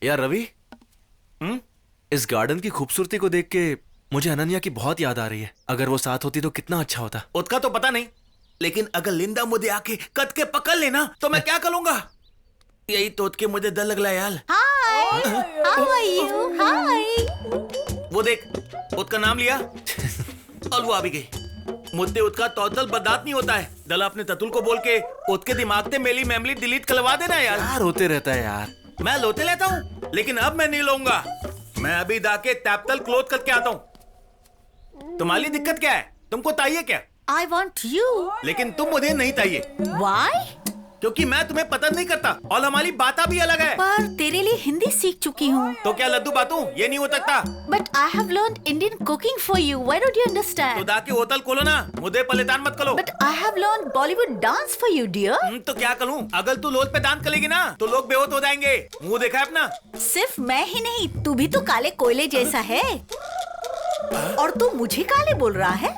यार रवि, इस गार्डन की खूबसूरती को देख के मुझे अनन्या की बहुत याद आ रही है। अगर वो साथ होती तो कितना अच्छा होता। उसका तो पता नहीं, लेकिन अगर लिंदा मुझे आके कद के पकड़ लेना तो मैं क्या करूंगा? यही सोच के मुझे डर लग रहा है यार। हाय, हाउ आर यू? हाय। वो देख, उसका नाम लिया और वो आ भी गई। मुझे उसका टोटल बर्दाश्त नहीं होता है। दला अपने ततुल को बोल के उसके दिमाग से मेरी मेमोरी डिलीट करवा देना यार। यार होते रहता है यार। मैं लोते लेता हूँ, लेकिन अब मैं नहीं लूंगा। मैं अभी जाके टैपटल क्लोज करके आता हूँ। तुम्हारी दिक्कत क्या है? तुमको चाहिए क्या? I want you. लेकिन तुम मुझे नहीं चाहिए, Why? क्योंकि मैं तुम्हें पसंद नहीं करता और हमारी बातें भी अलग है। पर तेरे लिए हिंदी सीख चुकी हूँ। तो क्या लड्डू बातू? ये नहीं हो सकता। But I have learned Indian cooking for you. Why don't you तो understand? जाके होटल खोलो ना, मुझे परेशान मत करो। But I have learned Bollywood dance for you, dear. तो क्या करूं? अगर तू लोज पे डांस करेगी ना तो लोग बेहोश हो जाएंगे। मुंह देखा है अपना? सिर्फ मैं ही नहीं, तू भी तो काले कोयले जैसा है। और तू मुझे काले बोल रहा है?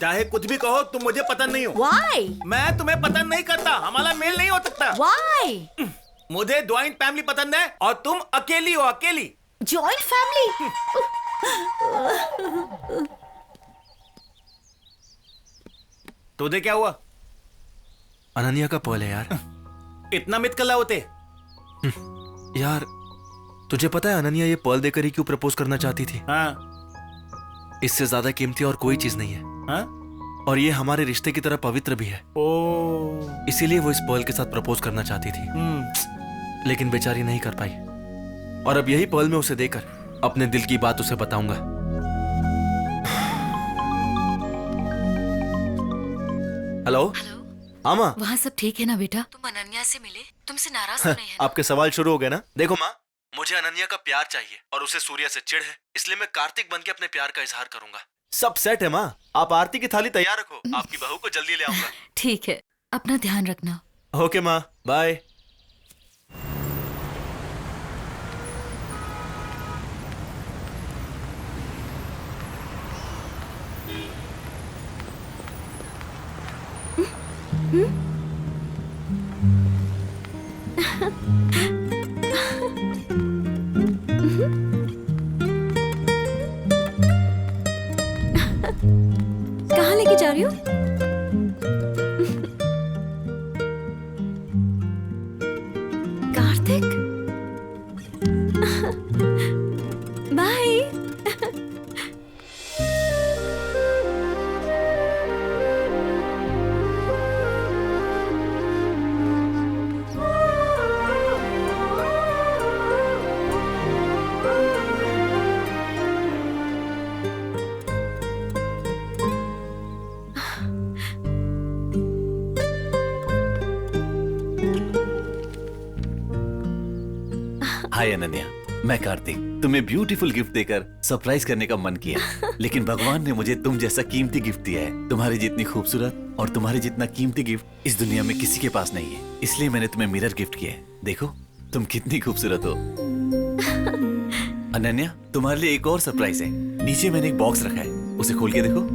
चाहे कुछ भी कहो, तुम मुझे पसंद नहीं हो। Why? मैं तुम्हें पसंद नहीं करता, हमारा मेल नहीं हो सकता। Why? मुझे ज्वाइंट फैमिली पसंद है और तुम अकेली हो, अकेली। Joint family? तुझे क्या हुआ? अनन्या का पल है यार। इतना मित कल्ला होते। यार तुझे पता है अनन्या ये पर्ल देकर ही क्यों प्रपोज करना चाहती थी? हाँ। इससे ज्यादा कीमती और कोई चीज नहीं है। हाँ? और ये हमारे रिश्ते की तरह पवित्र भी है। इसीलिए वो इस पर्ल के साथ प्रपोज करना चाहती थी, लेकिन बेचारी नहीं कर पाई। और अब यही पर्ल में उसे देकर अपने दिल की बात उसे बताऊंगा। हेलो। हाँ माँ। वहाँ सब ठीक है ना बेटा? तुम अनन्या से मिले? तुमसे नाराज तो नहीं है ना? आपके सवाल शुरू हो गए ना? देखो माँ, मुझे अनन्या का प्यार चाहिए और उसे सूर्या से चिढ़ है, इसलिए मैं कार्तिक बनके अपने प्यार का इजहार करूंगा। सब सेट है माँ, आप आरती की थाली तैयार रखो, आपकी बहू को जल्दी ले आऊंगा। ठीक है, अपना ध्यान रखना। ओके माँ, बाय। कहाँ लेके जा रही हो? कार्तिक, बाय। हाय अनन्या, मैं कार्तिक। तुम्हें ब्यूटीफुल गिफ्ट देकर सरप्राइज करने का मन किया, लेकिन भगवान ने मुझे तुम जैसा कीमती गिफ्ट दिया है। तुम्हारी जितनी खूबसूरत और तुम्हारे जितना कीमती गिफ्ट इस दुनिया में किसी के पास नहीं है, इसलिए मैंने तुम्हें मिरर गिफ्ट किया है। देखो तुम कितनी खूबसूरत हो। अनन्या, तुम्हारे लिए एक और सरप्राइज है। नीचे मैंने एक बॉक्स रखा है, उसे खोल के देखो।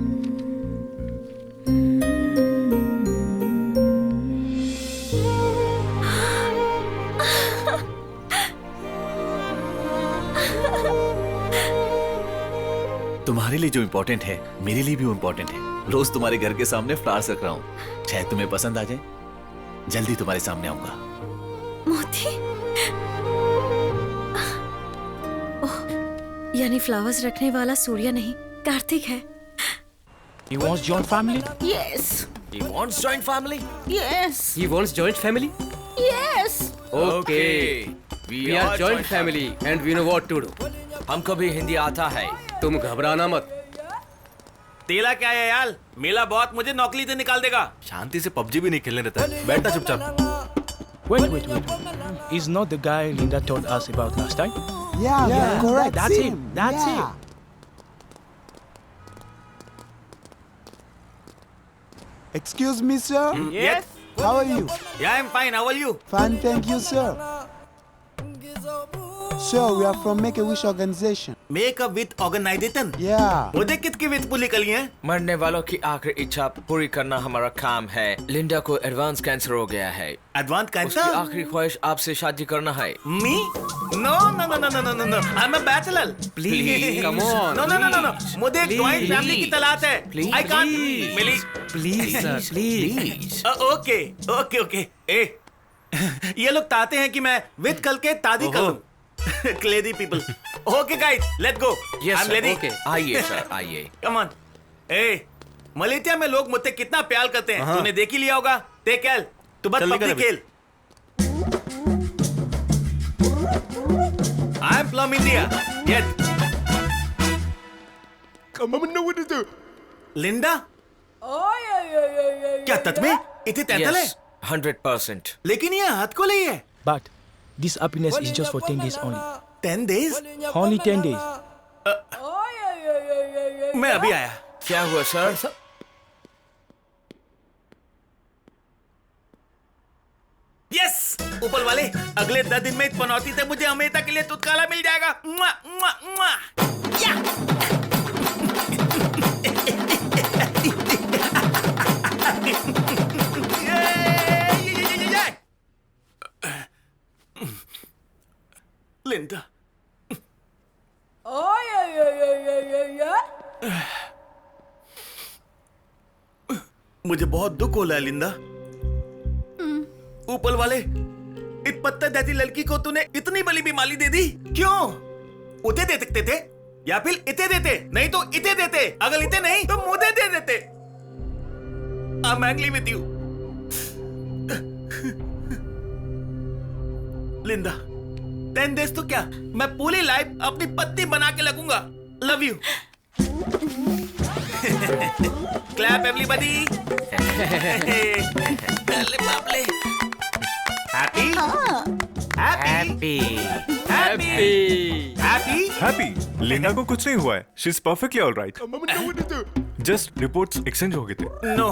तुम्हारे लिए जो इम्पोर्टेंट है मेरे लिए भी वो इम्पोर्टेंट है। रोज तुम्हारे घर के सामने फ्लावर्स रख रहा हूँ, शायद तुम्हें पसंद आ जाए। जल्दी तुम्हारे सामने आऊंगा। मोती, ओह, यानी फ्लावर्स रखने वाला सूर्या नहीं, कार्तिक है। He wants joint family? Yes. He wants joint family? Yes. He wants joint family? Yes. Okay. We are joint family and we know what to do. हमको भी हिंदी आता है। तुम घबराना मत। तेला क्या है यार? मेला बहुत मुझे नौकरी से निकाल देगा। शांति से पबजी भी नहीं खेलने देता है। बैठना चुपचाप। Wait. He's not the guy Linda told us about last time? Yeah, correct. That's him. That's him. Excuse me, sir. Yes. How are you? Yeah, I'm fine. How are you? Fine, thank you, sir. Sir, we are from Make a Wish organization. Make up with organization. Yeah. वो देख कितनी with पुली कली है। मरने वालों की आखिरी इच्छा पूरी करना हमारा काम है। लिंडा को एडवांस कैंसर हो गया है। एडवांस उसकी कैंसर। आखिरी ख्वाहिश आपसे शादी करना है। Me? No no no no no no no. I am a bachelor. Please, come on, no no no no no. please. मुझे एक जॉइंट फैमिली की तलाश है। Please. I can't Please. मिली। Please sir please. Okay okay okay. ए ये लोग चाहते हैं कि मैं विद कल के तादी कर लूं। क्लेडी people. Okay guys, let's go. Yes I am ready. Okay आइए सर आइए। Come on. ए मलेशिया में लोग मुझसे कितना प्यार करते हैं, तूने देख ही लिया होगा। टेक केयर, तू बस पब्लिक खेल। I am from India. Yes. Linda? क्या सच में इतनी तैतल है? यस 100%। लेकिन ये हाथ को ले है। But this happiness is just for 10 days only. 10 days? Only 10 days. मैं अभी आया। क्या हुआ सर? यस ऊपर वाले, अगले 10 दिन में इस पनौती से मुझे हमेशा के लिए छुटकारा मिल जाएगा। मुआ, मुआ, मुआ। या! लिंडा, मुझे बहुत दुख हो रहा है लिंडा। ऊपर वाले, इस पत्थर जैसी लड़की को तूने इतनी बड़ी बीमारी दे दी क्यों? उसे दे सकते थे या फिर इते देते, नहीं तो इते देते। अगर इते नहीं तो मुझे दे देते। I am angry with you Linda. 10 days तो क्या, मैं पूरी लाइफ अपनी पत्नी बना के लगूंगा। Love you. Clap everybody. बाप ले। Happy happy happy happy. Linda को कुछ नहीं हुआ है। She is perfectly alright. Just reports exchange हो गए थे। नो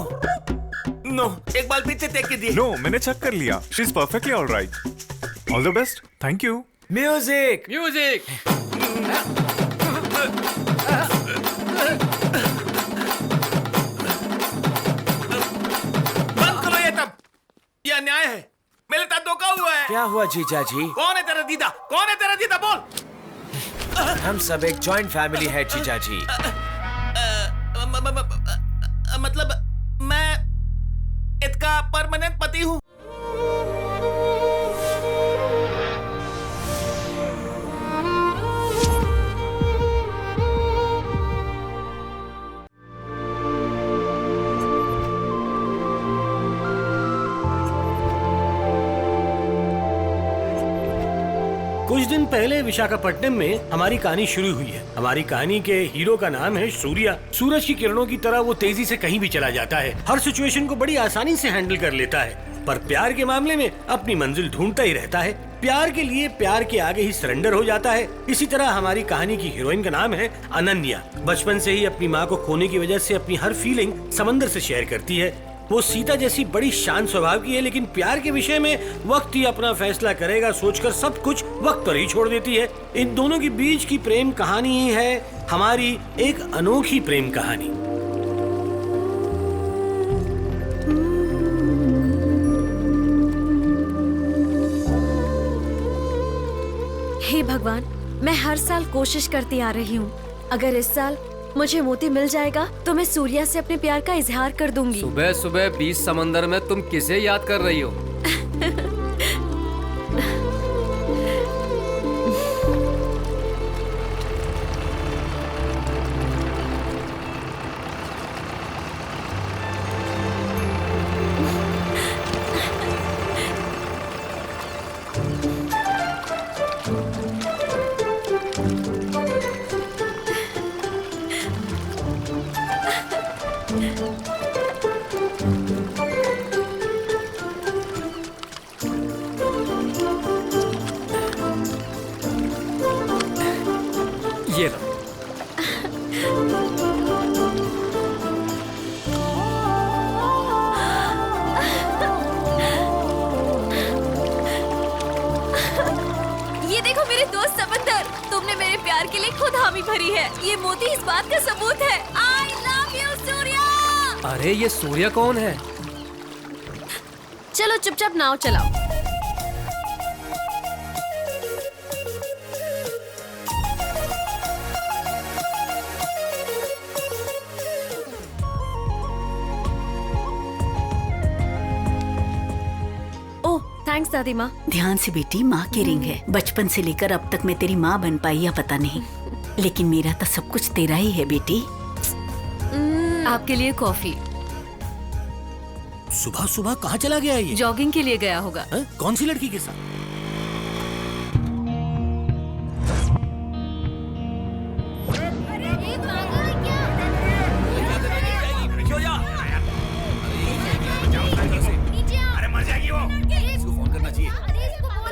नो, एक बार फिर से चेक कीजिए। नो, मैंने चेक कर लिया। She is perfectly alright. All the best. Thank you. Music music. बंद करो ये तब। ये अन्याय है। मेरे साथ धोखा हुआ है। क्या हुआ जीजा जी? कौन है तेरा दीदा? कौन है तेरा दीदा? बोल। हम सब एक जॉइंट फैमिली है जीजा जी। मतलब मैं इसका परमानेंट पति हूँ। कुछ दिन पहले विशाखापट्टनम में हमारी कहानी शुरू हुई है। हमारी कहानी के हीरो का नाम है सूर्या। सूरज की किरणों की तरह वो तेजी से कहीं भी चला जाता है। हर सिचुएशन को बड़ी आसानी से हैंडल कर लेता है, पर प्यार के मामले में अपनी मंजिल ढूंढता ही रहता है। प्यार के लिए प्यार के आगे ही सरेंडर हो जाता है। इसी तरह हमारी कहानी की हीरोइन का नाम है अनन्या। बचपन से ही अपनी माँ को खोने की वजह से अपनी हर फीलिंग समंदर से शेयर करती है। वो सीता जैसी बड़ी शांत स्वभाव की है, लेकिन प्यार के विषय में वक्त ही अपना फैसला करेगा सोचकर सब कुछ वक्त पर ही छोड़ देती है। इन दोनों के बीच की प्रेम कहानी ही है हमारी एक अनोखी प्रेम कहानी। हे भगवान, मैं हर साल कोशिश करती आ रही हूँ। अगर इस साल मुझे मोती मिल जाएगा तो मैं सूर्या से अपने प्यार का इजहार कर दूंगी। सुबह सुबह बीच समंदर में तुम किसे याद कर रही हो? ये लो। ये देखो मेरे दोस्त समझ भरी है। ये मोती इस बात का सबूत है। आई लव यू सूर्या। अरे ये सूर्या कौन है? चलो चुपचाप नाव चलाओ। थैंक्स दादी माँ। ध्यान से बेटी, माँ की रिंग है। बचपन से लेकर अब तक मैं तेरी माँ बन पाई या पता नहीं, लेकिन मेरा तो सब कुछ तेरा ही है बेटी। आपके लिए कॉफी। सुबह सुबह कहाँ चला गया ये? जॉगिंग के लिए गया होगा। कौन सी लड़की के साथ?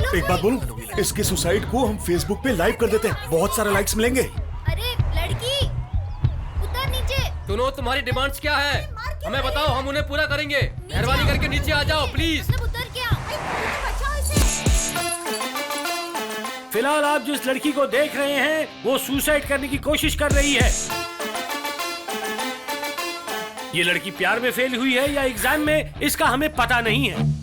एक बात बोलूं, इसके सुसाइड को हम फेसबुक पे लाइव कर देते हैं, बहुत सारे लाइक्स मिलेंगे। अरे लड़की, उतर नीचे। सुनो, तुम्हारी डिमांड्स क्या है? हमें बताओ, हम उन्हें पूरा करेंगे। मेहरबानी करके नीचे आ जाओ प्लीज। उतर क्या? बचाओ इसे। फिलहाल आप जिस लड़की को देख रहे हैं वो सुसाइड करने की कोशिश कर रही है। ये लड़की प्यार में फेल हुई है या एग्जाम में, इसका हमें पता नहीं है।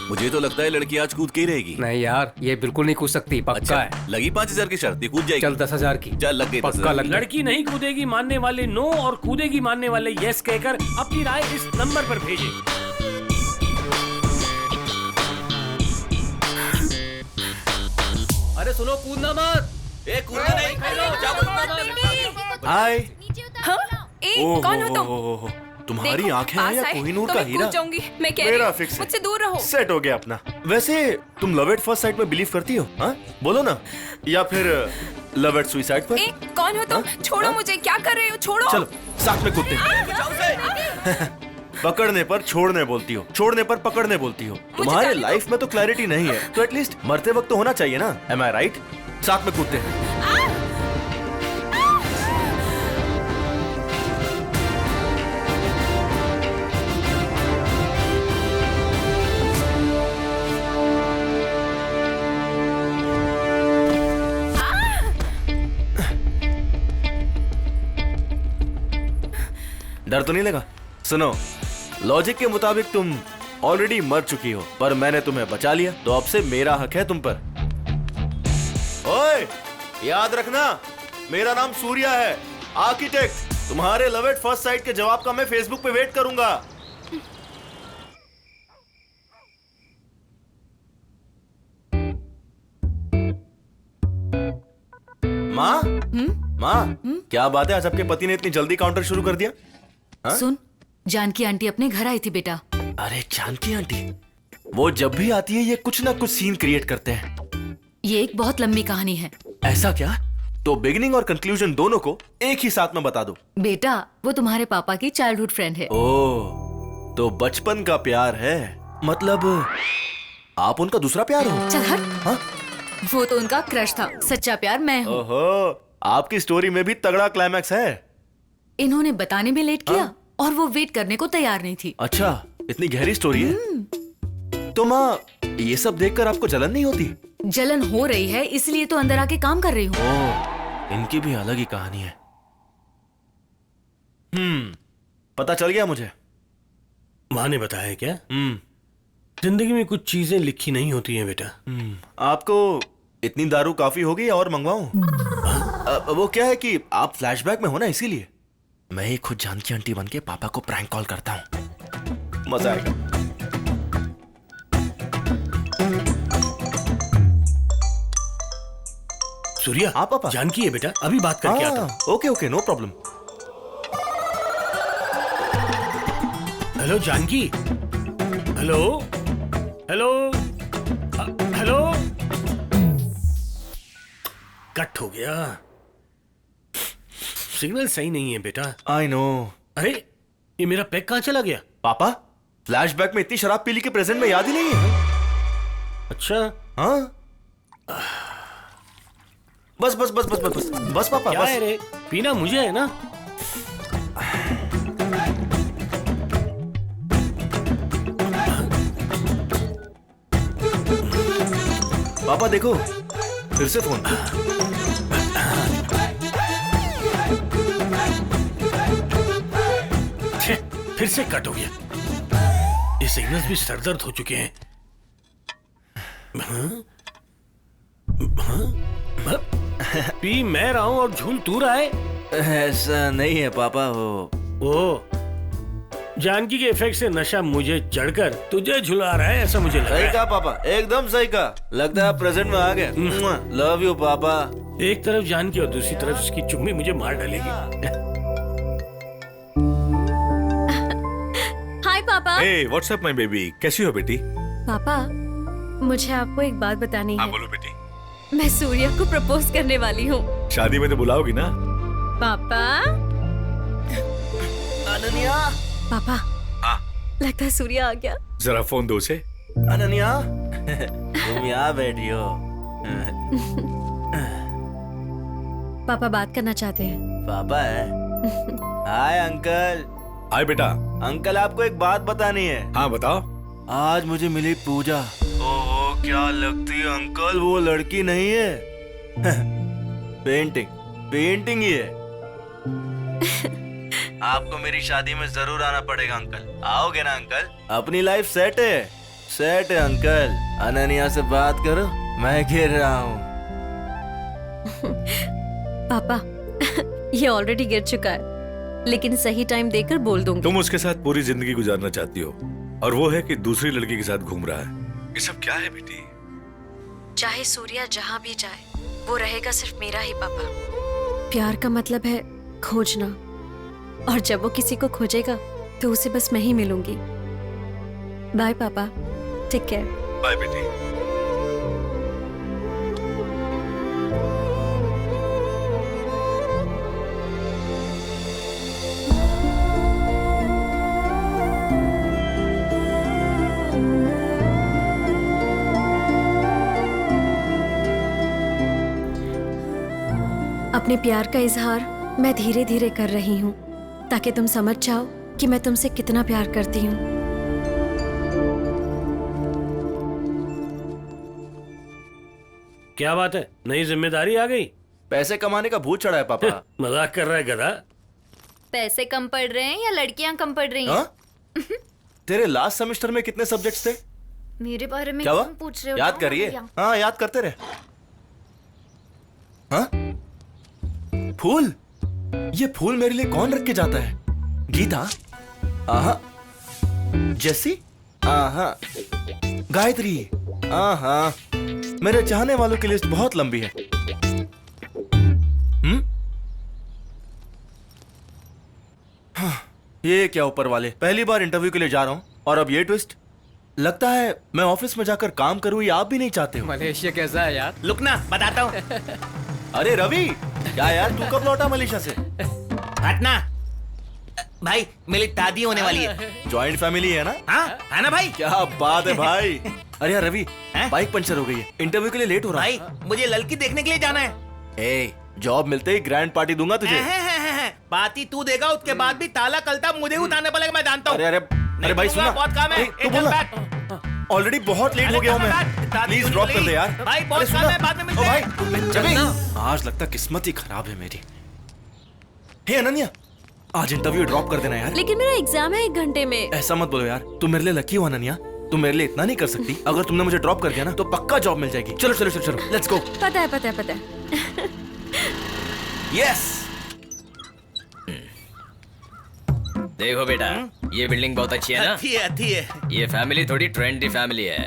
मुझे तो लगता है लड़की आज कूद के ही रहेगी। नहीं यार, ये बिल्कुल नहीं कूद सकती, पक्का है। लगी 5,000 की शर्त, कूद जाएगी। चल 10,000 की। चल लग गई, पक्का लग गई। लड़की नहीं कूदेगी मानने वाले नो और कूदेगी मानने वाले यस कहकर अपनी राय इस नंबर पर भेजें। अरे सुनो, कूदना मत। कूदना नहीं। हाय। कौन हो तुम? तुम्हारी आंखें हैं या कोहिनूर का हीरा? मैं कह मेरा फिक्स है। मुझसे दूर रहो। सेट हो गया अपना। वैसे तुम लव एट फर्स्ट साइट में बिलीव करती हो? हाँ बोलो ना, या फिर लव एट सुसाइड पर? कौन हो तुम? छोड़ो मुझे, क्या कर रहे हो? छोड़ो। चलो साथ में कूदते हैं। पकड़ने पर छोड़ने बोलती हो, छोड़ने पर पकड़ने बोलती हो। तुम्हारे लाइफ में तो क्लैरिटी नहीं है, तो एटलीस्ट मरते वक्त तो होना चाहिए ना। एम आई राइट? साथ में कूदते हैं। डर तो नहीं लगा? सुनो, लॉजिक के मुताबिक तुम ऑलरेडी मर चुकी हो, पर मैंने तुम्हें बचा लिया, तो अब से मेरा हक है तुम पर। ओए, याद रखना, मेरा नाम सूर्या है, आर्किटेक्ट। तुम्हारे लव एट फर्स्ट साइट के जवाब का मैं फेसबुक पे वेट करूंगा। माँ, माँ, क्या बात है, आज आपके पति ने इतनी जल्दी काउंटर शुरू कर दिया? हा? सुन, जानकी आंटी अपने घर आई थी बेटा। अरे जानकी आंटी, वो जब भी आती है ये कुछ ना कुछ सीन क्रिएट करते हैं। ये एक बहुत लंबी कहानी है। ऐसा क्या? तो बिगिनिंग और कंक्लूजन दोनों को एक ही साथ में बता दो। बेटा, वो तुम्हारे पापा की चाइल्डहुड फ्रेंड है। ओह, तो बचपन का प्यार है, मतलब आप उनका दूसरा प्यार हो? चल हट। हाँ? वो तो उनका क्रश था, सच्चा प्यार मैं हूँ। ओहो, आपकी स्टोरी में भी तगड़ा क्लाइमैक्स है। इन्होंने बताने में लेट किया और वो वेट करने को तैयार नहीं थी। अच्छा, इतनी गहरी स्टोरी है। तो माँ, ये सब देखकर आपको जलन नहीं होती? जलन हो रही है, इसलिए तो अंदर आके काम कर रही हूँ। ओह, इनकी भी अलग ही कहानी है। पता चल गया मुझे। माँ ने बताया क्या? जिंदगी में कुछ चीजें लिखी नहीं होती हैं बेटा। आपको इतनी दारू काफी होगी और मंगवाऊं? वो क्या है कि आप फ्लैशबैक में हो ना, इसीलिए मैं ही खुद जानकी आंटी बन के पापा को प्रैंक कॉल करता हूं। मजा आएगा। सूर्या, आप पापा? जानकी है बेटा, अभी बात करके आता हूं। Okay okay, no problem. Hello Janaki. Hello hello hello. Cut हो गया। सिग्नल सही नहीं है बेटा। I know. अरे, ये मेरा पैक कहाँ चला गया? पापा, फ्लैशबैक में इतनी शराब पी ली कि प्रेजेंट में याद ही नहीं है। अच्छा। हाँ, बस बस बस बस बस बस बस पापा, क्या बस। है रे? पीना मुझे है ना। पापा देखो, फिर से फोन। फिर से कट हो गया। ये सिग्नल्स भी सरदर्द हो चुके हैं। पी मैं रहा हूं और झूल तू रहा है। ऐसा नहीं है पापा, हो ओ जानकी के इफेक्ट से नशा मुझे चढ़कर तुझे झुला रहा है, ऐसा मुझे लग रहा सही है। कहा पापा, एकदम सही कहा। लगता है आप प्रेजेंट में आ गए। लव यू पापा। एक तरफ जानकी और दूसरी तरफ उसकी चुम्मी मुझे मार डालेगी। हाय पापा। Hey, what's up, my baby? कैसी हो बेटी? पापा, मुझे आपको एक बात बतानी है। हाँ बोलो बेटी। मैं सूर्या को प्रपोज करने वाली हूँ। शादी में तो बुलाओगी ना? पापा। अनन्या। पापा। हाँ। लगता है सूर्या आ गया। जरा फोन दो उसे। अनन्या, तुम यहाँ बैठी हो। पापा बात करना चाहते हैं। पापा है। Hi uncle. हाय बेटा। अंकल आपको एक बात बतानी है। हाँ बताओ। आज मुझे मिली पूजा। ओहो क्या लगती है अंकल, वो लड़की नहीं है। पेंटिंग ही है। आपको मेरी शादी में जरूर आना पड़ेगा अंकल। आओगे ना अंकल? अपनी लाइफ सेट है अंकल। अनन्या से बात करो, मैं गिर रहा हूँ। पापा, ये ऑलरेडी गिर चुका है, लेकिन सही टाइम देकर बोल दूंगी। तुम उसके साथ पूरी जिंदगी गुजारना चाहती हो और वो है कि दूसरी लड़की के साथ घूम रहा है। ये सब क्या है बेटी? चाहे सूर्या जहाँ भी जाए, वो रहेगा सिर्फ मेरा ही पापा। प्यार का मतलब है खोजना, और जब वो किसी को खोजेगा तो उसे बस मैं ही मिलूंगी। बाय पापा, टेक केयर। बाय बेटी। अपने प्यार का इजहार मैं धीरे धीरे कर रही हूँ, ताकि तुम समझ जाओ कि मैं तुमसे कितना प्यार करती हूँ। क्या बात है, नई जिम्मेदारी आ गई? पैसे कमाने का भूत चढ़ा है पापा। मजाक कर रहा है गधा। पैसे कम पड़ रहे हैं या लड़कियां कम पड़ रही हैं? हाँ? तेरे लास्ट सेमेस्टर में कितने सब्जेक्ट्स थे? मेरे बारे में क्या हुआ? क्यों पूछ रहे हो? याद करिए। हाँ याद करते रहे। हाँ? फूल? ये फूल मेरे लिए कौन रख के जाता है? गीता? आहा। जेसी? आहा। गायत्री? आहा। मेरे चाहने वालों की लिस्ट बहुत लंबी है। हाँ, ये क्या ऊपर वाले, पहली बार इंटरव्यू के लिए जा रहा हूँ और अब ये ट्विस्ट। लगता है मैं ऑफिस में जाकर काम करूँ, ये आप भी नहीं चाहते हो। मलेशिया कैसा है यार? लुकना बताता हूँ। अरे रवि, क्या यार तू कब लौटा मलेशिया से? हटना भाई, मेरी दादी होने वाली है। जॉइंट फैमिली है ना? हाँ है ना भाई? क्या बात है भाई। अरे यार रवि, बाइक पंचर हो गई है, इंटरव्यू के लिए लेट हो रहा है। भाई मुझे लड़की देखने के लिए जाना है। ए, जॉब मिलते ही ग्रैंड पार्टी दूंगा तुझे। पार्टी तू देगा, उसके बाद भी ताला कलता मुझे उतारने पड़ेगा, मैं जानता हूँ। अरे भाई सुना, बहुत काम है। तू बोलना। ऑलरेडी बहुत लेट हो गया हूँ मैं, प्लीज ड्रॉप कर दे यार। भाई बहुत काम है, बाद में मिलते हैं। चले। आज लगता किस्मत ही खराब है मेरी। हे अनन्या, आज इंटरव्यू ड्रॉप कर देना यार। लेकिन मेरा एग्जाम है 1 घंटे में। ऐसा मत बोलो यार, तुम मेरे लिए लकी हो अनन्या। तुम मेरे लिए इतना नहीं कर सकती। अगर तुमने मुझे ड्रॉप कर दिया ना तो पक्का जॉब मिल जाएगी। चलो चलो चलो चलो, लेट्स गो। पता है। यस। देखो बेटा, ये बिल्डिंग बहुत अच्छी है ना? अच्छी है। ये फैमिली थोड़ी ट्रेंडी फैमिली है।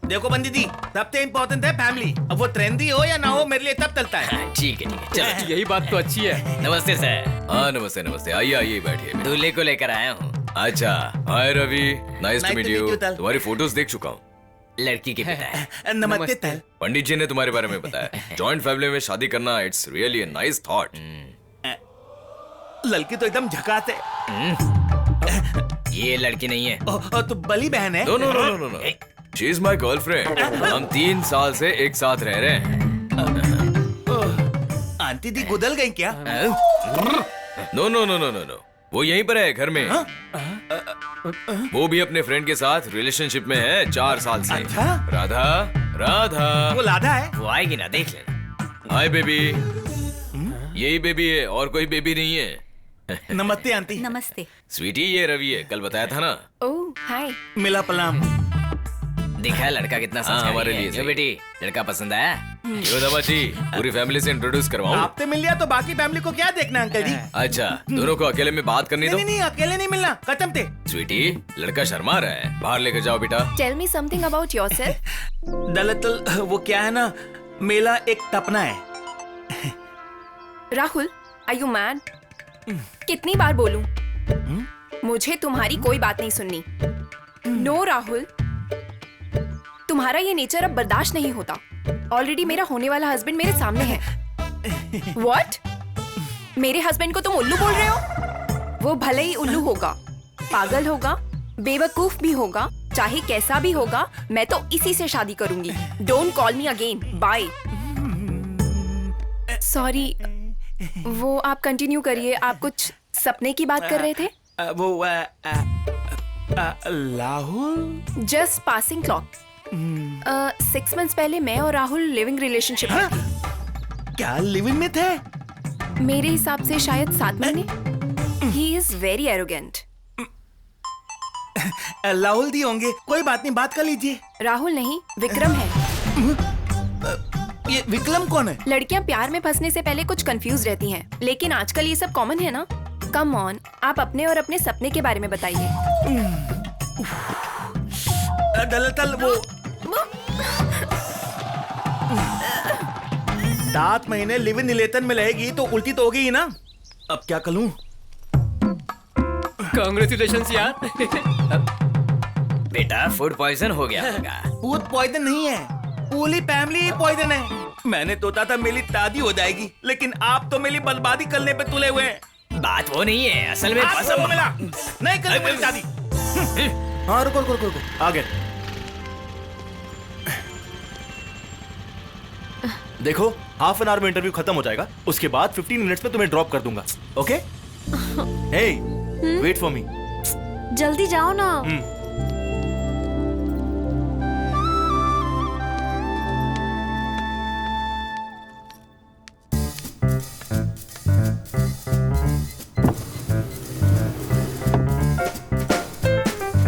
देखो बंदी जी, सबसे इम्पोर्टेंट है फैमिली। अब वो ट्रेंडी हो या ना हो, मेरे लिए तब चलता है। ठीक है चलो। यही बात तो अच्छी है। नमस्ते सर। हाँ नमस्ते। आइए बैठिए। दूल्हे को लेकर आया हूँ। अच्छा, hi Ravi, nice to meet you. तुम्हारी फोटोज देख चुका हूँ। लड़की के पिता है। नमस्ते तल। पंडित जी ने तुम्हारे बारे में बताया। जॉइंट फैमिली में शादी करना, it's really a nice thought. लड़की तो एकदम झकास है। ये लड़की नहीं है। तो बली बहन है। No. She is my girlfriend. हम 3 साल से एक साथ रह रहे हैं। आंटी दी गुदल गई क्या? नो। वो यहीं पर है, घर में। वो भी अपने फ्रेंड के साथ रिलेशनशिप में है 4 साल से। अच्छा? राधा। वो राधा है? वो आएगी ना, देख लेना। Hi baby. यही बेबी है और कोई बेबी नहीं है। नमस्ते आंटी। नमस्ते। स्वीटी ये रवि है, कल बताया था ना। ओह हाय। मिला पलाम। दिखा लड़का कितना संस्कारी हमारे लिए। जो बेटी लड़का पसंद आया? क्यों दबाची, पूरी फैमिली से इंट्रोड्यूस करवाऊं? आपसे मिल लिया तो बाकी फैमिली को क्या देखना अंकल जी। अच्छा, दोनों को अकेले में बात करनी दो। नहीं अकेले नहीं मिलना, खत्म थे। स्वीटी लड़का शर्मा रहा है, बाहर लेकर जाओ बेटा। Tell me something about yourself. दरअसल वो क्या है ना, मेला एक सपना है। Rahul, are you mad? कितनी बार बोलूं? मुझे तुम्हारी कोई बात नहीं सुननी। नो राहुल, तुम्हारा ये नेचर अब बर्दाश्त नहीं होता। ऑलरेडी मेरा होने वाला हस्बैंड मेरे सामने है। व्हाट? मेरे हस्बैंड को तुम उल्लू बोल रहे हो? वो भले ही उल्लू होगा, पागल होगा, बेवकूफ भी होगा, चाहे कैसा भी होगा, मैं तो इसी से शादी करूंगी। Don't call me again, bye. Sorry, वो आप कंटिन्यू करिए। आप कुछ सपने की बात कर रहे थे? वो Rahul just passing clock. 6 months पहले मैं और राहुल लिविंग रिलेशनशिप में थे। क्या लिविंग में थे? मेरे हिसाब से शायद 7 महीने। He is very arrogant. Rahul दी होंगे, कोई बात नहीं, बात कर लीजिए। राहुल नहीं, विक्रम है। ये विक्रम कौन है? लड़कियां प्यार में फंसने से पहले कुछ कंफ्यूज रहती हैं, लेकिन आजकल ये सब कॉमन है ना। कम ऑन, आप अपने और अपने सपने के बारे में बताइए। दरअसल वो 7 महीने लिव इन रिलेशन में रहेगी तो उल्टी तो होगी ही ना। अब क्या करूं? कांग्रेचुलेशंस यार। बेटा फूड पॉइजन हो गया होगा। फूड पॉइजन नहीं है, पूरी फैमिली पॉइजन है। मैंने सोचा था मेरी शादी हो जाएगी, लेकिन आप तो मेरी बर्बादी करने पे तुले हुए हैं। बात वो नहीं है, असल में आपको वो मिला नहीं कर मेरी शादी। हाँ रुको, आ गए। देखो, हाफ एन आवर में इंटरव्यू खत्म हो जाएगा, उसके बाद 15 मिनट्स में तुम्हें ड्रॉप कर दूंगा। Okay? Hey, wait for me. जल्दी जाओ ना।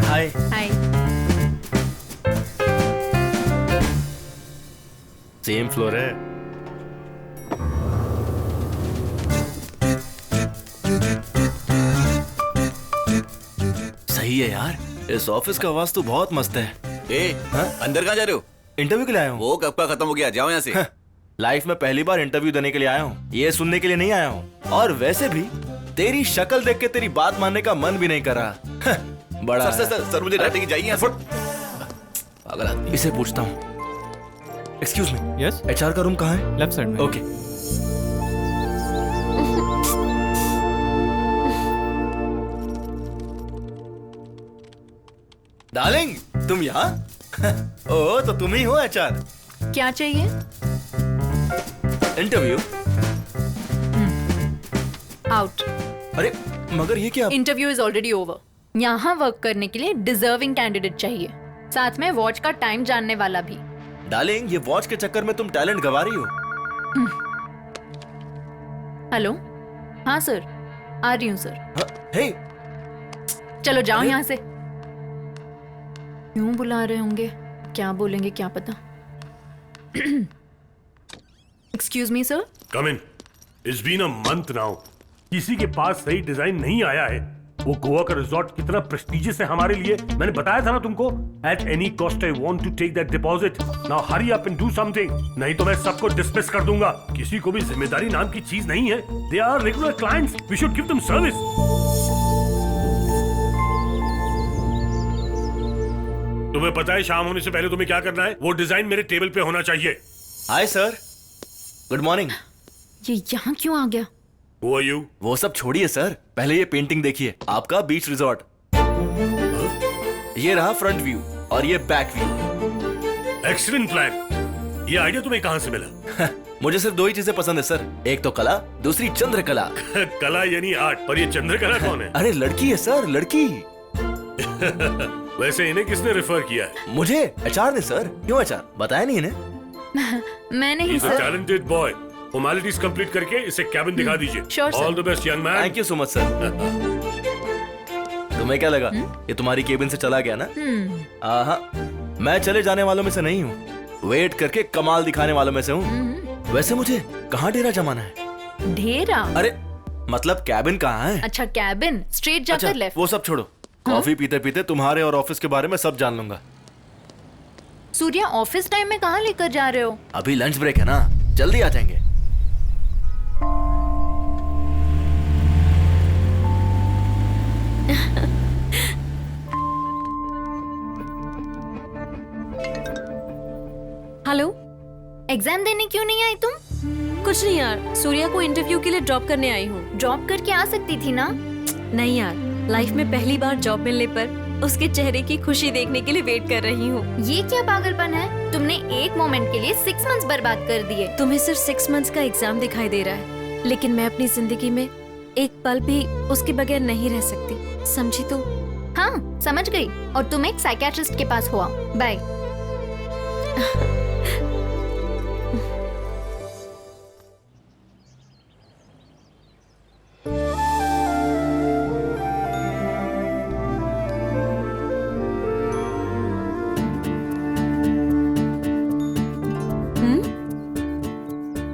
हाय। हाय। सेम फ्लोर है। सही है यार, इस ऑफिस का आवाज तो बहुत मस्त है। अंदर कहाँ जा रहे हो? इंटरव्यू के लिए आया हूँ। वो कब का खत्म हो गया, जाओ यहाँ से। लाइफ में पहली बार इंटरव्यू देने के लिए आया हूँ, ये सुनने के लिए नहीं आया हूँ। और वैसे भी तेरी शक्ल देख के तेरी बात मानने का मन भी नहीं कर रहा। बड़ा सर मुझे डांटेगी, जाइए यहाँ से। अगला इसे पूछता हूँ। एक्सक्यूज मी, यस, एचआर का रूम कहाँ है? लेफ्ट साइड में। ओके। डार्लिंग, तुम यहाँ? ओह, तो तुम ही हो एचआर। क्या चाहिए? इंटरव्यू। आउट। अरे मगर ये क्या? Interview is already over. यहाँ वर्क करने के लिए डिजर्विंग कैंडिडेट चाहिए, साथ में वॉच का टाइम जानने वाला भी। डार्लिंग, ये वॉच के चक्कर में तुम टैलेंट गवा रही हो। हेलो, हाँ सर, आ रही हूँ सर। हे, चलो जाओ यहाँ से। क्यों बुला रहे होंगे, क्या बोलेंगे क्या पता। Excuse me sir. Come in. It's been a month now. किसी के पास सही डिजाइन नहीं आया है। वो गोवा का रिजॉर्ट कितना प्रेस्टिजियस है हमारे लिए, मैंने बताया था ना तुमको। At any cost I want to take that deposit. Now hurry up and do something, नहीं तो मैं सबको डिसमिस कर दूंगा। किसी को भी जिम्मेदारी नाम की चीज नहीं है। They are regular clients, we should give them service. तुम्हें पता है शाम होने से पहले तुम्हें क्या करना है? वो डिजाइन मेरे टेबल पे होना चाहिए। Hi sir, good morning. ये यहाँ क्यों आ गया? Who are you? वो सब छोड़िए सर, पहले ये पेंटिंग देखिए, आपका बीच रिजॉर्ट। ये रहा फ्रंट व्यू और ये बैक व्यू। Excellent plan. ये आइडिया तुम्हें कहाँ से मिला? मुझे सिर्फ 2 ही चीजें पसंद है सर, एक तो कला, दूसरी चंद्रकला। कला यानी आर्ट, पर ये चंद्रकला कौन है? अरे लड़की है सर, लड़की। वैसे इन्हें किसने रेफर किया है? मुझे एचआर ने सर। क्यों एचआर बताया नहीं इन्हें? मैंने ही He's a sir. talented boy. Formalities complete करके इसे कैबिन दिखा दीजिए। Sure, sir. All the best young man. Thank you so much sir. तुम्हें क्या लगा ये तुम्हारी केबिन से चला गया ना? आहा, मैं चले जाने वालों में से नहीं हूँ, वेट करके कमाल दिखाने वालों में से हूँ। वैसे मुझे कहाँ डेरा जमाना है? डेरा? अरे मतलब कैबिन कहाँ है? अच्छा कैबिन, स्ट्रेट जाकर अच्छा, लेफ्ट। वो सब छोड़ो, कॉफी पीते पीते तुम्हारे और ऑफिस के बारे में सब जान लूंगा। सूर्या ऑफिस टाइम में कहाँ लेकर जा रहे हो? अभी लंच ब्रेक है ना, जल्दी आ जाएंगे। हेलो, एग्जाम देने क्यों नहीं आई तुम? कुछ नहीं यार, सूर्या को इंटरव्यू के लिए ड्रॉप करने आई हूँ। ड्रॉप करके आ सकती थी ना? नहीं यार, लाइफ में पहली बार जॉब मिलने पर उसके चेहरे की खुशी देखने के लिए वेट कर रही हूँ। ये क्या पागलपन है? तुमने एक मोमेंट के लिए 6 मंथ्स बर्बाद कर दिए। तुम्हें सिर्फ 6 मंथ्स का एग्जाम दिखाई दे रहा है, लेकिन मैं अपनी जिंदगी में एक पल भी उसके बगैर नहीं रह सकती, समझी तो? हाँ समझ गई, और तुम एक साइकियाट्रिस्ट के पास हुआ। बाय।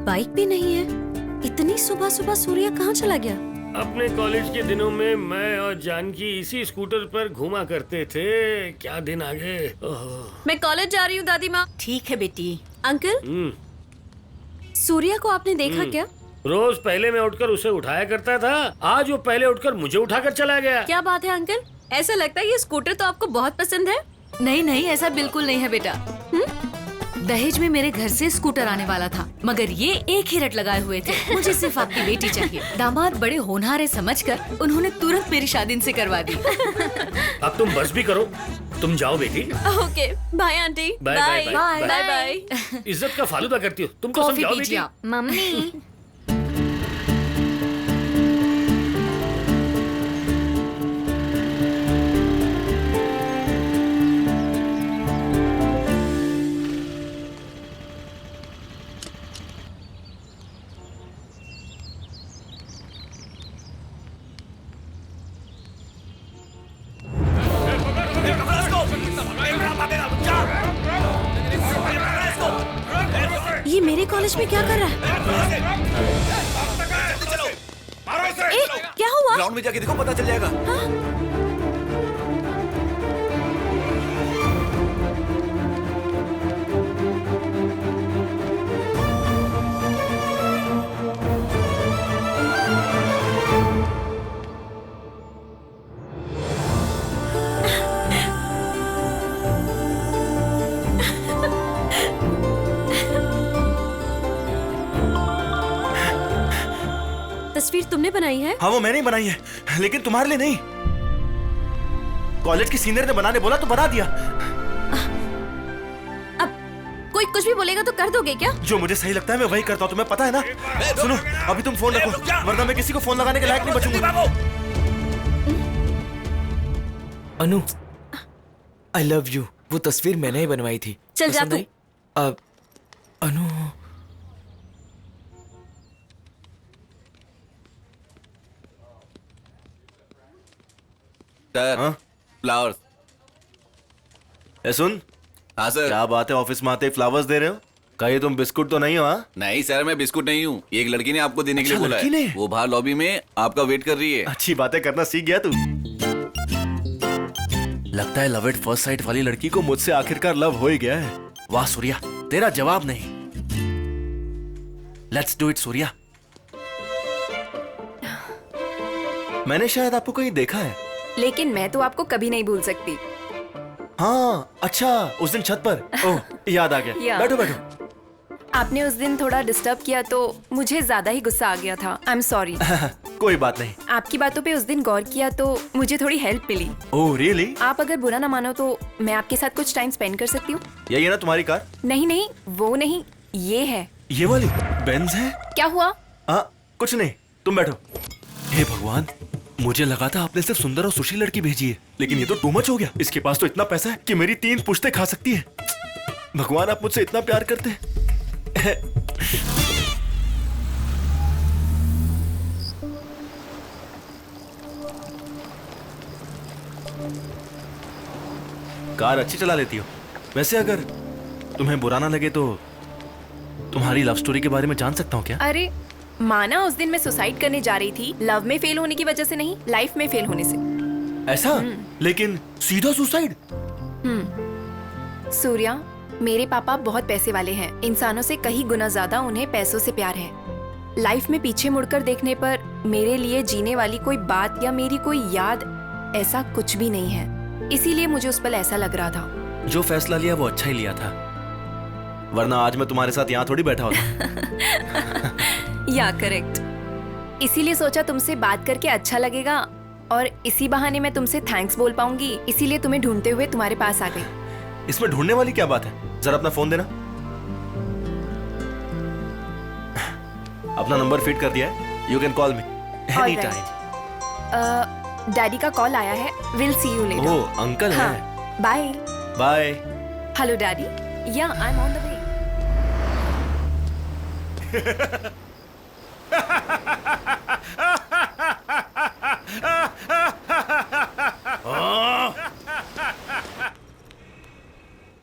बाइक भी नहीं है, इतनी सुबह सुबह सूर्या कहाँ चला गया? अपने कॉलेज के दिनों में मैं और जानकी इसी स्कूटर पर घूमा करते थे। क्या दिन आ गए। मैं कॉलेज जा रही हूँ दादी माँ। ठीक है बेटी। अंकल, सूर्या को आपने देखा क्या? रोज पहले मैं उठकर उसे उठाया करता था, आज वो पहले उठकर मुझे उठाकर चला गया। क्या बात है अंकल, ऐसा लगता है ये स्कूटर तो आपको बहुत पसंद है। नहीं नहीं, ऐसा बिल्कुल नहीं है बेटा। दहेज में मेरे घर से स्कूटर आने वाला था, मगर ये एक ही रट लगाए हुए थे, मुझे सिर्फ आपकी बेटी चाहिए। दामाद बड़े होनहार समझकर उन्होंने तुरंत मेरी शादी इनसे करवा दी। अब तुम बस भी करो, तुम जाओ बेटी। Okay bye aunty. Bye bye bye bye bye. इज्जत का फालूदा करती हो, तुमको कॉफी समझाओ पीजिए बेटी। आप। मम्मी ये मेरे कॉलेज में क्या कर रहा है? ए, क्या हुआ? ग्राउंड में जाके देखो, पता चल जाएगा। तस्वीर तुमने बनाई है? हाँ वो मैंने ही बनाई है, लेकिन तुम्हारे लिए नहीं। कॉलेज के सीनियर ने बनाने बोला तो बना दिया। अब कोई कुछ भी बोलेगा तो कर दोगे क्या? जो मुझे सही लगता है मैं वही करता हूँ, तुम्हें पता है ना। सुनो, अभी तुम फोन रखो, वरना मैं किसी को फोन लगाने के लायक नहीं बचूंगा। अनु, आई लव यू। वो तस्वीर मैंने ही बनवाई थी। चल जा तू। अब अनु, सर, फ्लावर्स। सुन। हाँ सर। क्या बात है, ऑफिस में आते ही फ्लावर्स दे रहे हो? कहीं तुम बिस्कुट तो नहीं हो? हाँ नहीं सर, मैं बिस्कुट नहीं हूँ। एक लड़की ने आपको देने के लिए बोला है। वो बाहर लॉबी में आपका वेट कर रही है। अच्छी बातें करना सीख गया तू। लगता है लव एट फर्स्ट साइट वाली लड़की को मुझसे आखिरकार लव हो ही गया है। वाह सूर्या, तेरा जवाब नहीं। Let's do it Surya. मैंने शायद आपको कहीं देखा है, लेकिन मैं तो आपको कभी नहीं भूल सकती। हाँ अच्छा, उस दिन छत पर। ओह याद आ गया। बैठो बैठो। आपने उस दिन थोड़ा डिस्टर्ब किया तो मुझे ज्यादा ही गुस्सा आ गया था। I am sorry. कोई बात नहीं। आपकी बातों पे उस दिन गौर किया तो मुझे थोड़ी हेल्प मिली। Oh really? आप अगर बुरा ना मानो तो मैं आपके साथ कुछ टाइम स्पेंड कर सकती हूँ। यही है ना तुम्हारी कार? नहीं नहीं, वो नहीं, ये है। ये वाली बेंज है? क्या हुआ? कुछ नहीं, तुम बैठो। हे भगवान, मुझे लगा था आपने सिर्फ सुंदर और सुशील लड़की भेजी है, लेकिन ये तो टू मच हो गया। इसके पास तो इतना पैसा है कि मेरी 3 पुश्तें खा सकती है। भगवान, आप मुझसे इतना प्यार करते हैं। कार अच्छी चला लेती हो। वैसे अगर तुम्हें बुरा ना लगे तो तुम्हारी लव स्टोरी के बारे में जान सकता हूँ क्या? अरे माना उस दिन मैं सुसाइड करने जा रही थी, लव में फेल होने की वजह से नहीं, लाइफ में फेल होने से। ऐसा? लेकिन सीधा सुसाइड? सूर्या, मेरे पापा बहुत पैसे वाले हैं, इंसानों से कहीं गुना ज्यादा उन्हें पैसों से प्यार है। लाइफ में पीछे मुड़कर देखने पर मेरे लिए जीने वाली कोई बात या मेरी कोई याद ऐसा कुछ भी नहीं है, इसीलिए मुझे उस पल ऐसा लग रहा था। जो फैसला लिया वो अच्छा ही लिया था, वरना आज मैं तुम्हारे साथ यहाँ थोड़ी बैठा होता। या करेक्ट, इसीलिए सोचा तुमसे बात करके अच्छा लगेगा और इसी बहाने मैं तुमसे थैंक्स बोल पाऊंगी, इसीलिए तुम्हें ढूंढते हुए तुम्हारे पास आ गई। इसमें ढूंढने वाली क्या बात है? जरा अपना फोन देना। अपना नंबर फीड कर दिया है, you can call me any time. Daddy का कॉल आया है, will see you later. Oh, uncle है। Bye bye. Hello daddy, yeah I am on the way.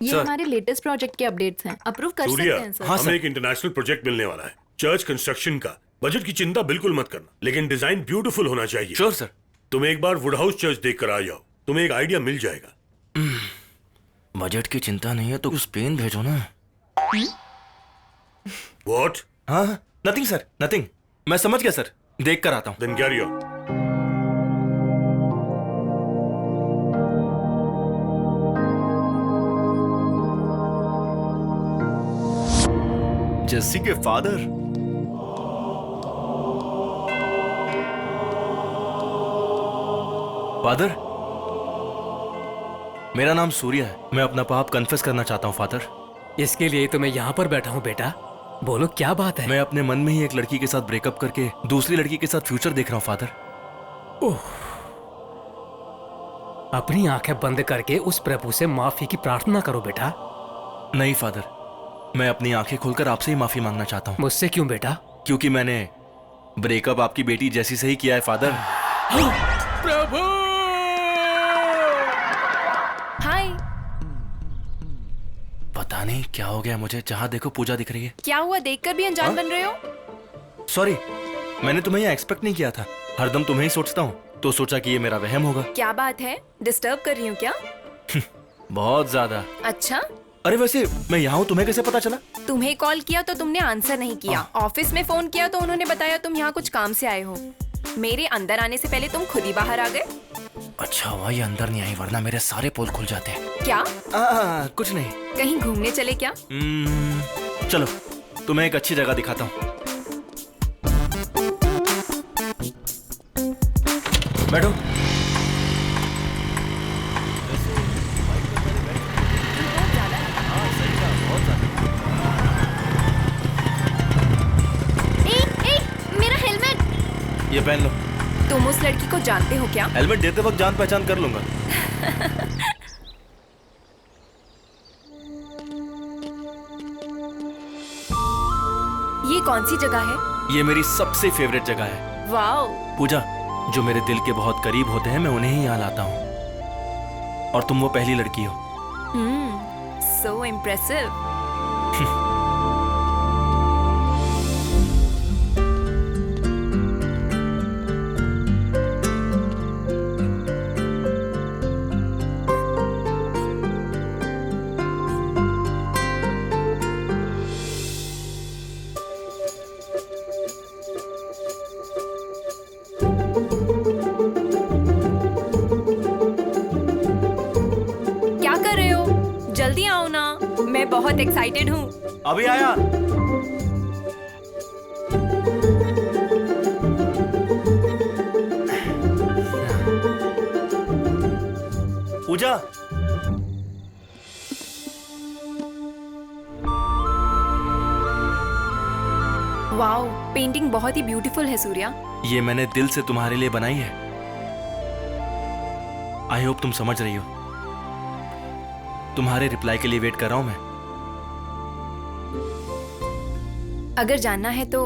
ये हमारे लेटेस्ट प्रोजेक्ट के अपडेट्स हैं, अप्रूव कर सकते सूर्या, हैं सर। हमें एक इंटरनेशनल प्रोजेक्ट मिलने वाला है, चर्च कंस्ट्रक्शन का। बजट की चिंता बिल्कुल मत करना, लेकिन डिजाइन ब्यूटीफुल होना चाहिए। Sure sir. तुम एक बार वुड हाउस चर्च देख कर आ जाओ, तुम्हें एक आइडिया मिल जाएगा। बजट की चिंता नहीं है तो स्पेन भेजो ना। What? हाँ, नथिंग सर, नथिंग। मैं समझ गया सर, देख कर आता हूँ। Then carry on. जेसी के फादर। फादर, मेरा नाम सूर्या है। मैं अपना पाप कन्फेस करना चाहता हूँ फादर। इसके लिए तो मैं यहाँ पर बैठा हूँ बेटा। बोलो क्या बात है? मैं अपने मन में ही एक लड़की के साथ ब्रेकअप करके दूसरी लड़की के साथ फ्यूचर देख रहा हूँ फादर। ओह, अपनी आंखें बंद करके उस प्रभु से माफी की प्रार्थना करो बेटा। नहीं फादर, मैं अपनी आंखें खोलकर आपसे ही माफी मांगना चाहता हूँ। मुझसे क्यों बेटा? क्योंकि मैंने ब्रेकअप आपकी बेटी जैसी से ही किया है फादर। प्रभु! हाय। पता नहीं क्या हो गया मुझे, जहाँ देखो पूजा दिख रही है। क्या हुआ, देखकर भी अनजान बन रहे हो? सॉरी, मैंने तुम्हें यहाँ एक्सपेक्ट नहीं किया था। हरदम तुम्हें ही सोचता हूँ, तो सोचा कि ये मेरा वहम होगा। क्या बात है, डिस्टर्ब कर रही हूँ क्या? बहुत ज्यादा। अच्छा, अरे वैसे मैं यहाँ हूँ, तुम्हें कैसे पता चला? तुम्हें कॉल किया तो तुमने आंसर नहीं किया, ऑफिस में फोन किया तो उन्होंने बताया तुम यहाँ कुछ काम से आए हो। मेरे अंदर आने से पहले तुम खुद ही बाहर आ गए। अच्छा हुआ ये अंदर नहीं आई, वरना मेरे सारे पोल खुल जाते हैं। क्या? कुछ नहीं। कहीं घूमने चले क्या? चलो, तुम्हें एक अच्छी जगह दिखाता हूँ। बैठो। मेरा हेलमेट। ये पहन लो। तुम उस लड़की को जानते हो क्या? हेलमेट देते वक्त जान पहचान कर लूंगा। ये कौन सी जगह है? ये मेरी सबसे फेवरेट जगह है। वाओ। पूजा, जो मेरे दिल के बहुत करीब होते हैं मैं उन्हें ही यहाँ लाता हूँ, और तुम वो पहली लड़की हो। सो इम्प्रेसिव। क्या कर रहे हो? जल्दी आओ ना, मैं बहुत एक्साइटेड हूँ। अभी आया। पूजा, वाओ, पेंटिंग बहुत ही ब्यूटीफुल है सूर्या। ये मैंने दिल से तुम्हारे लिए बनाई है। आई होप तुम समझ रही हो। तुम्हारे रिप्लाई के लिए वेट कर रहा हूं मैं। अगर जानना है तो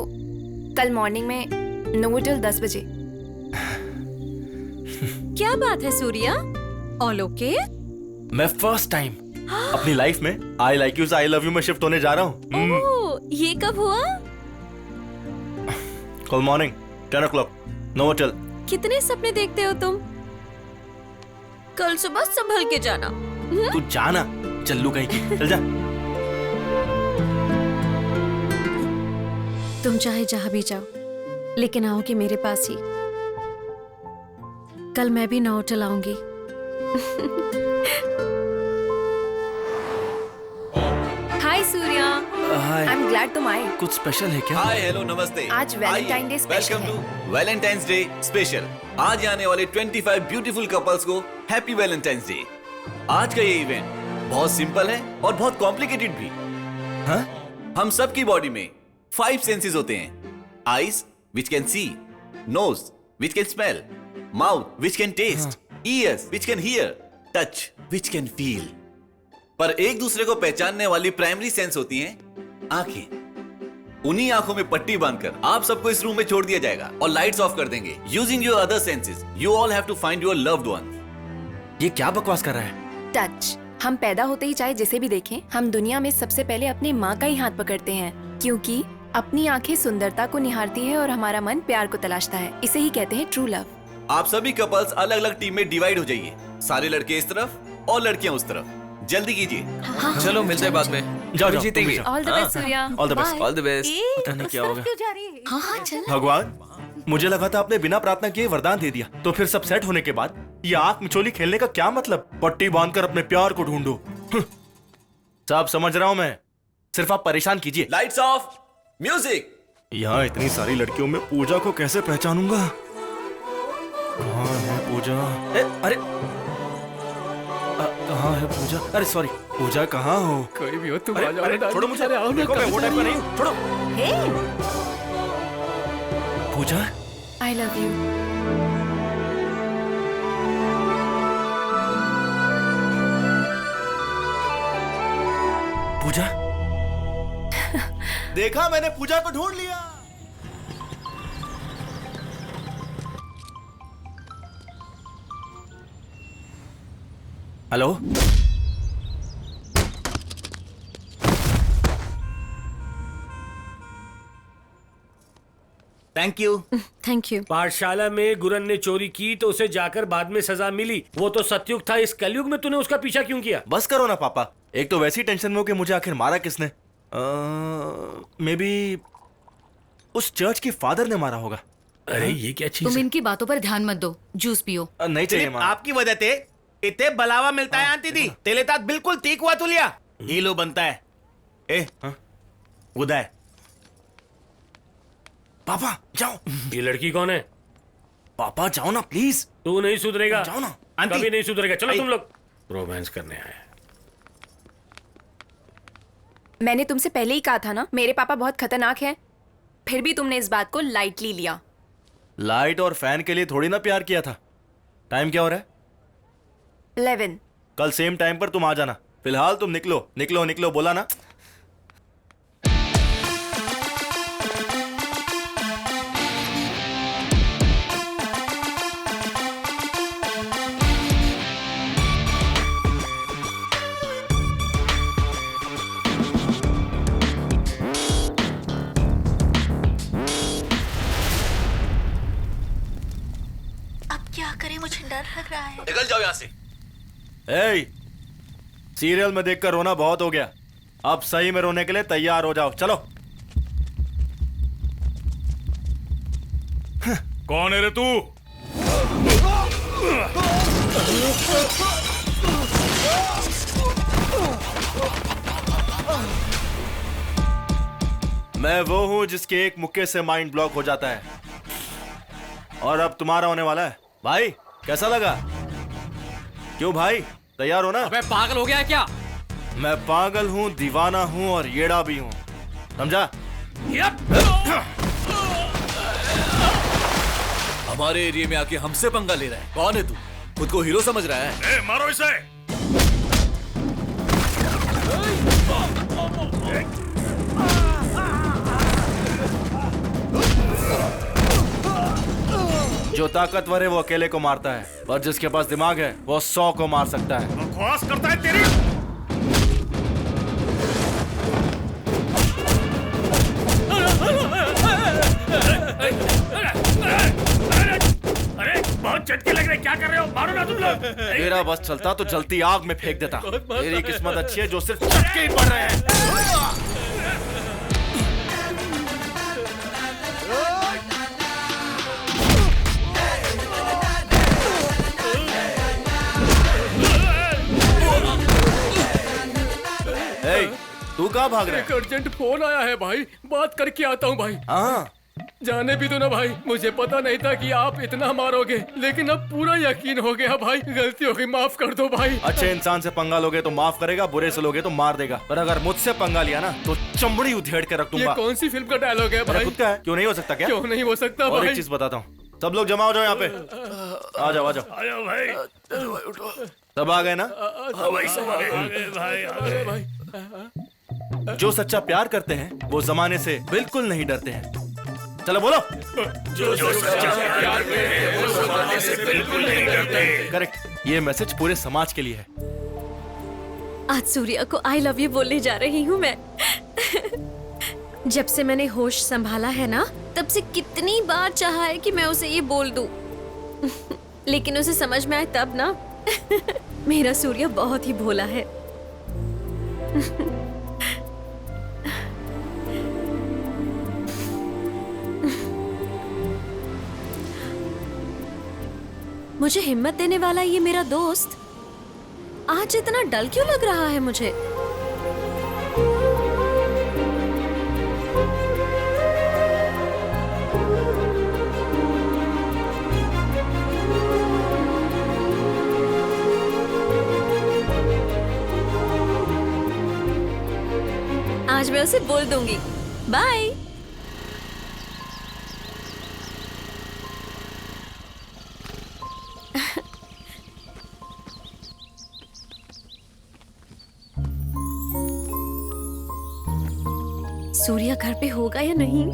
कल मॉर्निंग में नोवेटल 10 बजे। क्या बात है सूर्या, ऑल ओके? मैं फर्स्ट टाइम अपनी लाइफ में आई लाइक यू से आई लव यू में शिफ्ट होने जा रहा हूँ। ओह, ये कब हुआ? कल मॉर्निंग 10 o'clock नोवोटेल। कितने सपने देखते हो तुम? कल सुबह संभल के जाना। तू जाना चल्लू कहीं की, चल जा। तुम चाहे जहां भी जाओ, लेकिन आओगे मेरे पास ही। कल मैं भी नोवोटेल आऊंगी। हाय सूर्या। हाय। आई एम ग्लैड तुम आए। कुछ स्पेशल है क्या? हाय हेलो नमस्ते। आज वैलेंटाइन डे स्पेशल वेलकम है। To Valentine's day special. आज आने वाले 25 ब्यूटीफुल कपल्स को हैप्पी वैलेंटाइंस डे। आज का ये इवेंट बहुत सिंपल है और बहुत कॉम्प्लिकेटेड भी। हाँ? हम सबकी बॉडी में 5 सेंसेस होते हैं। Eyes which can see, nose which can smell, mouth which can taste, ears which can hear, touch which can feel. पर एक दूसरे को पहचानने वाली प्राइमरी सेंस होती हैं आंखें। उन्हीं आंखों में पट्टी बांधकर आप सबको इस रूम में छोड़ दिया जाएगा और लाइट्स ऑफ कर देंगे। Using your other senses you all have to find your loved one. ये क्या बकवास कर रहा है? टच। हम पैदा होते ही चाहे जिसे भी देखें, हम दुनिया में सबसे पहले अपनी माँ का ही हाथ पकड़ते हैं, क्योंकि अपनी आंखें सुंदरता को निहारती है और हमारा मन प्यार को तलाशता है। इसे ही कहते हैं ट्रू लव। आप सभी कपल्स अलग अलग टीम में डिवाइड हो जाइए। सारे लड़के इस तरफ और लड़कियां उस तरफ। जल्दी कीजिए। चलो मिलते हैं बाद में। जाओ, जाओ, जीतेंगे। तुम भी all the best Surya. All the best. All the best. पता नहीं क्या होगा। हाँ हाँ चल। भगवान, मुझे लगा था आपने बिना प्रार्थना किए वरदान दे दिया, तो फिर सब सेट होने के बाद ये आंख मिचोली खेलने का क्या मतलब? पट्टी बांधकर अपने प्यार को ढूंढो। सब समझ रहा हूं मैं, सिर्फ आप परेशान कीजिए। Lights off, music. यहाँ इतनी सारी लड़कियों में पूजा को कैसे पहचानूंगा? कहाँ है पूजा? अरे कहाँ है पूजा? अरे सॉरी, पूजा कहाँ हो? कोई भी हो तुम अरे, आ जाओ। अरे, छोड़ो मुझे। देखो मैं वो टाइप का नहीं हूँ, छोड़ो। पूजा, आई लव यू। पूजा। देखा, मैंने पूजा को ढूंढ लिया। Hello, thank you. Thank you. पाठशाला में गुरन ने चोरी की तो उसे जाकर बाद में सजा मिली। वो तो सतयुग था, इस कलयुग में तूने उसका पीछा क्यों किया? बस करो ना पापा। एक तो वैसी टेंशन में हो कि मुझे आखिर मारा किसने। मे बी उस चर्च के फादर ने मारा होगा। अरे ये क्या चीज तुम है? इनकी बातों पर ध्यान मत दो, जूस पियो। नहीं चाहिए माँ। आपकी वजह ते इतने बलावा मिलता है आंटी दी। तेले तात बिल्कुल तीक हुआ तुलिया। हीलो बनता है। ए उदय। पापा जाओ। ये लड़की कौन है? पापा जाओ ना प्लीज। तू नहीं सुधरेगा। जाओ ना। कभी नहीं सुधरेगा। चलो तुम लोग रोमांस करने आए। मैंने तुमसे पहले ही कहा था ना, मेरे पापा बहुत खतरनाक हैं। फिर भी तुमने इस बात को लाइटली लिया। लाइट और फैन के लिए थोड़ी ना प्यार किया था। टाइम क्या हो रहा है? 11। कल सेम टाइम पर तुम आ जाना। फिलहाल तुम निकलो निकलो निकलो, बोला ना। क्या करें, मुझे डर लग रहा है। निकल जाओ यहाँ से। सीरियल में देखकर रोना बहुत हो गया। अब सही में रोने के लिए तैयार हो जाओ। चलो। कौन है रे तू? मैं वो हूं जिसके एक मुक्के से माइंड ब्लॉक हो जाता है, और अब तुम्हारा होने वाला है। भाई कैसा लगा? क्यों भाई, तैयार हो ना? अबे पागल हो गया है क्या? मैं पागल हूँ, दीवाना हूँ और येड़ा भी हूँ, समझा? हमारे एरिया में आके हमसे पंगा ले रहा है। कौन है तू? खुद को हीरो समझ रहा है? मारो इसे। जो ताकतवर है वो अकेले को मारता है, और जिसके पास दिमाग है वो 100 को मार सकता है। बकवास करता है तेरी। अरे बहुत झटके लग रहे, क्या कर रहे हो? मारो ना तुम लोग। मेरा बस चलता तो जलती आग में फेंक देता। मेरी किस्मत अच्छी है जो सिर्फ झटके ही पड़ रहे हैं। तू कहाँ भाग रहा है? एक अर्जेंट फोन आया है भाई, बात करके आता हूँ भाई। हाँ जाने भी दो ना भाई, मुझे पता नहीं था कि आप इतना मारोगे, लेकिन अब पूरा यकीन हो गया भाई। गलती हो गई, माफ कर दो भाई। अच्छे इंसान से पंगा लोगे तो माफ करेगा, बुरे से लोगे तो मार देगा, पर अगर मुझसे पंगा लिया ना तो चमड़ी उधेड़ के रख दूंगा। ये कौन सी फिल्म का डायलॉग है भाई? खुद का है, क्यों नहीं हो सकता क्या? क्यों नहीं हो सकता और भाई? एक चीज बताता हूँ, सब लोग जमा हो जाओ यहाँ पे। आ जाओ आ जाओ। आया भाई। सब आ गए ना? जो सच्चा प्यार करते हैं वो जमाने से बिल्कुल नहीं डरते हैं। चलो बोलो। जो सच्चा प्यार करते हैं वो जमाने से बिल्कुल नहीं डरते। करेक्ट, ये मैसेज पूरे समाज के लिए है। आज सूर्या को आई लव यू बोलने जा रही हूँ मैं। जब से मैंने होश संभाला है ना, तब से कितनी बार चाहा है कि मैं उसे ये बोल दूं, लेकिन उसे समझ में आए तब ना। मेरा सूर्या बहुत ही भोला है। मुझे हिम्मत देने वाला ये मेरा दोस्त आज इतना डल क्यों लग रहा है मुझे? आज मैं उसे बोल दूंगी। बाय। सूर्या घर पे होगा या नहीं?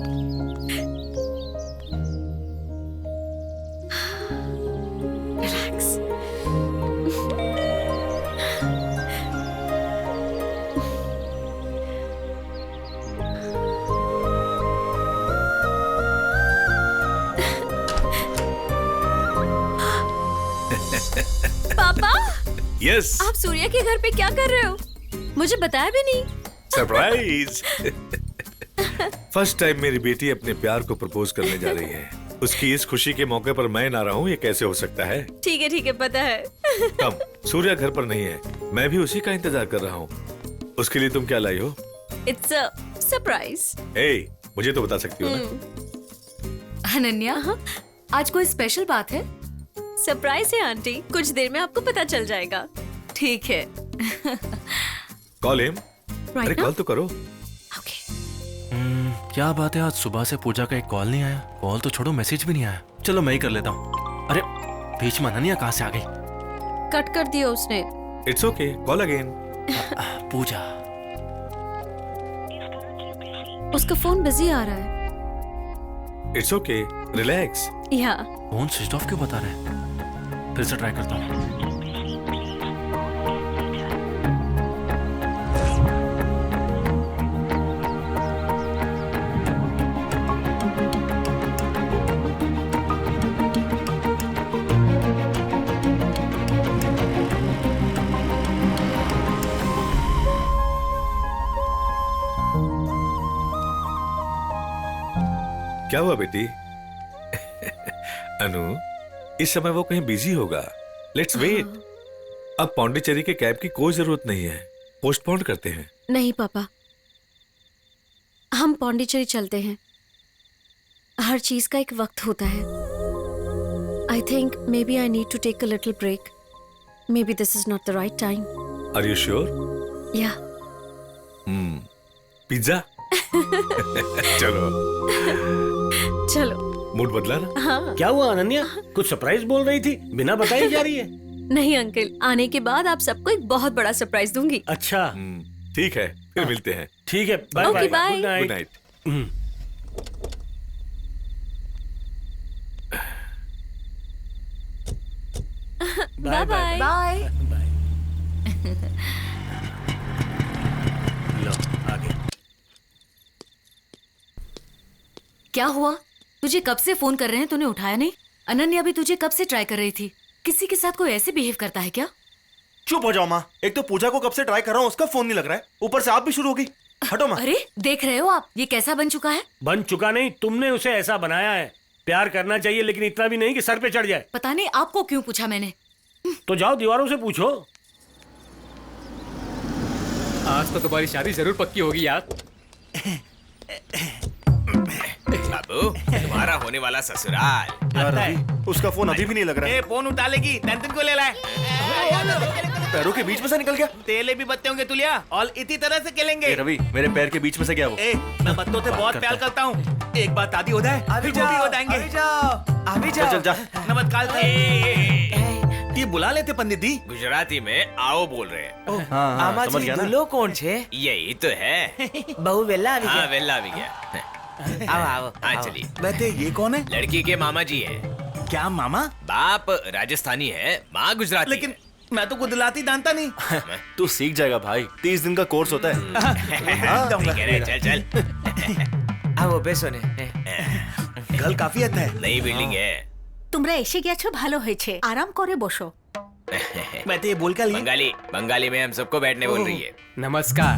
रिलैक्स। पापा, यस। आप सूर्या के घर पे क्या कर रहे हो? मुझे बताया भी नहीं। सरप्राइज। फर्स्ट टाइम मेरी बेटी अपने प्यार को प्रपोज करने जा रही है। उसकी इस खुशी के मौके पर मैं ना रहूं, ये कैसे हो सकता है? ठीक है पता है। कम, सूर्या घर पर नहीं है, मैं भी उसी का इंतजार कर रहा हूँ। उसके लिए तुम क्या लाई हो? It's a surprise. ए, मुझे तो बता सकती हो ना? अनन्या, आज कोई स्पेशल बात है? सरप्राइज है आंटी, कुछ देर में आपको पता चल जाएगा। ठीक है। Call him. अरे कॉल तो करो। क्या बात है, आज सुबह से पूजा का एक कॉल नहीं आया। कॉल तो छोड़ो, मैसेज भी नहीं आया। चलो मैं ही कर लेता हूँ। अरे बीच में अनन्या कहाँ से आ गई? कट कर दिया उसने। It's okay, call again. Puja, उसका फोन बिजी आ रहा है। It's okay, relax. या फोन स्विच ऑफ क्यों बता रहे हैं? फिर से ट्राई करता हूँ। क्या हुआ बेटी? अनु, इस समय वो कहीं बिजी होगा। Let's wait. अब पौंडीचेरी के कैब की कोई जरूरत नहीं है, पोस्टपोन करते हैं। नहीं पापा, हम पौंडीचेरी चलते हैं। हर चीज का एक वक्त होता है। I think maybe I need to take a little break. Maybe this is not the right time. Are you sure? Yeah. Pizza. चलो चलो। मूड बदला ना? हाँ। क्या हुआ अनन्या, कुछ सरप्राइज बोल रही थी, बिना बताई जा रही है? नहीं अंकल, आने के बाद आप सबको एक बहुत बड़ा सरप्राइज दूंगी। अच्छा ठीक है, फिर मिलते हैं। ठीक है, bye Okay, bye. bye. Good night. Bye bye bye. लो आगे। क्या हुआ? तुझे कब से फोन कर रहे हैं, तूने उठाया नहीं? अनन्या भी तुझे कब से ट्राई कर रही थी। किसी के साथ कोई ऐसे बिहेव करता है क्या? चुप हो जाओ माँ। एक तो पूजा को कब से ट्राई कर रहा हूँ, उसका फोन नहीं लग रहा है, ऊपर से आप भी शुरू हो गई। हटो माँ। अरे देख रहे हो आप, ये कैसा बन चुका है? बन चुका नहीं, तुमने उसे ऐसा बनाया है। प्यार करना चाहिए लेकिन इतना भी नहीं कि सर पे चढ़ जाए। पता नहीं आपको क्यों पूछा मैंने। तो जाओ दीवारों से पूछो। आज तो तुम्हारी शादी जरूर पक्की होगी यार। बाबू, तुम्हारा होने वाला ससुराल। यार रवि, उसका फोन अभी भी नहीं लग रहा है। फोन उठा लेगी, टेंशन को ले लाए। पैरों के बीच में से निकल गया। तेले भी बत्ते होंगे तुलिया, और इसी तरह से खेलेंगे। रवि, मेरे पैर के बीच में से क्या वो? मैं बत्तों से बहुत प्यार करता हूँ। एक बात आदि हो जाए, अभी हो जाएंगे। अभी जाओ। चल जा। नमस्कार। ये बुला लेते पंडित जी। गुजराती में आओ बोल रहे हैं। हाँ, समझ गया ना। दूल्हो कौन छे? यही तो है। बहु वेला आ हाँ, वेला भी गया। आओ। हाँ चलिए। वैसे ये कौन है? लड़की के मामा जी है। क्या मामा? बाप राजस्थानी है, माँ गुजराती। लेकिन मैं तो गुजराती जानता नहीं। तू सीख जाएगा भाई, 30 दिन का कोर्स होता है। चल चल। आओ बेसो ने। घर काफी अच्छा है। नई बिल्डिंग है। তোমরা এসে গেছো, ভালো হয়েছে। আরাম করে বসো। बैठे ये बोल क्या ली? बंगाली में हम सबको बैठने बोल रही है। नमस्कार।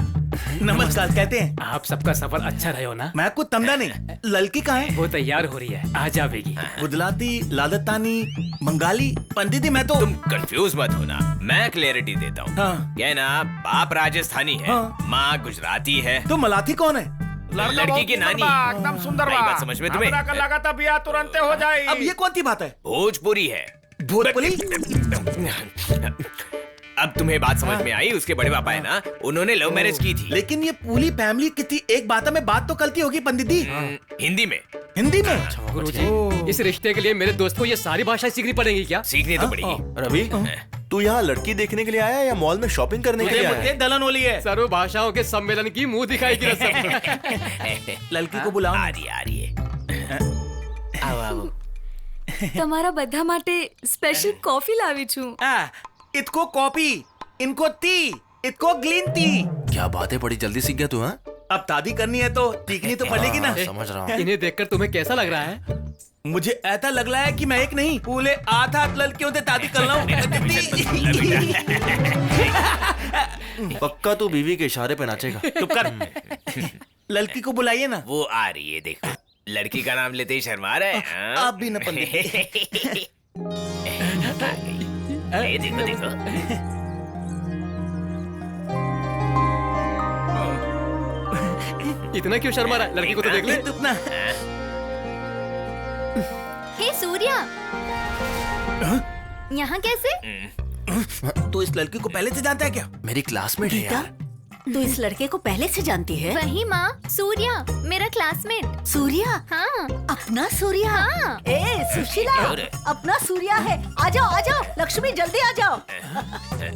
नमस्कार कहते हैं। आप सबका सफर अच्छा रहे हो ना? मैं कुछ तमदा नहीं। लड़की कहाँ है? वो तैयार हो रही है, आ जाएगी। गुजराती, लादतानी, बंगाली। पंडित जी मैं तो। तुम कंफ्यूज मत होना, मैं क्लैरिटी देता हूँ। क्या ना, बाप राजस्थानी है, माँ गुजराती है। तो मलाठी कौन है? लड़की की नानी। एकदम सुंदर बात समझ में तुम्हें? लगा था बिया तुरंत हो जाए। अब ये कौन सी बात है? भोजपुरी है। भोजपुरी? अब तुम्हें बात समझ में आई? उसके बड़े पापा है ना, उन्होंने लव मैरिज की थी। लेकिन ये पूरी फैमिली कितनी एक बात में बात तो करती होगी पंडित जी। हिंदी में। हिंदी में? गुरुजी, इस रिश्ते के लिए मेरे दोस्त को ये सारी भाषाएं सीखनी पड़ेगी क्या? सीखनी तो पड़ेगी। रवि, तू यहाँ लड़की देखने के लिए आया या मॉल में शॉपिंग करने के लिए आया? दलन होली है। सर्व भाषाओं के सम्मेलन की मुंह दिखाई की रस्म। लड़की को बुलाओ। आ रही है। आओ। તમારા બધા માટે સ્પેશિયલ કોફી લાવી છું। इतको कॉफी, इनको टी, इतको ग्रीन टी। क्या बात है, बड़ी जल्दी सीख गया तू। हाँ, अब शादी करनी है तो सीखनी तो पड़ेगी ना। समझ रहा हूँ। इन्हें देखकर तुम्हें कैसा लग रहा है? मुझे ऐसा लग रहा है कि मैं एक नहीं पूरे 8 लड़कियों से शादी कर रहा हूँ। पक्का तू बीवी के इशारे पे नाचेगा। चुप कर। लड़की को बुलाइए ना। वो आ रही है, देखो। लड़की का नाम लेते ही शर्मा रहे हैं। आप भी न पंडित। देखो देखो। इतना क्यों शर्मा रहा है? लड़की को तो देख ले। हे सूर्या, यहाँ कैसे? तो इस लड़की को पहले से जानता है क्या? मेरी क्लासमेट है यार। तू इस लड़के को पहले से जानती है? वही माँ, सूर्या, मेरा क्लासमेट। सूर्या? हाँ। अपना सूर्या? हाँ। ए सुशीला, अपना सूर्या है। आ जाओ, लक्ष्मी जल्दी आ जाओ।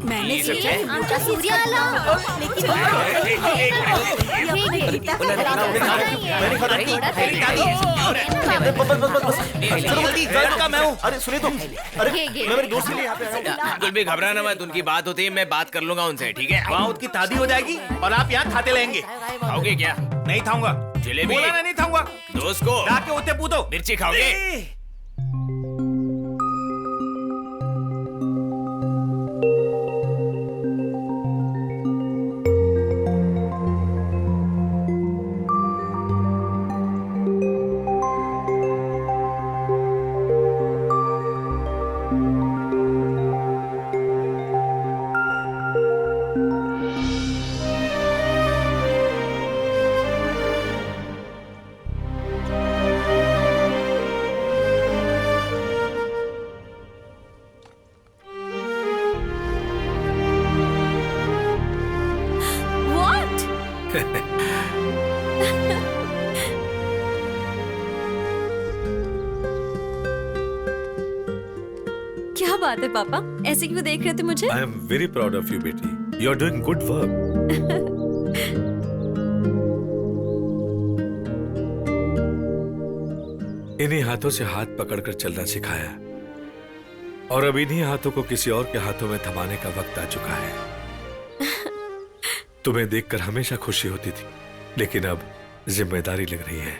मैंने सोचा आमचा सूर्या आला। लेकिन अरे सुनिए तो, अरे मैं मेरे दोस्त के लिए यहाँ पे आया हूँ। बिल्कुल भी घबराना मत, उनकी बात होती है, मैं बात कर लूंगा उनसे, ठीक है? वहाँ उसकी शादी हो जाएगी और आप यहाँ खाते लेंगे। खाओगे क्या? नहीं खाऊंगा। जलेबी? बोला ना नहीं खाऊंगा। दोस्त को जाके उसे पूछो। मिर्ची खाओगे? क्या बात है पापा, ऐसे क्यों देख रहे थे मुझे? I am very proud of you बेटी, you are doing good work. इन्हीं हाथों से हाथ पकड़कर चलना सिखाया, और अब इन्हीं हाथों को किसी और के हाथों में थमाने का वक्त आ चुका है। तुम्हें देखकर हमेशा खुशी होती थी, लेकिन अब जिम्मेदारी लग रही है।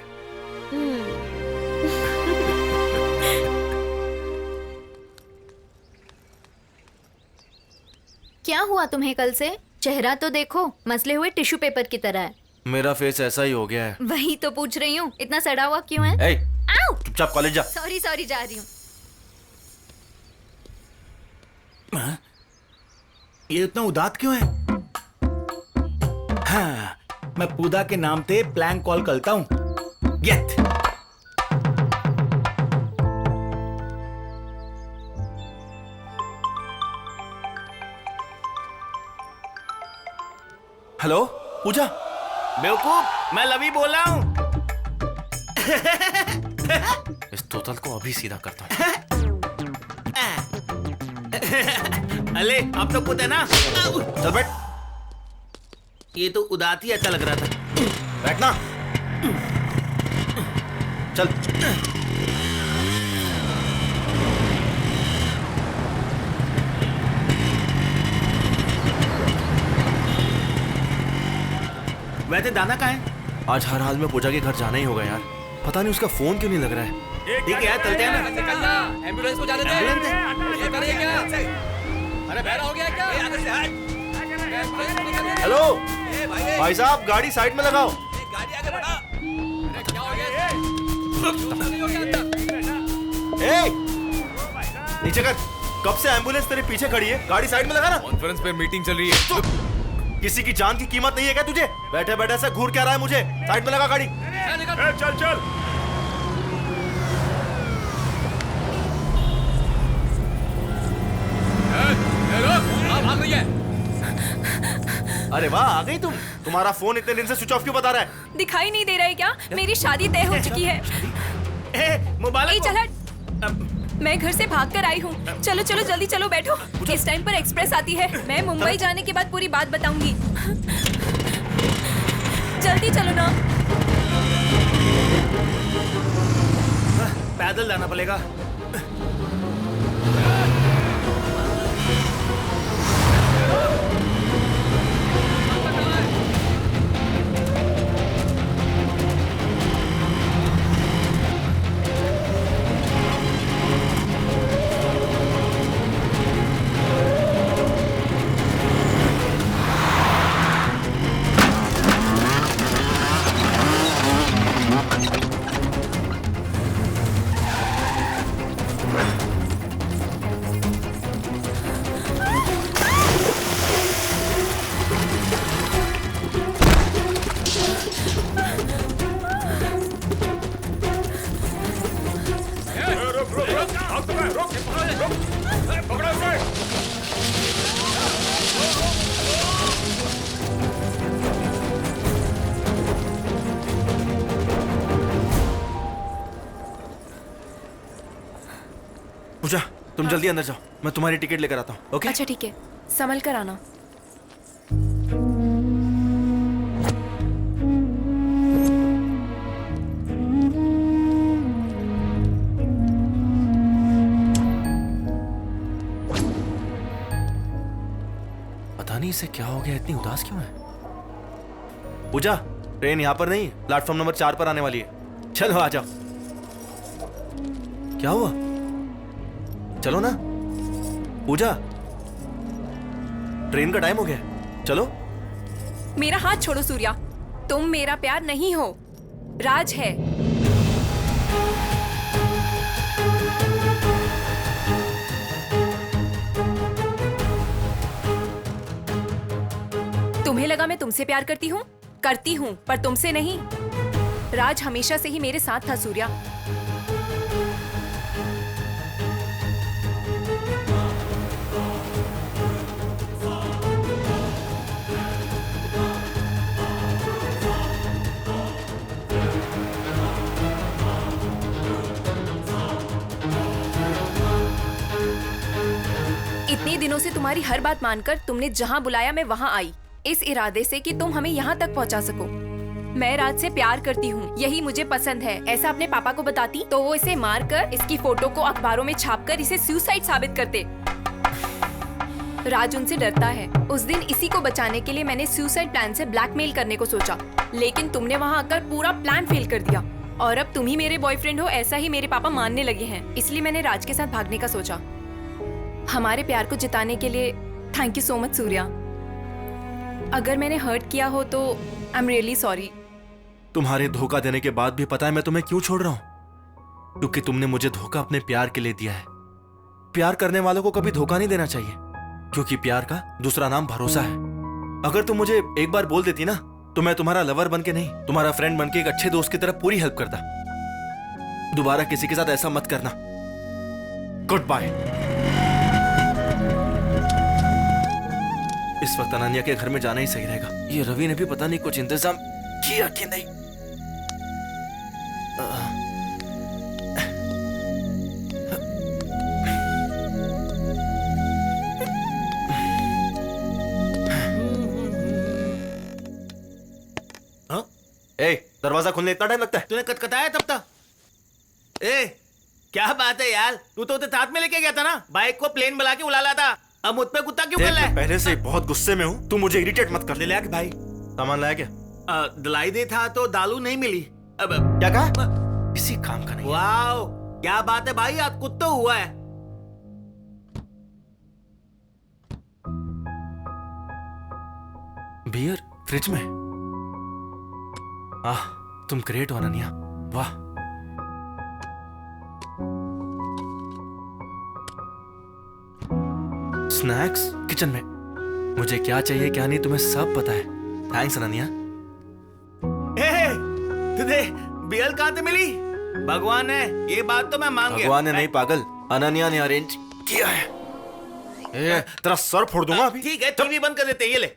क्या हुआ तुम्हें कल से? चेहरा तो देखो, मसले हुए टिश्यू पेपर की तरह है। मेरा फेस ऐसा ही हो गया है। वही तो पूछ रही हूँ, इतना सड़ा हुआ क्यों है? चुपचाप कॉलेज जा। सॉरी सॉरी, जा रही हूँ। ये इतना उदास क्यों है? हाँ, मैं पूजा के नाम पे प्लैंक कॉल करता हूँ। गेट। हेलो पूजा। बेवकूफ, मैं लवी बोल रहा हूँ। इस तोतल को अभी सीधा करता हूँ। अले अब तो खुद है ना। चल बैठ। ये तो उदास ही अच्छा लग रहा था। बैठना। चल। वैसे दाना कहाँ है? आज हर हाल में पूजा के घर जाना ही होगा यार। पता नहीं उसका फोन क्यों नहीं लग रहा है। ठीक है यार, चलते हैं ना। एम्बुलेंस को जाने दे। ये करिए क्या? अरे बहरा हो गया क्या? हेलो भाई साहब, गाड़ी साइड में लगाओ। गाड़ी आगे बढ़ा। क्या हो गया? ए, नीचे कर। कब से एम्बुलेंस तेरे पीछे खड़ी है? गाड़ी साइड में लगा ना। कॉन्फ्रेंस पे मीटिंग चल रही है। किसी की जान की कीमत नहीं है क्या तुझे? बैठे बैठे ऐसा घूर क्या रहा है मुझे? साइड में लगा गाड़ी। चल चल। भाग रही है। अरे वाह, आ गई तुम। तुम्हारा फोन इतने दिन से स्विच ऑफ क्यों बता रहा है? दिखाई नहीं दे रहा है क्या? मेरी शादी तय हो चुकी है। मुबारक। चल हट। मैं घर से भागकर आई हूँ। चलो चलो जल्दी चलो, बैठो। इस टाइम पर एक्सप्रेस आती है। मैं मुंबई जाने के बाद पूरी बात बताऊंगी। जल्दी चलो ना। पैदल जाना पड़ेगा। पूजा, तुम जल्दी अंदर जाओ, मैं तुम्हारी टिकट लेकर आता हूँ। ओके? अच्छा ठीक है, संभल कर आना। पता नहीं इसे क्या हो गया, इतनी उदास क्यों है? पूजा, ट्रेन यहाँ पर नहीं, प्लेटफॉर्म नंबर 4 पर आने वाली है। चलो आ जाओ। क्या हुआ? चलो ना। पूजा, ट्रेन का टाइम हो गया, चलो। मेरा हाथ छोड़ो सूर्या, तुम मेरा प्यार नहीं हो, राज है। तुम्हें लगा मैं तुमसे प्यार करती हूँ? करती हूँ, पर तुमसे नहीं। राज हमेशा से ही मेरे साथ था सूर्या। इतने दिनों से तुम्हारी हर बात मानकर तुमने जहां बुलाया मैं वहां आई, इस इरादे से कि तुम हमें यहां तक पहुंचा सको। मैं राज से प्यार करती हूँ, यही मुझे पसंद है। ऐसा अपने पापा को बताती तो वो इसे मारकर इसकी फोटो को अखबारों में छापकर इसे सुसाइड साबित करते। राज उनसे डरता है। उस दिन इसी को बचाने के लिए मैंने सुसाइड प्लान से ब्लैकमेल करने को सोचा, लेकिन तुमने वहाँ आकर पूरा प्लान फेल कर दिया और अब तुम ही मेरे बॉयफ्रेंड हो, ऐसा ही मेरे पापा मानने लगे हैं। इसलिए मैंने राज के साथ भागने का सोचा। हमारे प्यार को जिताने के लिए thank you so much Surya. अगर मैंने हर्ट किया हो तो आई एम रियली सॉरी। तुम्हारे धोखा देने के बाद भी पता है मैं तुम्हें क्यों छोड़ रहा हूं? क्योंकि तुमने मुझे धोखा अपने प्यार के लिए दिया है। प्यार करने वालों को कभी धोखा नहीं देना चाहिए, क्योंकि प्यार का दूसरा नाम भरोसा है। अगर तुम मुझे एक बार बोल देती ना तो मैं तुम्हारा लवर बन के नहीं, तुम्हारा फ्रेंड बन के एक अच्छे दोस्त की तरह पूरी हेल्प करता। दोबारा किसी के साथ ऐसा मत करना। Goodbye. इस वक्त अनन्या के घर में जाना ही सही रहेगा। ये रवि ने भी पता नहीं कुछ इंतजाम किया कि नहीं। ए, दरवाजा खुलने इतना टाइम लगता है? तूने कटकटाया तब तक? ए, क्या बात है यार, तू तो उसे साथ में लेके गया था ना, बाइक को प्लेन बुला के उड़ा था। अब मुझ पे कुत्ता क्यों कर रहा है? पहले से बहुत गुस्से में हूँ, तू मुझे इरिटेट मत कर। ले लिया कि भाई सामान लाया क्या? दिलाई दे था तो दालू नहीं मिली। अब क्या कहा? किसी काम का नहीं। वाओ, क्या बात है भाई, आज कुछ तो हुआ है। बियर फ्रिज में? आह, तुम ग्रेट हो अनन्या, वाह। स्नैक्स किचन में। मुझे क्या चाहिए क्या नहीं तुम्हें सब पता है। थैंक्स अनन्या। तुझे बियर कहाँ से मिली? भगवान ने, ये बात तो मैं मान गया। भगवान ने नहीं पागल, अनन्या ने अरेंज किया है। तेरा सर फोड़ दूंगा अभी। ठीक है, टीवी बंद कर देते, ये ले।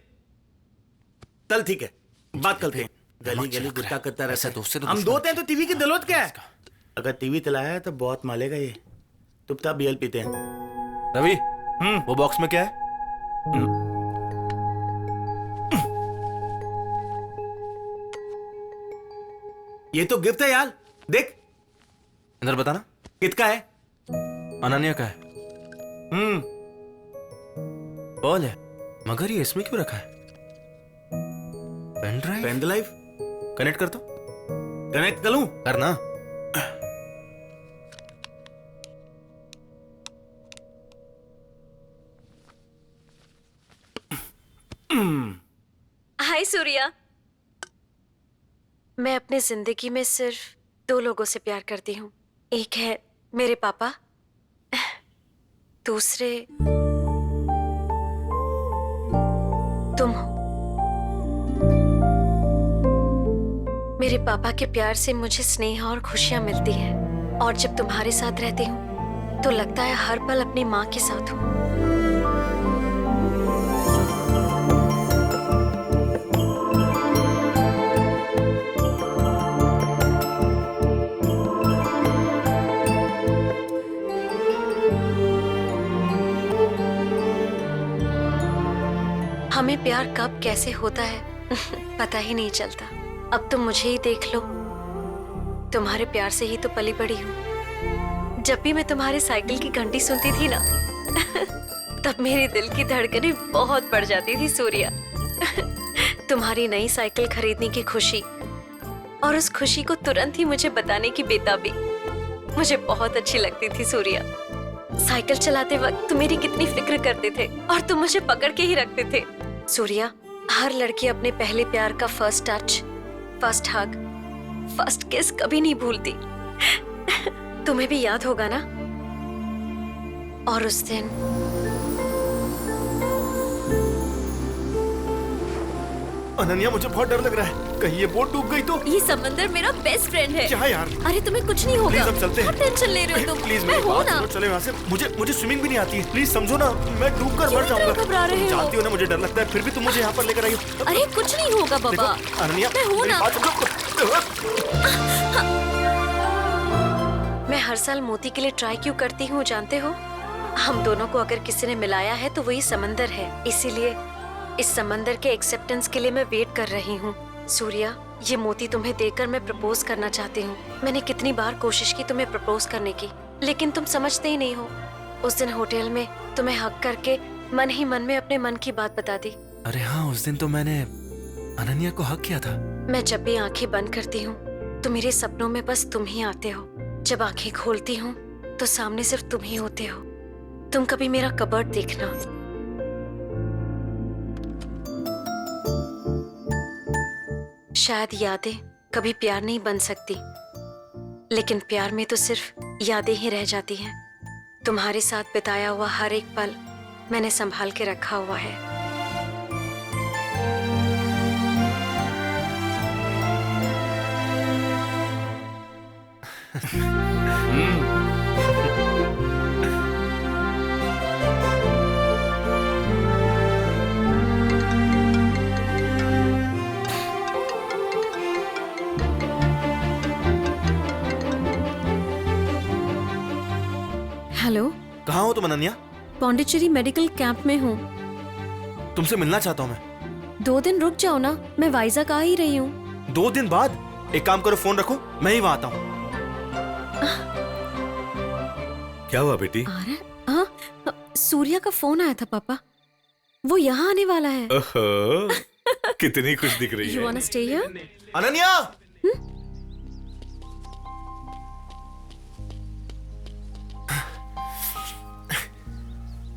चल ठीक है, बात करते हैं। गली गली गुस्सा करता रहता है। हम दो हैं तो टीवी की जरूरत क्या है? अगर टीवी चलाया है तो बहुत मालेगा ये। चुपचाप बियर पीते हैं। रवि, वो बॉक्स में क्या है? ये तो गिफ्ट है यार, देख। अंदर बताना। किसका है? अनन्या का है। पर्ल है, मगर ये इसमें क्यों रखा है? Pen drive? Pen drive connect कर दो। कनेक्ट कर लूं? करना। हाय सूर्या। मैं अपने जिंदगी में सिर्फ 2 लोगों से प्यार करती हूँ। एक है मेरे पापा, दूसरे तुम हो। मेरे पापा के प्यार से मुझे स्नेह और खुशियां मिलती हैं, और जब तुम्हारे साथ रहती हूँ तो लगता है हर पल अपनी माँ के साथ हूँ। हमें प्यार कब कैसे होता है पता ही नहीं चलता। अब तुम मुझे ही देख लो, तुम्हारे प्यार से ही तो पली बड़ी हूँ। जब भी मैं तुम्हारे साइकिल की घंटी सुनती थी ना तब मेरे दिल की धड़कनें बहुत बढ़ जाती थी सूर्या। तुम्हारी नई साइकिल खरीदने की खुशी और उस खुशी को तुरंत ही मुझे बताने की बेताबी मुझे बहुत अच्छी लगती थी सूर्या। साइकिल चलाते वक्त तुम मेरी कितनी फिक्र करते थे और तुम मुझे पकड़ के ही रखते थे। सूर्या, हर लड़की अपने पहले प्यार का फर्स्ट टच, फर्स्ट हग, फर्स्ट किस कभी नहीं भूलती। तुम्हें भी याद होगा ना? और उस दिन अनन्या, मुझे बहुत डर लग रहा है, कहीं ये बोट डूब गई तो? ये समंदर मेरा बेस्ट फ्रेंड है। क्या यार? अरे तुम्हें कुछ नहीं होगा। प्लीज हम चलते हैं। टेंशन ले रहे हो तुम? प्लीज मैं हूं ना। चले वहाँ से। मुझे स्विमिंग भी नहीं आती है, प्लीज समझो ना, मैं डूब कर मर जाऊंगा। घबरा रहे हो? जानती हो ना मुझे डर लगता है, फिर भी तुम मुझे यहाँ पर लेकर आई हो। अरे कुछ नहीं होगा बाबा। अनन्या, मैं हूं ना। मैं हर साल मोती के लिए ट्राई क्यों करती हूँ जानते हो? हम दोनों को अगर किसी ने मिलाया है तो वही समंदर है, इसीलिए इस समंदर के एक्सेप्टेंस के लिए मैं वेट कर रही हूँ। सूर्या, ये मोती तुम्हें देकर मैं प्रपोज करना चाहती हूँ। मैंने कितनी बार कोशिश की तुम्हें प्रपोज करने की, लेकिन तुम समझते ही नहीं हो। उस दिन होटल में तुम्हें हक करके मन ही मन में अपने मन की बात बता दी। अरे हाँ, उस दिन तो मैंने अनन्या को हक किया था। मैं जब भी आंखें बंद करती हूँ तो मेरे सपनों में बस तुम ही आते हो। जब आंखें खोलती हूँ तो सामने सिर्फ तुम ही होते हो। तुम कभी मेरा कबर्ड देखना। शायद यादें कभी प्यार नहीं बन सकती, लेकिन प्यार में तो सिर्फ यादें ही रह जाती हैं। तुम्हारे साथ बिताया हुआ हर एक पल मैंने संभाल के रखा हुआ है। हेलो, कहाँ हो तुम अनन्या? पौंडीचेरी मेडिकल कैंप में हूँ। तुमसे मिलना चाहता हूँ मैं। 2 दिन रुक जाओ ना, मैं वाइजैक आ ही रही हूँ। 2 दिन बाद? एक काम करो, फोन रखो, मैं ही वहाँ आता हूँ। क्या हुआ बेटी? हाँ, सूर्या का फोन आया था पापा, वो यहाँ आने वाला है। ओहो, कितनी खुश दिख रही है। You wanna stay here? Ananya!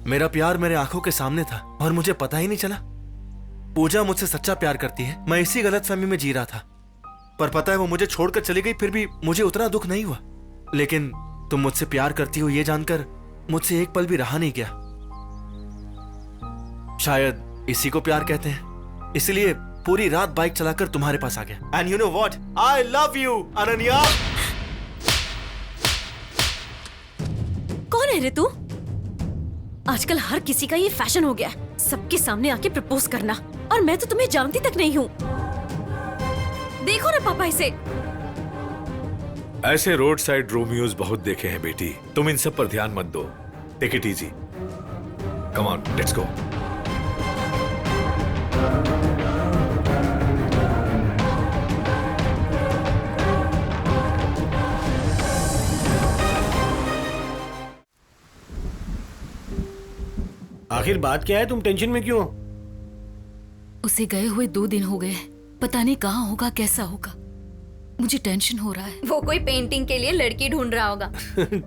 मेरा प्यार मेरे आंखों के सामने था और मुझे पता ही नहीं चला। पूजा मुझसे सच्चा प्यार करती है, मैं इसी गलतफहमी में जी रहा था। पर पता है वो मुझे छोड़कर चली गई, फिर भी मुझे उतना दुख नहीं हुआ। लेकिन तुम मुझसे प्यार करती हो ये जानकर मुझसे एक पल भी रहा नहीं गया। शायद इसी को प्यार कहते हैं। इसलिए पूरी रात बाइक चलाकर तुम्हारे पास आ गया। And you know what, I love you Ananya. कौन है रे तू? आजकल हर किसी का ये फैशन हो गया है, सबके सामने आके प्रपोज करना, और मैं तो तुम्हें जानती तक नहीं हूँ। देखो ना पापा इसे। ऐसे रोड साइड रोमियोज बहुत देखे हैं बेटी, तुम इन सब पर ध्यान मत दो। Take it easy, come on, let's go. आखिर बात क्या है? तुम टेंशन में क्यों? उसे गए हुए 2 दिन हो गए, पता नहीं कहाँ होगा, कैसा होगा। मुझे टेंशन हो रहा है। वो कोई पेंटिंग के लिए लड़की ढूंढ रहा होगा।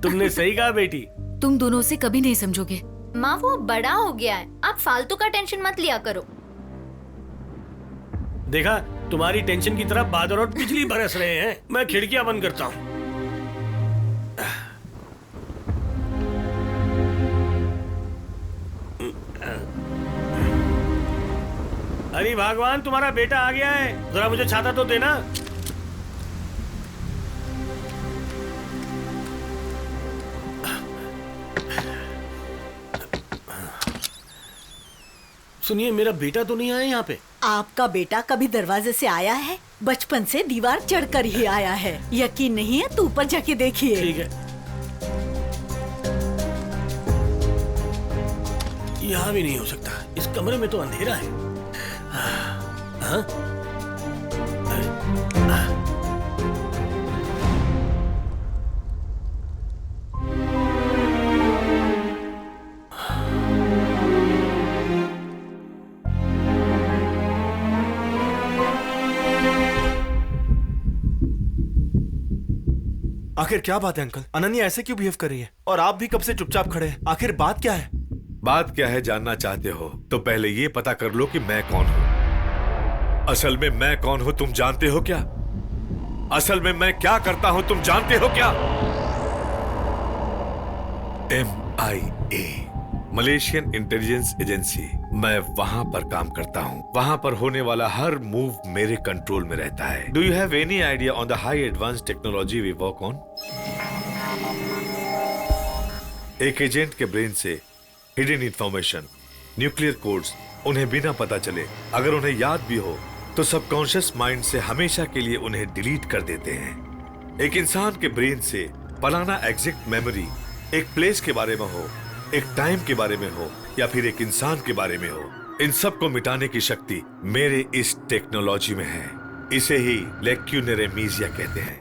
तुमने सही कहा बेटी। तुम दोनों से कभी नहीं समझोगे। माँ वो बड़ा हो गया है, आप फालतू का टेंशन मत लिया करो। देखा, तुम्हारी टेंशन की तरफ बादल और बिजली बरस रहे हैं। मैं खिड़कियां बंद करता हूँ। अरे भगवान, तुम्हारा बेटा आ गया है, जरा मुझे छाता तो देना। सुनिए, मेरा बेटा तो नहीं आया यहाँ पे। आपका बेटा कभी दरवाजे से आया है? बचपन से दीवार चढ़कर ही आया है। यकीन नहीं है तो ऊपर जाके देखिए। ठीक है। यहाँ भी नहीं हो सकता, इस कमरे में तो अंधेरा है। हाँ? आखिर क्या बात है अंकल? अनन्या ऐसे क्यों बिहेव कर रही है? और आप भी कब से चुपचाप खड़े हैं? आखिर बात क्या है? बात क्या है जानना चाहते हो तो पहले ये पता कर लो कि मैं कौन हूँ। असल में मैं कौन हूँ तुम जानते हो क्या? असल में मैं क्या करता हूँ तुम जानते हो क्या? MIA, Malaysian intelligence agency. मैं वहां पर काम करता हूँ। वहां पर होने वाला हर मूव मेरे कंट्रोल में रहता है। Do you have any idea on the high advance technology we work on? एक एजेंट के ब्रेन से हिडन इंफॉर्मेशन, न्यूक्लियर कोड्स उन्हें बिना पता चले, अगर उन्हें याद भी हो तो सबकॉन्शियस माइंड से हमेशा के लिए उन्हें डिलीट कर देते हैं। एक इंसान के ब्रेन से फलाना एग्जैक्ट मेमोरी एक प्लेस के बारे में हो, एक टाइम के बारे में हो, या फिर एक इंसान के बारे में हो, इन सब को मिटाने की शक्ति मेरे इस टेक्नोलॉजी में है। इसे ही लेक्यूनेरेमीजिया कहते हैं।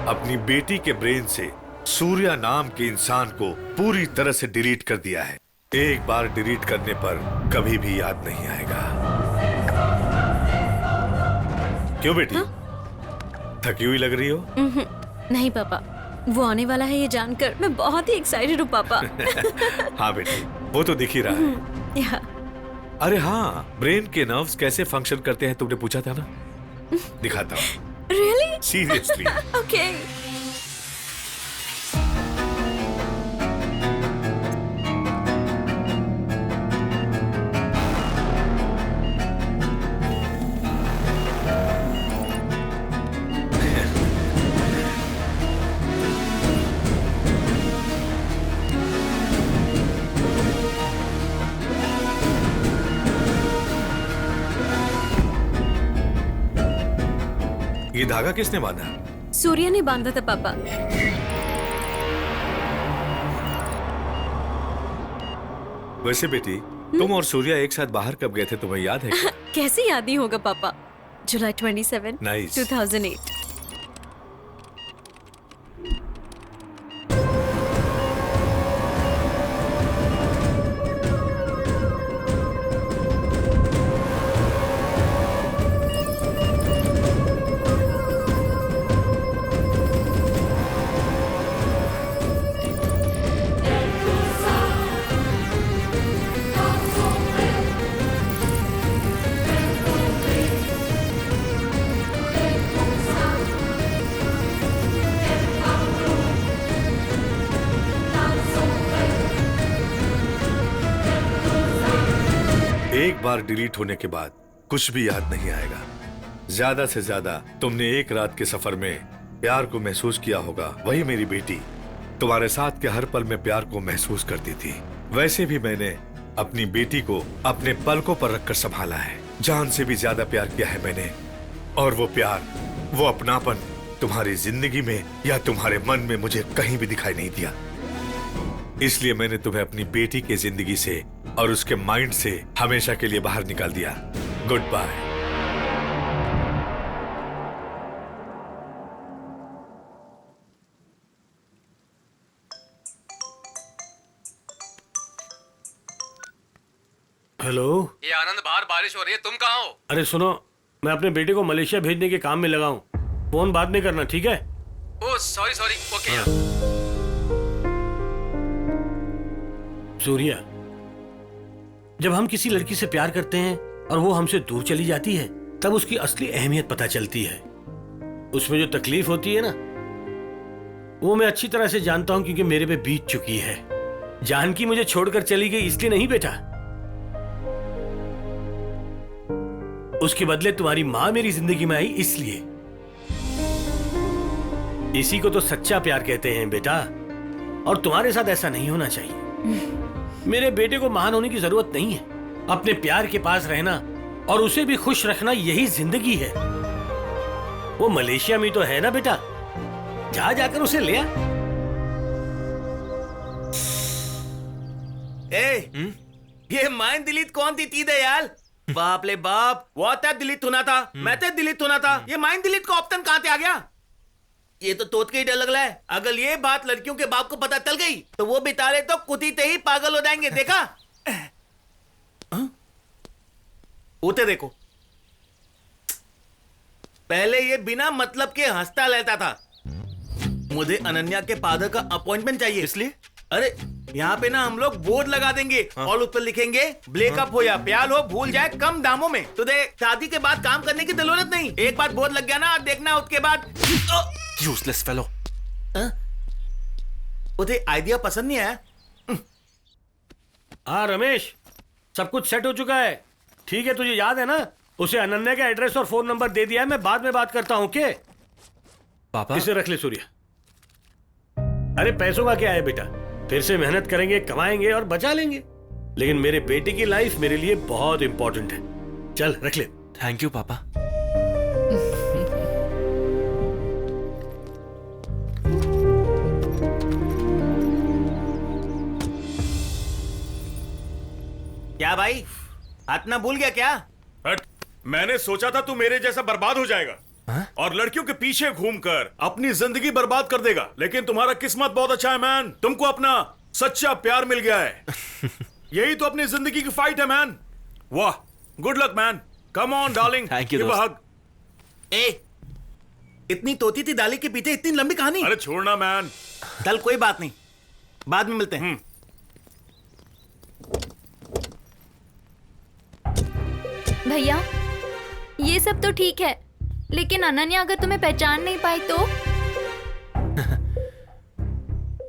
अपनी बेटी के ब्रेन से सूर्या नाम के इंसान को पूरी तरह से डिलीट कर दिया है। एक बार डिलीट करने पर कभी भी याद नहीं आएगा। क्यों बेटी? थकी हुई लग रही हो? नहीं पापा, वो आने वाला है ये जानकर मैं बहुत ही एक्साइटेड हूँ पापा। हाँ बेटी, वो तो दिख ही रहा है। अरे हाँ, ब्रेन के नर्व्स कैसे फंक्शन करते हैं तुमने पूछा था ना? दिखाता हूँ। Really? सीरियसली। Okay. ये धागा किसने बांधा? सूर्या ने बांधा था पापा। वैसे बेटी, तुम और सूर्या एक साथ बाहर कब गए थे, तुम्हें याद है क्या? कैसे याद नहीं होगा पापा? जुलाई 27, Nice. 2008। एक बार डिलीट होने के बाद कुछ भी याद नहीं आएगा। ज्यादा से ज्यादा तुमने एक रात के सफर में प्यार को महसूस किया होगा। वही मेरी बेटी तुम्हारे साथ के हर पल में प्यार को महसूस करती थी। वैसे भी मैंने अपनी बेटी को अपने पलकों पर रखकर संभाला है। जान से भी ज्यादा प्यार किया है मैंने। और वो प्यार, वो अपनापन तुम्हारी जिंदगी में या तुम्हारे मन में मुझे कहीं भी दिखाई नहीं दिया। इसलिए मैंने तुम्हें अपनी बेटी की जिंदगी से और उसके माइंड से हमेशा के लिए बाहर निकाल दिया। Good bye. हेलो, ये आनंद, बाहर बारिश हो रही है, तुम कहाँ हो? अरे सुनो, मैं अपने बेटे को मलेशिया भेजने के काम में लगा हूँ। फोन बाद में करना, ठीक है? Oh sorry sorry, okay. Surya, जब हम किसी लड़की से प्यार करते हैं और वो हमसे दूर चली जाती है, तब उसकी असली अहमियत पता चलती है। उसमें जो तकलीफ होती है ना, वो मैं अच्छी तरह से जानता हूं, क्योंकि मेरे पे बीत चुकी है। जानकी मुझे छोड़कर चली गई इसलिए नहीं बेटा, उसके बदले तुम्हारी मां मेरी जिंदगी में आई इसलिए। इसी को तो सच्चा प्यार कहते हैं बेटा, और तुम्हारे साथ ऐसा नहीं होना चाहिए। मेरे बेटे को महान होने की जरूरत नहीं है। अपने प्यार के पास रहना और उसे भी खुश रखना, यही जिंदगी है। वो मलेशिया में तो है ना बेटा, जा जाकर उसे ले आ। ये माइन दिलीत कौन थी दयाल? बाप ले बाप, वो था दिलीत होना था, मैं तो दिलीत होना था। ये माइन दिलीत का ऑप्शन कहां से आ गया? ये तो तोत के ही डर लग रहा है। अगर ये बात लड़कियों के बाप को पता चल गई तो वो बेचारे तो कुतीते ही पागल हो जाएंगे। देखा? उते देखो, पहले ये बिना मतलब के हंसता रहता था। मुझे अनन्या के फादर का अपॉइंटमेंट चाहिए। इसलिए? अरे यहाँ पे ना हम लोग बोर्ड लगा देंगे और उस पर लिखेंगे ब्रेकअप हो या प्यार हो, भूल जाए कम दामों में। तो देख, शादी के बाद काम करने की जरूरत नहीं। एक बार बोर्ड लग गया ना, देखना उसके बाद। Useless fellow. उसे आइडिया पसंद नहीं आया? हाँ रमेश, सब कुछ सेट हो चुका है। ठीक है, तुझे याद है ना, उसे अनन्या का एड्रेस और फोन नंबर दे दिया है। मैं बाद में बात करता हूँ। के पापा, इसे रख ले सूर्या। अरे पैसों का क्या है बेटा, फिर से मेहनत करेंगे, कमाएंगे और बचा लेंगे। लेकिन मेरे बेटे की लाइफ मेरे लिए बहुत इंपॉर्टेंट है। चल रख ले। थैंक यू पापा। क्या भाई, हाथ ना भूल गया क्या? हट, मैंने सोचा था तू मेरे जैसा बर्बाद हो जाएगा और लड़कियों के पीछे घूमकर अपनी जिंदगी बर्बाद कर देगा, लेकिन तुम्हारा किस्मत बहुत अच्छा है मैन। तुमको अपना सच्चा प्यार मिल गया है। यही तो अपनी जिंदगी की फाइट है मैन। वाह, good luck man. Come on darling, thank you give a दोस्त। हग। ए, इतनी तोती थी दाली के पीछे इतनी लंबी कहानी। अरे छोड़ना मैन, चल कोई बात नहीं, बाद में मिलते हैं। भैया ये सब तो ठीक है, लेकिन अनन्या अगर तुम्हें पहचान नहीं पाई तो?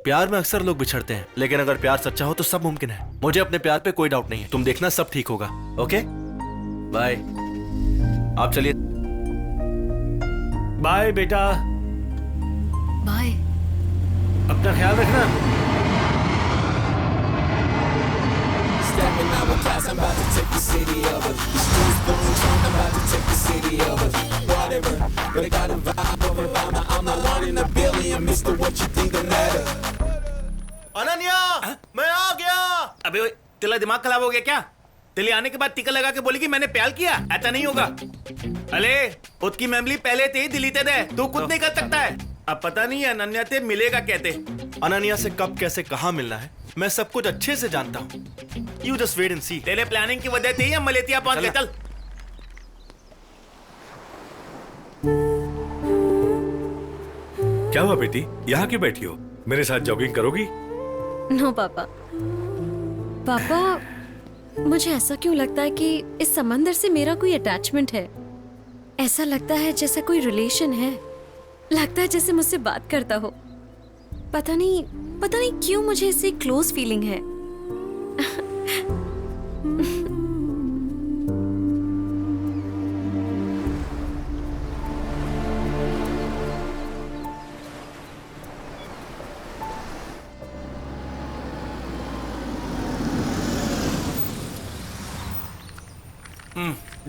प्यार में अक्सर लोग बिछड़ते हैं, लेकिन अगर प्यार सच्चा हो तो सब मुमकिन है। मुझे अपने प्यार पे कोई डाउट नहीं है। तुम देखना सब ठीक होगा। Okay bye. आप चलिए। बाय बेटा। बाय। अपना ख्याल रखना। Stepping out with class, I'm about to take the city over. The streets going strong, I'm about to take the city over. Whatever, but I got a vibe over Obama. I'm the one in a billion, Mr. What you think the matter? Ananya, मैं आ गया। अबे ओए, तेरा दिमाग खराब हो गया क्या? तेरे आने के बाद टीका लगा के बोली कि मैंने प्यार किया। ऐसा नहीं होगा। अले, उसकी मेमोरी पहले से ही डिलीटेड है, तू कुछ नहीं कर सकता है। अब पता नहीं अनन्या से मिलेगा कहते। अनन्या से कब कैसे कहाँ मिलना है मैं सब कुछ अच्छे से जानता हूँ। यू जस्ट वेट एंड सी। तेरे प्लानिंग की वजह से ही हम मलेशिया पहुंच गए। चल। क्या हुआ बेटी, यहाँ क्यों बैठी हो? मेरे साथ जॉगिंग करोगी? नो पापा। पापा, मुझे ऐसा क्यों लगता है कि इस समंदर से मेरा कोई अटैचमेंट है। ऐसा लगता है जैसा कोई रिलेशन है। लगता है जैसे मुझसे बात करता हो। पता नहीं क्यों मुझे इससे क्लोज फीलिंग है।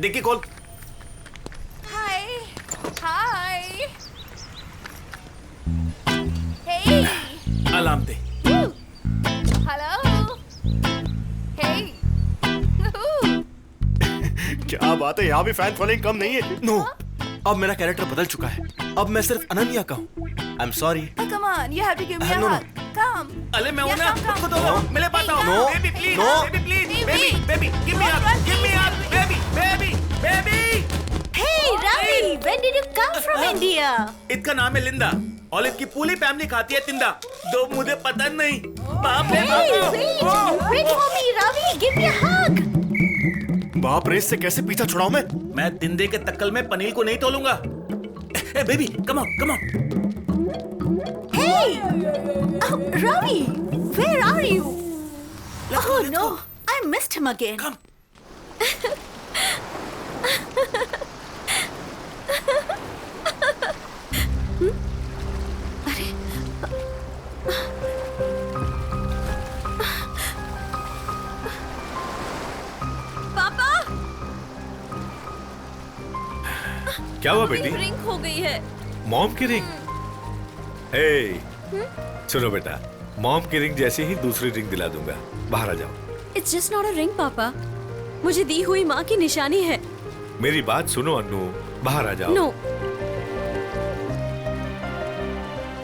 डिक्की खोल। हाय हाय। हे अलार्म दे। हेलो। हे क्या बात है, यहाँ भी फैन फॉलोइंग कम नहीं है। नो, अब मेरा कैरेक्टर बदल चुका है। अब मैं सिर्फ अनन्या का हूँ। I am sorry. Come on, you have to give me a No, no. hug. Come. अले मैं हूं ना, come. खुद हो, मिले पाता हूँ। No. Baby please, No. baby please, baby, give me up, baby, baby. Hey Ravi, when did you come from India? इसका नाम है लिंदा और इसकी पूरी फैमिली खाती है तिंदा। दो मुझे पता नहीं। बाप रे बाप। Wait for me, Ravi. Give me a hug. बाप रे, इससे कैसे पीछा छुड़ाऊं मैं तिंदे के तक्कल में पनीर को नहीं तोलूंगा। ए baby, come on, come on. Hey, Ravi, where are you? Oh no, I missed him again. Come. पापा, क्या हुआ बेटी? रिंग हो गई है। मॉम की रिंग? हे, सुनो बेटा, मॉम की रिंग जैसे ही दूसरी रिंग दिला दूंगा। बाहर आ जाओ। It's just not a ring, पापा। मुझे दी हुई माँ की निशानी है। मेरी बात सुनो अन्नू, बाहर आ जाओ। No.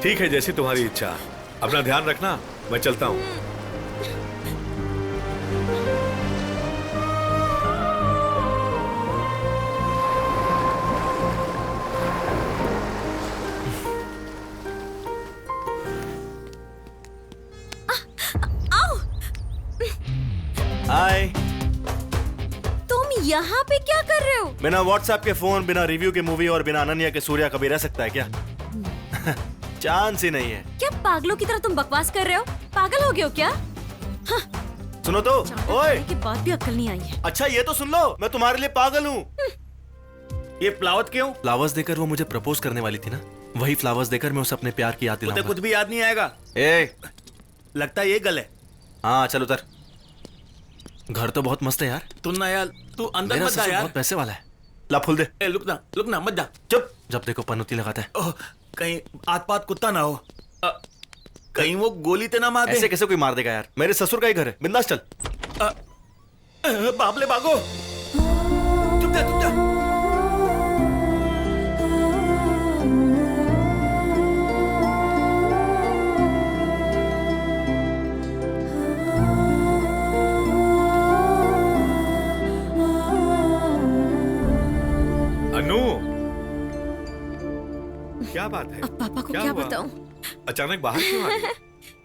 ठीक है, जैसी तुम्हारी इच्छा। अपना ध्यान रखना, मैं चलता हूँ। हाय। तुम यहाँ पे क्या कर रहे हो? बिना व्हाट्सएप के फोन, बिना रिव्यू के मूवी और बिना अनन्या के सूर्या कभी रह सकता है क्या? चांस ही नहीं है। क्या पागलों की तरह तुम बकवास कर रहे हो? पागल हो गए हो क्या? हाँ। सुनो तो, ओए। के बाद भी अक्ल नहीं आई है। अच्छा ये तो सुन लो, मैं तुम्हारे लिए पागल हूँ। ये फ्लावर्स क्यों? फ्लावर्स देकर वो मुझे प्रपोज करने वाली थी ना, वही फ्लावर्स देकर मैं उसे अपने प्यार की याद दिलाऊंगा। कुछ भी याद नहीं आएगा। ए, लगता है ये गल है। हाँ चल उतर। घर तो बहुत मस्त है यार। तू ना यार, तू अंदर मत जा यार। बहुत पैसे वाला है। ला फूल दे। ए, रुक ना मत जा। चुप। जब देखो पनौती लगाता है। ओह, कहीं आत पात कुत्ता ना हो। कहीं वो गोली ते ना मार दे। ऐसे कैसे कोई मार देगा यार? मेरे ससुर का ही घर है, बिंदास चल। बाप ले भागो। चुप जा। क्या बात है? अब पापा को क्या हुआ? बताऊं? अचानक बाहर क्यों आ गई?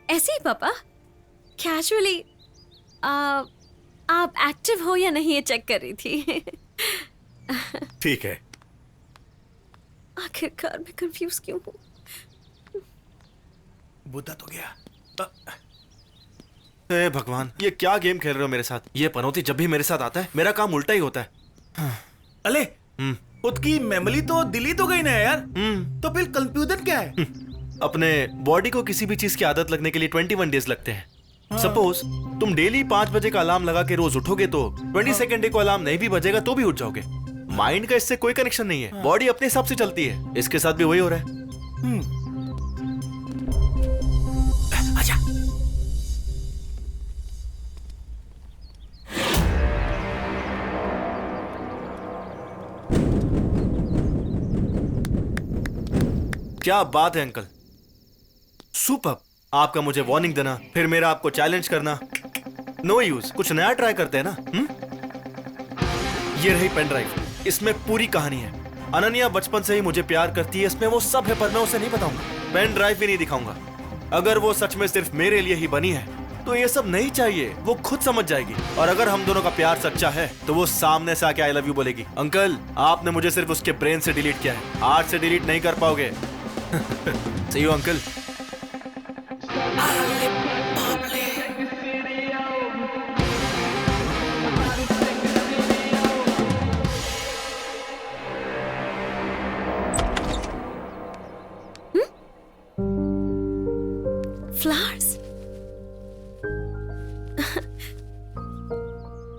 ऐसे ही पापा, कैजुअली आप एक्टिव हो या नहीं ये चेक कर रही थी। ठीक है। आखिरकार मैं कंफ्यूज क्यों हूँ? बुद्धा तो गया। ए भगवान, ये क्या गेम खेल रहे हो मेरे साथ? ये पनौती जब भी मेरे साथ आता है मेरा काम उल्टा ही होता है। अले उसकी मेमोरी तो दिल्ली तो गई ना यार। तो फिर कंफ्यूजन क्या है? अपने बॉडी को किसी भी चीज की आदत लगने के लिए 21 डेज लगते हैं। सपोज तुम डेली 5 बजे का अलार्म लगा के रोज उठोगे तो 22nd डे को अलार्म नहीं भी बजेगा तो भी उठ जाओगे। माइंड का इससे कोई कनेक्शन नहीं है, बॉडी अपने हिसाब से चलती है। इसके साथ भी वही हो रहा है। आजा। क्या बात है अंकल, सुपर। आपका मुझे वार्निंग देना, फिर मेरा आपको चैलेंज करना, नो यूज। कुछ नया ट्राई करते हैं ना। ये रही पेन ड्राइव, इसमें पूरी कहानी है। अनन्या बचपन से ही मुझे प्यार करती है, इसमें वो सब है, पर मैं उसे नहीं बताऊंगा। पेन ड्राइव भी नहीं दिखाऊंगा। अगर वो सच में सिर्फ मेरे लिए ही बनी है तो ये सब नहीं चाहिए, वो खुद समझ जाएगी। और अगर हम दोनों का प्यार सच्चा है तो वो सामने से आके आई लव यू बोलेगी। अंकल, आपने मुझे सिर्फ उसके ब्रेन से डिलीट किया है, हार्ट से डिलीट नहीं कर पाओगे। सही हो अंकल? फ्लावर्स।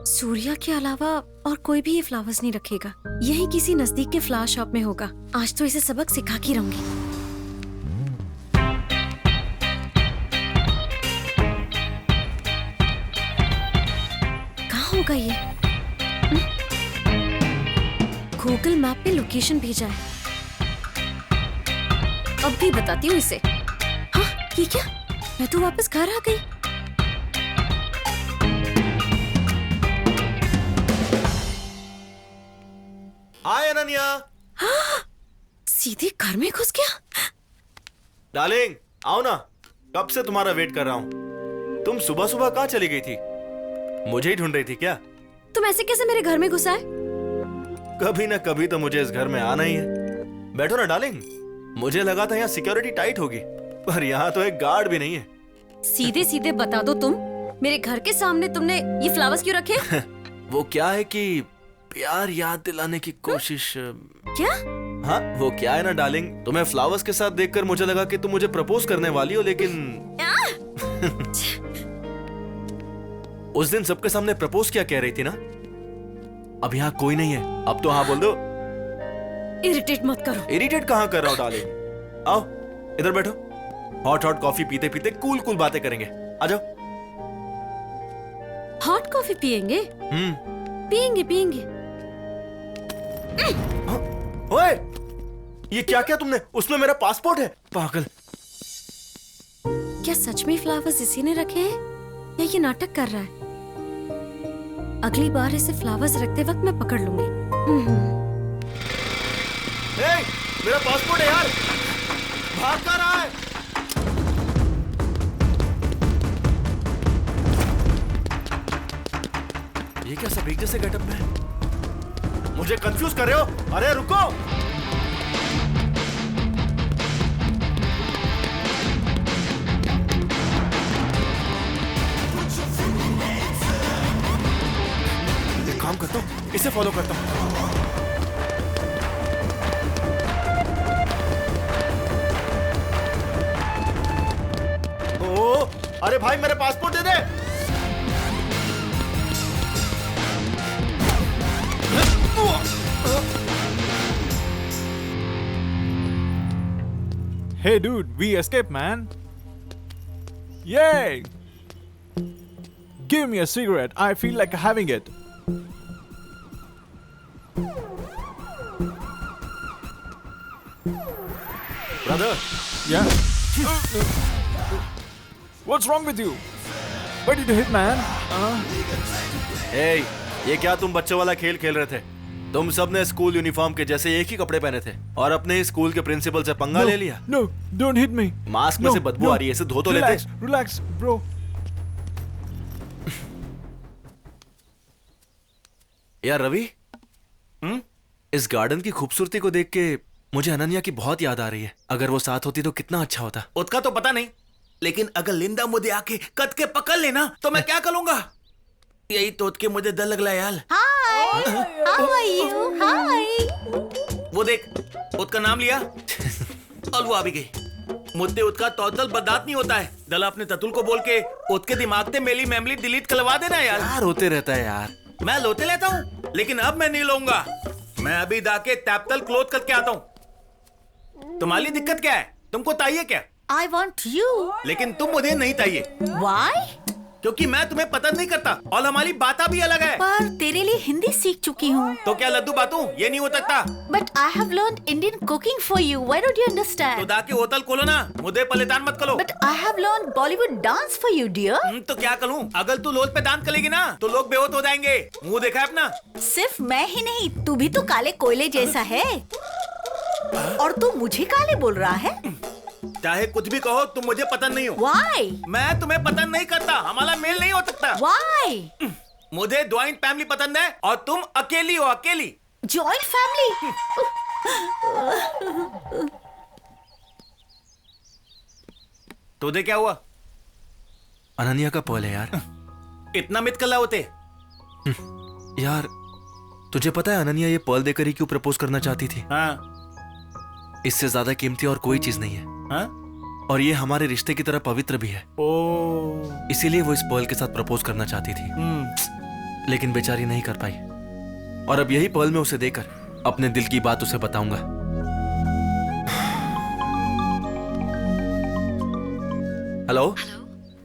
सूर्या के अलावा और कोई भी ये फ्लावर्स नहीं रखेगा। यही किसी नजदीक के फ्लावर शॉप में होगा। आज तो इसे सबक सिखा के रहूंगी। कहाँ होगा ये? गूगल मैप पे लोकेशन भेजा है, अब भी बताती हूँ इसे। हाँ, ये क्या? मैं तो वापस घर आ गई। हाय अनन्या। सीधे घर में घुस गया। डार्लिंग आओ ना, कब से तुम्हारा वेट कर रहा हूँ। तुम सुबह सुबह कहाँ चली गई थी? मुझे ही ढूंढ रही थी क्या? तुम ऐसे कैसे मेरे घर में घुसा है? कभी ना कभी तो मुझे इस घर में आना ही है। बैठो ना डार्लिंग। मुझे लगा था यहाँ सिक्योरिटी टाइट होगी, पर यहाँ तो एक गार्ड भी नहीं है। सीधे सीधे बता दो, तुम मेरे घर के सामने तुमने ये फ्लावर्स क्यों रखे? वो क्या है कि प्यार याद दिलाने की कोशिश। क्या? हाँ, वो क्या है ना डार्लिंग, तुम्हें फ्लावर्स के साथ देखकर मुझे लगा कि तुम मुझे प्रपोज करने वाली हो, लेकिन उस दिन सबके सामने प्रपोज क्या कह रही थी ना। अब यहाँ कोई नहीं है, अब तो हाँ बोल दो। इरिटेट मत करो। इरिटेट कहाँ कर रहा हूँ डार्लिंग। आओ इधर बैठो, हॉट हॉट कॉफी पीते पीते कूल कूल बातें करेंगे। आ जाओ। हॉट कॉफी पियेंगे? पियेंगे पियेंगे। ओए, ये क्या क्या तुमने? उसमें मेरा पासपोर्ट है, पागल। क्या सच में फ्लावर्स इसी ने रखे हैं या ये नाटक कर रहा है? अगली बार इसे फ्लावर्स रखते वक्त मैं पकड़ लूंगी। मेरा पासपोर्ट है यार, भाग कर रहा है। ये क्या सब एक जैसे गेटअप में है? मुझे कंफ्यूज कर रहे हो? अरे रुको। एक काम करता हूं, इसे फॉलो करता हूं। ओ, अरे भाई मेरे passport they they. Hey dude, we escaped, man. Yay! Give me a cigarette. I feel like having it. Brother. Yeah. What's wrong with you? Why did you hit, man? Hey, ये क्या तुम बच्चों वाला खेल खेल रहे थे? तुम सबने स्कूल यूनिफॉर्म के जैसे एक ही कपड़े पहने थे और अपने ही स्कूल के प्रिंसिपल से पंगा ले लिया। No, don't hit me. Mask में से बदबू आ रही है, इसे धो तो लेते। Relax, bro. यार रवि, इस गार्डन की खूबसूरती को देख के मुझे अनन्या की बहुत याद आ रही है। अगर वो साथ होती तो कितना अच्छा होता। उसका तो पता नहीं, लेकिन अगर लिंदा मुझे आके कद के पकड़ लेना तो मैं क्या करूंगा? यही तो के मुझे डर लग रहा है यार। हाय, हाउ आर यू? हाय। वो देख, उसका नाम लिया और वो आ भी गई। मुझे उसका टोटल बर्दाश्त नहीं होता है। दला अपने ततुल को बोल के उसके दिमाग से मेरी मेमोरी डिलीट करवा देना यार। यार होते रहता है यार। मैं लोते लेता हूँ, लेकिन अब मैं नहीं लूंगा। मैं अभी जाके टैपटल क्लोज करके आता हूँ। तुम्हारी दिक्कत क्या है? तुमको चाहिए क्या? I want you. लेकिन तुम मुझे नहीं चाहिए। Why? क्योंकि मैं तुम्हें पसंद नहीं करता और हमारी बातें भी अलग है। पर तेरे लिए हिंदी सीख चुकी हूँ। तो क्या लड्डू बातू? ये नहीं हो सकता। But I have learned Indian cooking for you. Why don't you understand? तो जाके होटल खोलो ना, मुझे परेशान मत करो। But I have learned Bollywood dance for you, dear. तो क्या करूँ? अगर तू लोल पे डांस करेगी ना, तो लोग बेहोश हो जाएंगे। मुंह देखा है अपना? सिर्फ मैं ही नहीं, तू भी तो काले कोयले जैसा है। और तू मुझे काले बोल रहा है? चाहे कुछ भी कहो, तुम मुझे पसंद नहीं हो। Why? मैं तुम्हें पसंद नहीं करता, हमारा मेल नहीं हो सकता। Why? मुझे ज्वाइंट फैमिली पसंद है और तुम अकेली हो, अकेली। Joint family? तुझे क्या हुआ? अनन्या का पल है यार। इतना मित कला होते यार, तुझे पता है अनन्या ये पल देकर ही क्यों प्रपोज करना चाहती थी? हाँ। इससे ज्यादा कीमती और कोई चीज नहीं है। हाँ? और ये हमारे रिश्ते की तरह पवित्र भी है। इसीलिए वो इस पर्ल के साथ प्रपोज करना चाहती थी, लेकिन बेचारी नहीं कर पाई। और अब यही पर्ल में उसे देकर अपने दिल की बात उसे बताऊंगा। हेलो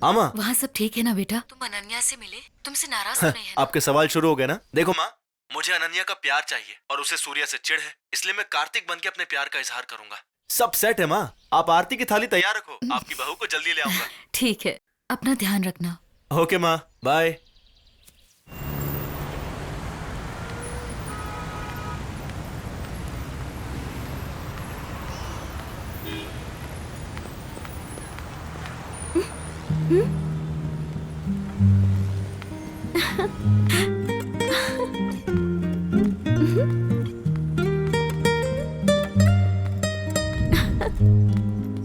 आमा, वहाँ सब ठीक है ना बेटा? तुम अनन्या से मिले? तुमसे नाराज तो नहीं है ना? आपके सवाल शुरू हो गए ना? देखो माँ, मुझे अनन्या का प्यार चाहिए और उसे सूर्या से चिढ़ है, इसलिए मैं कार्तिक बन के अपने प्यार का इजहार करूंगा। सब सेट है माँ, आप आरती की थाली तैयार रखो, आपकी बहू को जल्दी ले आऊंगा। ठीक है, अपना ध्यान रखना। ओके माँ, बाय।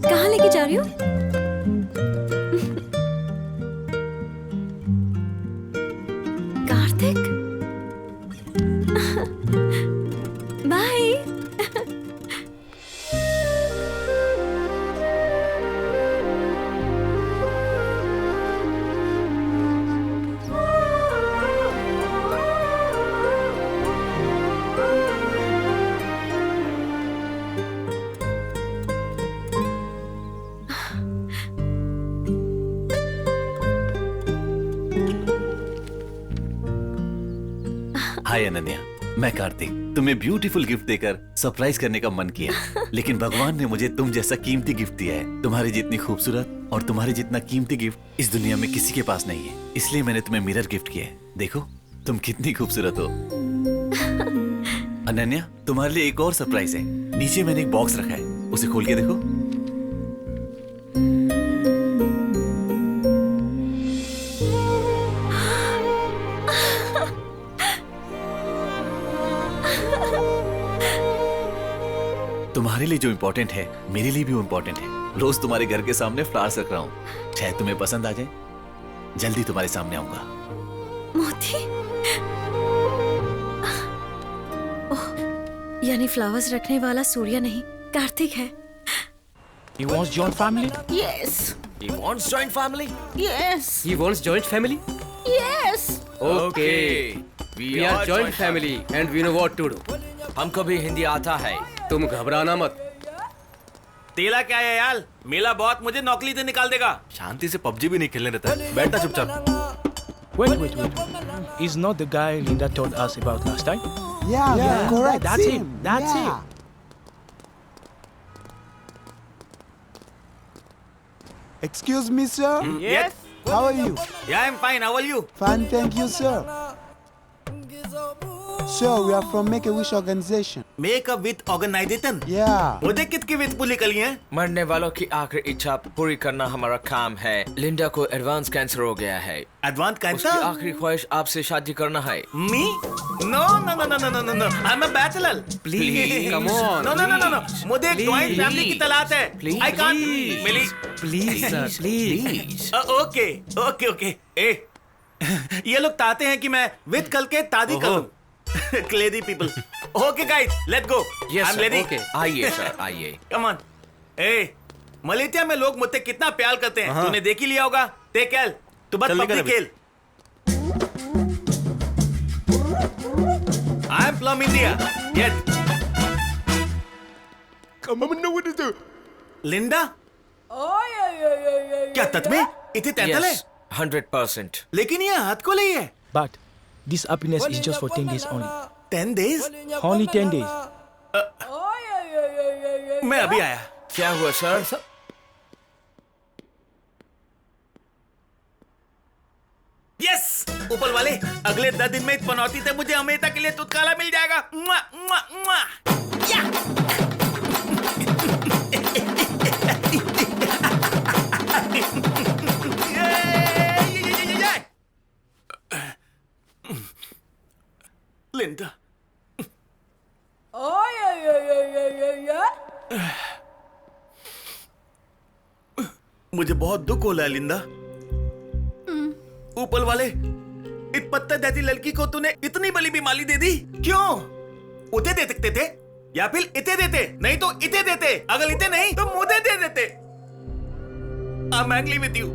कहाँ लेके जा रही हो? कार्तिक, बाय। हाय अनन्या, मैं कार्तिक। तुम्हें ब्यूटीफुल गिफ्ट देकर सरप्राइज करने का मन किया, लेकिन भगवान ने मुझे तुम जैसा कीमती गिफ्ट दिया है। तुम्हारी जितनी खूबसूरत और तुम्हारे जितना कीमती गिफ्ट इस दुनिया में किसी के पास नहीं है, इसलिए मैंने तुम्हें मिरर गिफ्ट किया है। देखो तुम कितनी खूबसूरत हो। अनन्या, तुम्हारे लिए एक और सरप्राइज है। नीचे मैंने एक बॉक्स रखा है, उसे खोल के देखो। तुम्हारे लिए जो इम्पोर्टेंट है मेरे लिए भी वो इम्पोर्टेंट है। रोज तुम्हारे घर के सामने फ्लावर्स रख रहा हूँ, शायद तुम्हें पसंद आ जाए। जल्दी तुम्हारे सामने आऊंगा। मोती, ओह, यानी फ्लावर्स रखने वाला सूर्या नहीं, कार्तिक है। He wants joint family? Yes. He wants joint family? Yes. He wants joint family? Yes. Okay. We are joint family and we know what to do. हमको भी हिंदी आता है, तुम घबराना मत। तेला क्या है यार, मेला बहुत मुझे नौकरी से निकाल देगा। शांति से पबजी भी नहीं खेलने देता है, बैठा चुपचाप। Wait. He's not the guy Linda told us about last time? Yeah, correct. That's him. That's him. Excuse me, sir. Yes. How are you? Yeah, I'm fine. How are you? Fine, thank you, sir. Sir, we are from Make a Wish organization. Make a with organization. Yeah. मुझे कितकी with पुली कली है? मरने वालों की आखिरी इच्छा पूरी करना हमारा काम है। लिंडा को एडवांस कैंसर हो गया है। Advance cancer? उसकी आखिरी ख्वाहिश आपसे शादी करना है। Me? No no no no no no no. I am a bachelor. Please, come on. No no no no no. मुझे एक जॉइंट फैमिली की तलाश है। आई कांट मिली। Please sir please. Okay okay okay. ए ये लोग चाहते हैं कि मैं विद कल के शादी करूं। क्लेडी people. Okay guys, let's go. Yes, I am sir. Ready. Okay. आइए सर, आइए। Come on. ए मलेशिया में लोग मुझसे कितना प्यार करते हैं, तूने देख ही लिया होगा। Take care. तू बस पब्लिक खेल। I am from India. Yes. Come on, know what to do. Linda? क्या सच में इतने तैंतल है? 100%. लेकिन ये हाथ को ले है। But this happiness is just for 10 days only. 10 days? Only 10 days. मैं अभी आया। क्या हुआ सर? यस ऊपर वाले, अगले 10 दिन में इस पनौती से मुझे हमेशा के लिए छुटकारा मिल जाएगा। मुआ, मुआ, मुआ। या! लिंडा। मुझे बहुत दुख हो रहा है लिंडा। ऊपर वाले, इस पत्थर जैसी लड़की को तूने इतनी बड़ी बीमारी दे दी क्यों? उसे दे सकते थे या फिर इते देते, नहीं तो इते देते, अगर इते नहीं तो मुझे दे देते। I'm angry with you.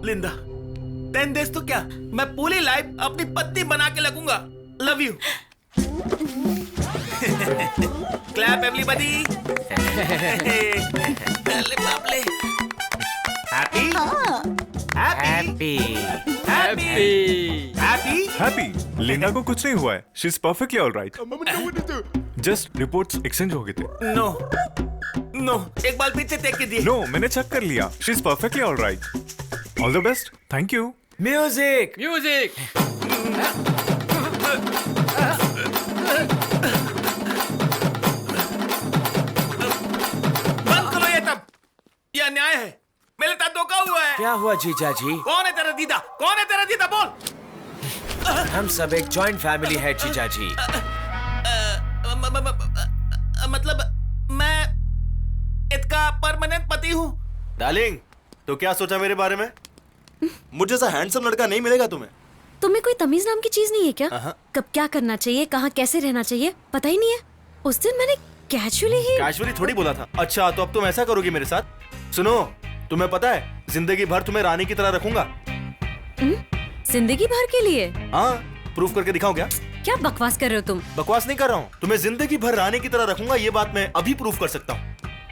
Linda, 10 days तो क्या, मैं पूरी लाइफ अपनी पत्नी बना के लगूंगा। Love you. Clap everybody. Happy happy happy happy happy. Linda को कुछ नहीं हुआ है। She is perfectly alright. Just reports exchange हो गए थे। नो नो, एक बार पीछे देख के दिए। नो, मैंने चेक कर लिया। She is perfectly alright. All the best. Thank you. Music music. बंद करो ये तब। ये अन्याय है। मेरे साथ धोखा हुआ है। क्या हुआ जीजा जी? कौन है तेरा दीदा? कौन है तेरा दीदा? बोल। हम सब एक जॉइंट फैमिली है जीजा जी। मतलब मैं इसका परमानेंट पति हूँ। डार्लिंग, तो क्या सोचा मेरे बारे में? मुझे जैसा हैंडसम लड़का नहीं मिलेगा तुम्हें। तुम्हें कोई तमीज नाम की चीज नहीं है क्या? कब क्या करना चाहिए, कहाँ कैसे रहना चाहिए, पता ही नहीं है। उस दिन मैंने कैजुअली थोड़ी बोला था। अच्छा, तो अब तुम ऐसा करोगी मेरे साथ? सुनो, तुम्हें पता है जिंदगी भर तुम्हें रानी की तरह रखूंगा। जिंदगी भर के लिए? हाँ, प्रूफ करके दिखाऊं क्या? क्या बकवास कर रहे हो तुम? बकवास नहीं कर रहा हूँ। तुम्हें जिंदगी भर रानी की तरह रखूंगा, ये बात मैं अभी प्रूफ कर सकता हूँ।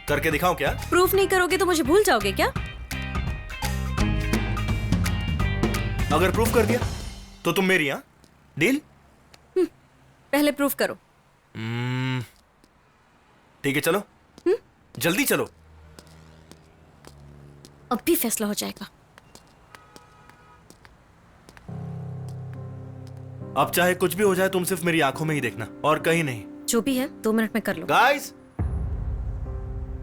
करके दिखाऊं क्या? प्रूफ नहीं करोगे तो मुझे भूल जाओगे क्या? अगर प्रूफ कर दिया तो तुम मेरी। हाँ, डील? पहले प्रूफ करो। ठीक है, चलो। जल्दी चलो। अब भी फैसला हो जाएगा। अब चाहे कुछ भी हो जाए, तुम सिर्फ मेरी आंखों में ही देखना और कहीं नहीं। जो भी है 2 मिनट में कर लो। Guys,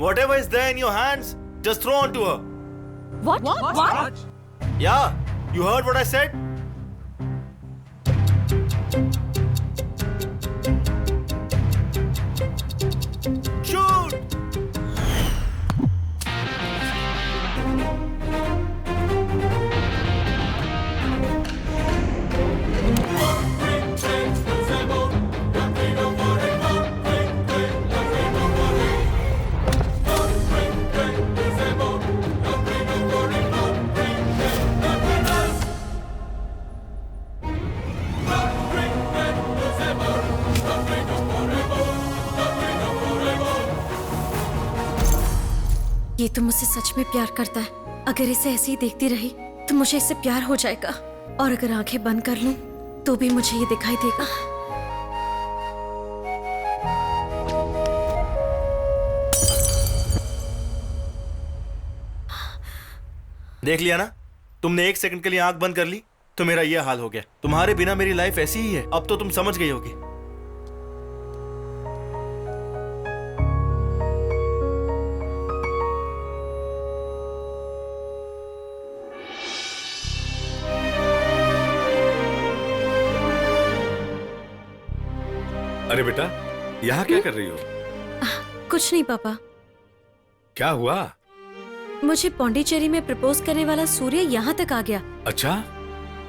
whatever is there in your hands, just throw onto her. What? Yeah, you heard what I said? Shoot! ये तो मुझसे सच में प्यार करता है। अगर इसे ऐसे ही देखती रही तो मुझे इससे प्यार हो जाएगा, और अगर आंखें बंद कर लूं तो भी मुझे ये दिखाई देगा। देख लिया ना? तुमने 1 सेकंड के लिए आंख बंद कर ली तो मेरा ये हाल हो गया। तुम्हारे बिना मेरी लाइफ ऐसी ही है, अब तो तुम समझ गई होगी। अरे बेटा, यहाँ क्या कर रही हो? कुछ नहीं पापा। क्या हुआ? मुझे पौंडीचेरी में प्रपोज करने वाला सूर्य यहाँ तक आ गया। अच्छा,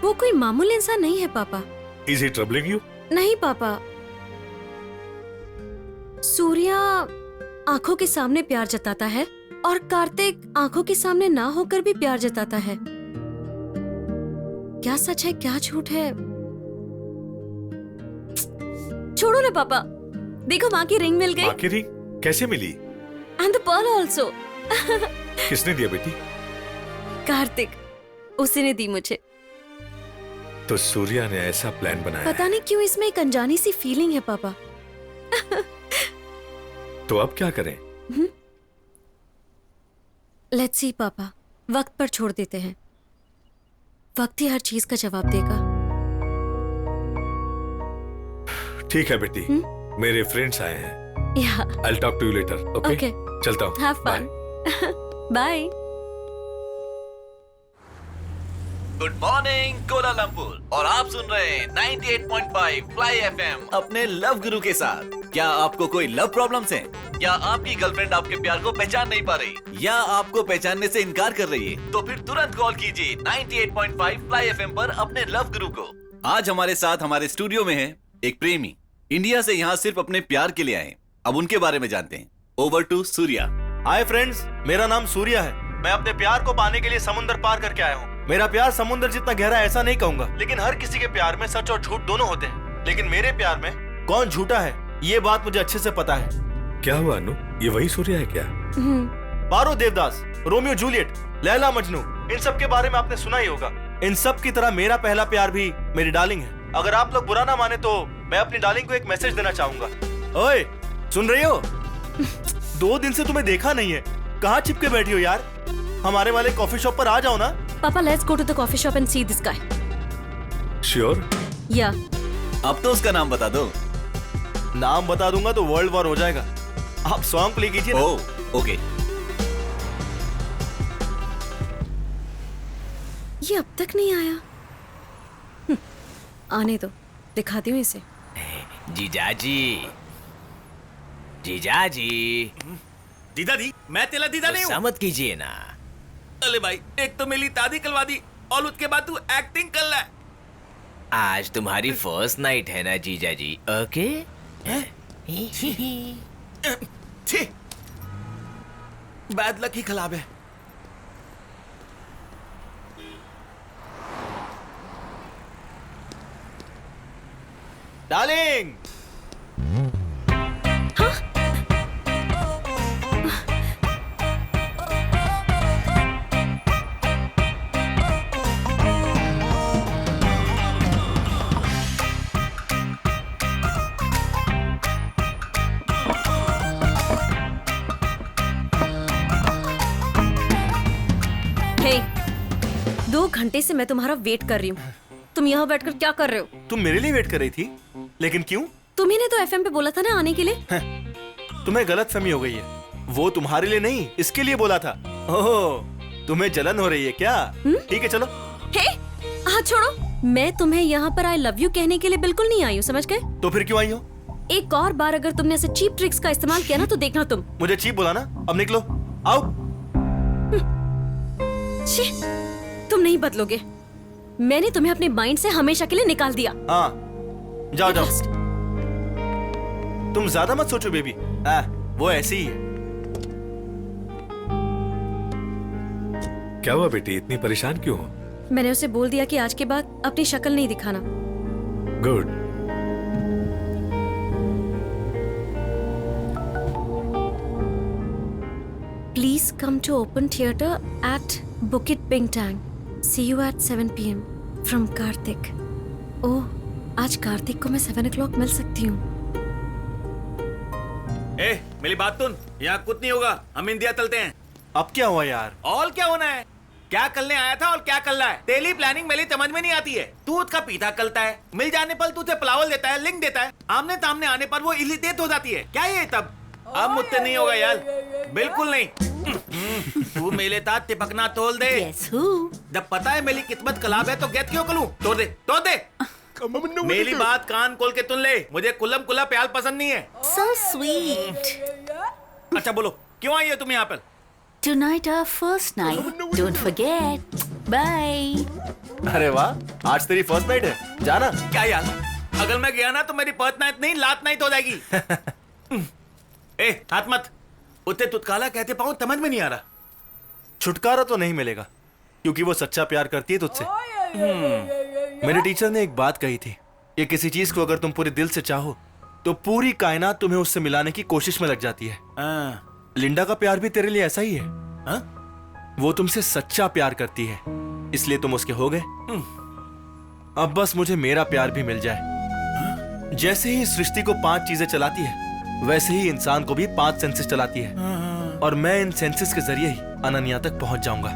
वो कोई मामूली इंसान नहीं है पापा। Is he troubling you? नहीं पापा, सूर्या आंखों के सामने प्यार जताता है और कार्तिक आंखों के सामने ना होकर भी प्यार जताता है। क्या सच है क्या झूठ है, छोड़ो ना पापा। देखो माँ की रिंग मिल गई। माँ की रिंग कैसे मिली? And the pearl also. किसने दिया बेटी? कार्तिक, उसी ने दी मुझे। तो सूर्या ने ऐसा प्लान बनाया। पता नहीं क्यों इसमें एक अनजानी सी फीलिंग है पापा। तो अब क्या करें? लेट्स सी पापा, वक्त पर छोड़ देते हैं। वक्त ही हर चीज का जवाब देगा। ठीक है बेटी, मेरे फ्रेंड्स आए हैं। I'll talk to you later, okay? Okay. चलता हूँ। Have fun. Bye. Good morning Kuala Lumpur, और आप सुन रहे हैं 98.5 फ्लाई एफएम अपने लव गुरु के साथ। क्या आपको कोई लव प्रॉब्लम्स हैं? क्या आपकी गर्लफ्रेंड आपके प्यार को पहचान नहीं पा रही, या आपको पहचानने से इनकार कर रही है? तो फिर तुरंत कॉल कीजिए 98.5 फ्लाई एफएम पर अपने लव गुरु को। आज हमारे साथ हमारे स्टूडियो में है एक प्रेमी, इंडिया से यहाँ सिर्फ अपने प्यार के लिए आए। अब उनके बारे में जानते हैं। Over to Surya. Hi friends, मेरा नाम सूर्या है। मैं अपने प्यार को पाने के लिए समुद्र पार करके आया हूँ। मेरा प्यार समुद्र जितना गहरा ऐसा नहीं कहूंगा, लेकिन हर किसी के प्यार में सच और झूठ दोनों होते हैं। लेकिन मेरे प्यार में कौन झूठा है, ये बात मुझे अच्छे से पता है। क्या हुआ अनु, ये वही सूर्या है क्या? पारो देवदास, रोमियो जूलियट, लैला मजनू, इन सब के बारे में आपने सुना ही होगा। इन सब की तरह मेरा पहला प्यार भी मेरी डार्लिंग है। अगर आप लोग बुरा ना माने तो मैं अपनी डार्लिंग को एक मैसेज देना चाहूंगा। ओए, सुन रही हो? 2 दिन से तुम्हें देखा नहीं है, कहाँ छिपके बैठी हो यार? हमारे वाले कॉफी शॉप पर आ जाओ ना। पापा, let's go to the coffee shop and see this guy. Sure? Yeah. अब तो उसका नाम बता दो। नाम बता दूंगा तो वर्ल्ड वॉर हो जाएगा। आप सॉन्ग प्ले कीजिए ना। ओके। ये अब तक नहीं आया। आने दो, दिखाती हूँ इसे। जीजाजी, जीजाजी। दीदा दी, मैं तेरा दीदा नहीं हूँ। समझ कीजिए ना। अरे भाई, एक तो मेरी दादी कलवा दी और उसके बाद तू एक्टिंग कर रहा है। आज तुम्हारी फर्स्ट नाइट है ना जीजाजी? ओके? छी, बैड लक ही खराब है। डार्लिंग। हे, 2 घंटे से मैं तुम्हारा वेट कर रही हूँ। तुम यहाँ बैठकर क्या कर रहे हो? तुम मेरे लिए वेट कर रही थी, लेकिन क्यों? तुम्ही ने तो एफएम पे बोला था ना आने के लिए। तुम्हें गलतफहमी हो गई है। वो तुम्हारे लिए नहीं, इसके लिए बोला था। ओह, तुम्हें जलन हो रही है क्या? ठीक है, चलो। हे, हाथ छोड़ो। मैं तुम्हें यहाँ पर आई लव यू कहने के लिए बिल्कुल नहीं आई हूँ, समझ गए? तो फिर क्यों आई हो? एक और बार अगर तुमने ऐसे चीप ट्रिक्स का इस्तेमाल किया ना तो देखना तुम। मुझे चीप बोला ना, अब निकलो, आओ। छी, तुम नहीं बदलोगे। मैंने तुम्हें अपने माइंड से हमेशा के लिए निकाल दिया। हाँ, जाओ जाओ। तुम ज्यादा मत सोचो बेबी, वो ऐसी ही है। क्या हुआ बेटी, इतनी परेशान क्यों हो? मैंने उसे बोल दिया कि आज के बाद अपनी शक्ल नहीं दिखाना। Good. Please come to open theatre at Bukit Bintang. See you at 7 PM from Kartik. ओह, आज कार्तिक को मैं 7 o'clock मिल सकती हूँ। ए, मेरी बात सुन, यहाँ कुछ नहीं होगा, हम इंडिया चलते हैं। अब क्या हुआ यार? और क्या होना है? क्या करने आया था और क्या कर रहा है? तेरी प्लानिंग मेरी समझ में नहीं आती है। दूध का पीता कलता है, मिल जाने पर तुझे पुलावल देता है, लिंक देता है, आमने सामने आने पर वो इरिटेट हो जाती है। क्या ये तब? अब मुझसे नहीं होगा यार, बिल्कुल नहीं। तू मेरे साथ टिपकना तोल दे। जब पता है मेरी किस्मत खराब है तो गेट क्यों करूं? तोड़ दे, तोड़ दे। मेरी बात कान खोल के सुन ले, मुझे कुल्लम कुल्ला प्याल पसंद नहीं है। So sweet. अच्छा बोलो, क्यों आई हो तुम यहाँ पर? Tonight our first night. Don't forget. Bye. अरे वाह, आज तेरी फर्स्ट नाइट है, जाना। क्या यार, अगर मैं गया ना तो मेरी फर्स्ट नाइट नहीं लात नाइट हो जाएगी। ए हाथ मत, उते तुतकाला कहते पाऊं समझ में नहीं आ रहा। छुटकारा तो नहीं मिलेगा क्योंकि वो सच्चा प्यार करती है तुझसे। मेरे टीचर ने एक बात कही थी कि किसी चीज को अगर तुम पूरे दिल से चाहो तो पूरी कायनात तुम्हें उससे मिलाने की कोशिश में लग जाती है। लिंडा का प्यार भी तेरे लिए ऐसा ही है। वो तुमसे सच्चा प्यार करती है, इसलिए तुम उसके हो गए। अब बस मुझे मेरा प्यार भी मिल जाए। जैसे ही सृष्टि को 5 चीजें चलाती है वैसे ही इंसान को भी 5 सेंसेस चलाती है, और मैं इन सेंसेस के जरिए ही अनन्या तक पहुंच जाऊंगा।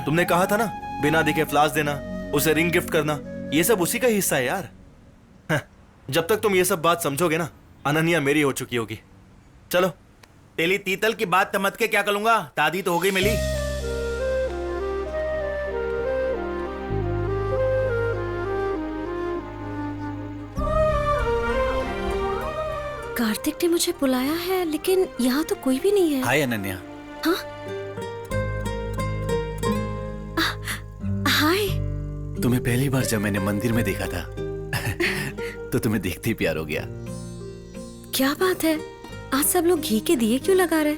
तुमने कहा था ना, बिना दिखे फ्लास देना, उसे रिंग गिफ्ट करना, ये सब उसी का हिस्सा है यार। जब तक तुम ये सब बात समझोगे ना, अनन्या मेरी हो चुकी होगी। चलो। तेली तीतल की बात समझ के क्या करूंगा, दादी तो हो गई मिली। कार्तिक ने मुझे बुलाया है लेकिन यहाँ तो कोई भी नहीं है। हाय अनन्या। हाँ? हाय। तुम्हें पहली बार जब मैंने मंदिर में देखा था तो तुम्हें देखते ही प्यार हो गया। क्या बात है, आज सब लोग घी के दिए क्यों लगा रहे?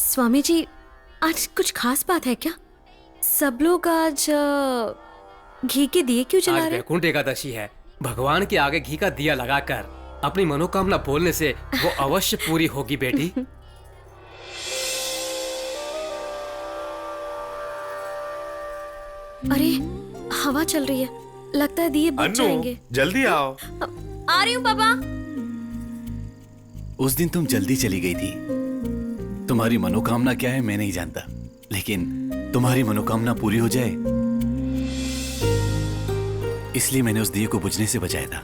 स्वामी जी, आज कुछ खास बात है क्या? सब लोग आज घी के दिए क्यों जला आज रहे? वैकुंठ एकादशी है। भगवान के आगे घी का दिया लगाकर अपनी मनोकामना बोलने से वो अवश्य पूरी होगी बेटी। अरे हवा चल रही है, लगता है दिए बुझ जाएंगे। जल्दी आओ। आ रही हूँ पापा। उस दिन तुम जल्दी चली गई थी। तुम्हारी मनोकामना क्या है मैं नहीं जानता, लेकिन तुम्हारी मनोकामना पूरी हो जाए इसलिए मैंने उस दिए को बुझने से बचाया था।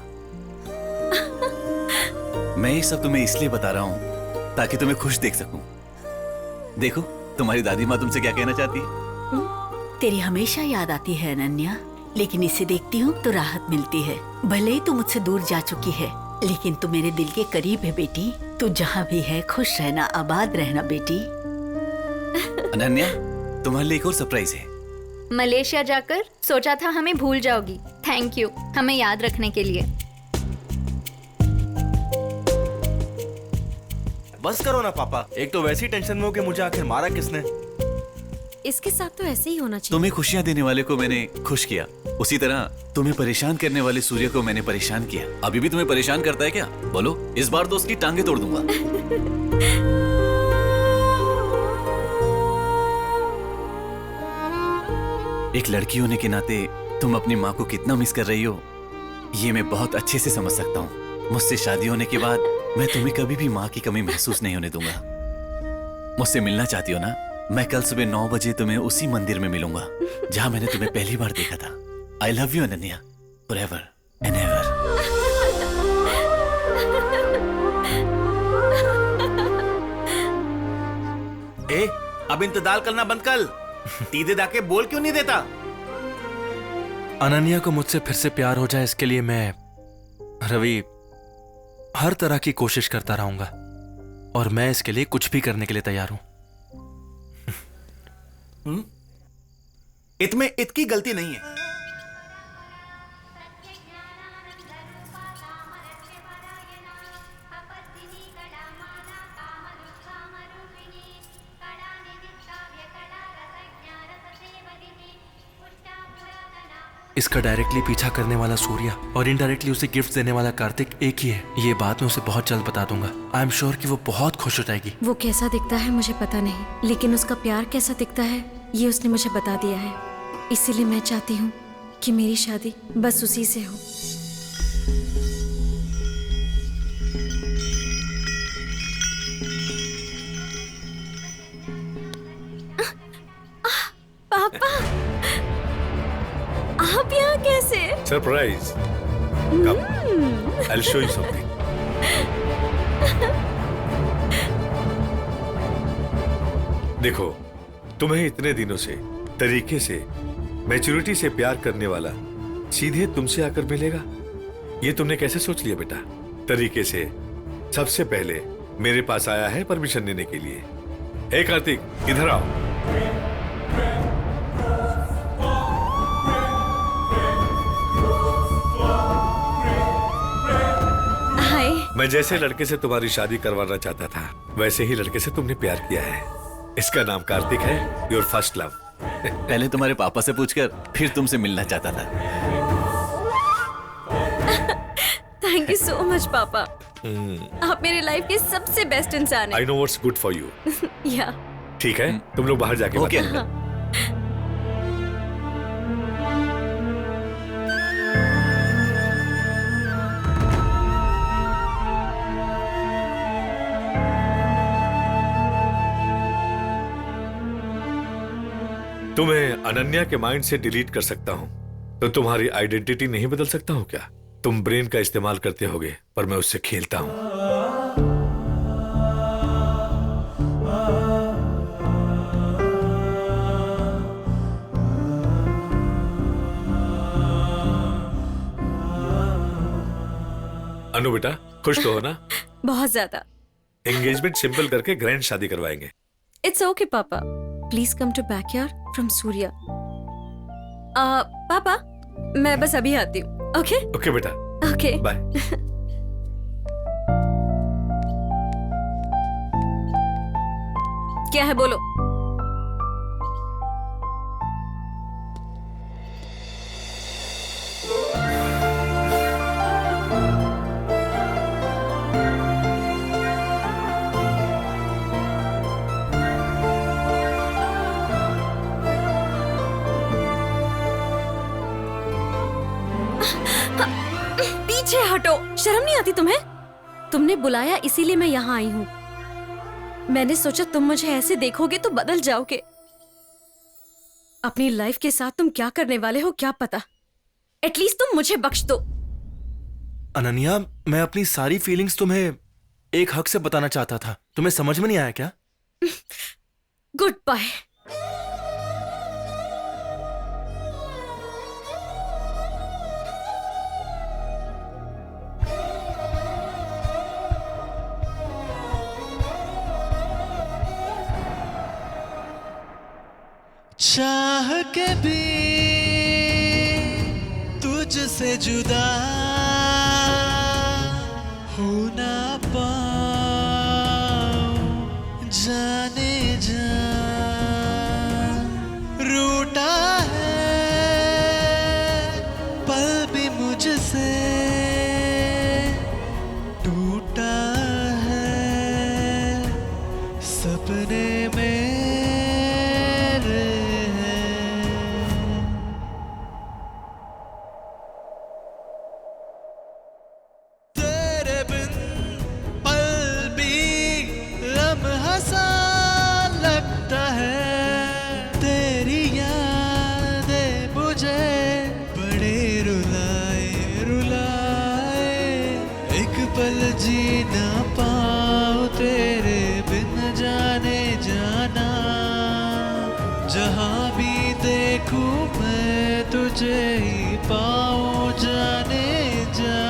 मैं ये सब तुम्हें इसलिए बता रहा हूं ताकि तुम्हें खुश देख सकूं। देखो तुम्हारी दादी माँ तुमसे क्या कहना चाहती है। तेरी हमेशा याद आती है अनन्या, लेकिन इसे देखती हूँ तो राहत मिलती है। भले ही तू मुझसे दूर जा चुकी है, लेकिन तू मेरे दिल के करीब है बेटी। तू जहाँ भी है खुश रहना, आबाद रहना बेटी। अनन्या, तुम्हारे लिए एक और सरप्राइज है। मलेशिया जाकर सोचा था हमें भूल जाओगी। थैंक यू हमें याद रखने के लिए। बस करो ना पापा, एक तो वैसी टेंशन में हो कि मुझे आखिर मारा किसने। इसके साथ तो ऐसे ही होना चाहिए। तुम्हें खुशियां देने वाले को मैंने खुश किया, उसी तरह तुम्हें परेशान करने वाले सूर्य को मैंने परेशान किया। अभी भी तुम्हें परेशान करता है क्या? बोलो, इस बार तो उसकी टांगे तोड़ दूंगा। एक लड़की होने के नाते तुम अपनी माँ को कितना मिस कर रही हो ये मैं बहुत अच्छे से समझ सकता हूँ। मुझसे शादी होने के बाद मैं तुम्हें कभी भी माँ की कमी महसूस नहीं होने दूंगा। मुझसे मिलना चाहती हो ना? मैं कल सुबह 9 बजे तुम्हें उसी मंदिर में मिलूंगा जहां मैंने तुम्हें पहली बार देखा था। I love you Ananya, forever and ever. ए, अब इंतजार करना बंद कर। सीधे जाके बोल क्यों नहीं देता? अनन्या को मुझसे फिर से प्यार हो जाए इसके लिए मैं रवि हर तरह की कोशिश करता रहूंगा, और मैं इसके लिए कुछ भी करने के लिए तैयार हूं। इसमें इतकी गलती नहीं है। इसका डायरेक्टली पीछा करने वाला सूर्या और इनडायरेक्टली उसे गिफ्ट देने वाला कार्तिक एक ही है। ये बात मैं उसे बहुत जल्द बता दूंगा। आई एम श्योर कि वो बहुत खुश हो जाएगी। वो कैसा दिखता है मुझे पता नहीं, लेकिन उसका प्यार कैसा दिखता है ये उसने मुझे बता दिया है। इसीलिए मैं चाहती हूँ कि मेरी शादी बस उसी से हो। पापा, आप यहाँ कैसे? Surprise. Come, I'll show you something. देखो, तुम्हें इतने दिनों से तरीके से मैच्योरिटी से प्यार करने वाला सीधे तुमसे आकर मिलेगा, ये तुमने कैसे सोच लिया बेटा? तरीके से सबसे पहले मेरे पास आया है परमिशन लेने के लिए। हे कार्तिक, इधर आओ। मैं जैसे लड़के से तुम्हारी शादी करवाना चाहता था, वैसे ही लड़के से तुमने प्यार किया है। इसका नाम कार्तिक है, योर फर्स्ट लव। पहले तुम्हारे पापा से पूछकर फिर तुमसे मिलना चाहता था। थैंक यू सो मच पापा, आप मेरे लाइफ के सबसे बेस्ट इंसान हैं। I know what's good for you. या ठीक है, तुम लोग बाहर जाके ओके। तुम्हें अनन्या के माइंड से डिलीट कर सकता हूं, तो तुम्हारी आइडेंटिटी नहीं बदल सकता हूं क्या? तुम ब्रेन का इस्तेमाल करते होगे, पर मैं उससे खेलता हूं। अनु बेटा, खुश तो हो ना? बहुत ज्यादा। एंगेजमेंट सिंपल करके ग्रैंड शादी करवाएंगे। इट्स ओके पापा, please come to backyard from Surya. पापा, मैं बस अभी आती हूँ। ओके ओके बेटा, ओके बाय। क्या है बोलो? पीछे हटो, शर्म नहीं आती तुम्हें? तुमने बुलाया इसीलिए मैं यहाँ आई हूँ। मैंने सोचा तुम मुझे ऐसे देखोगे तो बदल जाओगे। अपनी लाइफ के साथ तुम क्या करने वाले हो क्या पता। एटलीस्ट तुम मुझे बख्श दो। अनन्या, मैं अपनी सारी फीलिंग्स तुम्हें एक हक से बताना चाहता था, तुम्हें समझ में नहीं आया क्या? Goodbye. चाह के भी तुझसे जुदा हो ना पाऊं, जाने जा रूठा है पल भी मुझसे, टूटा है सपने में जी ना पाऊं तेरे बिन जाने जाना, जहां भी देखूं मैं तुझे ही पाऊं जाने जा।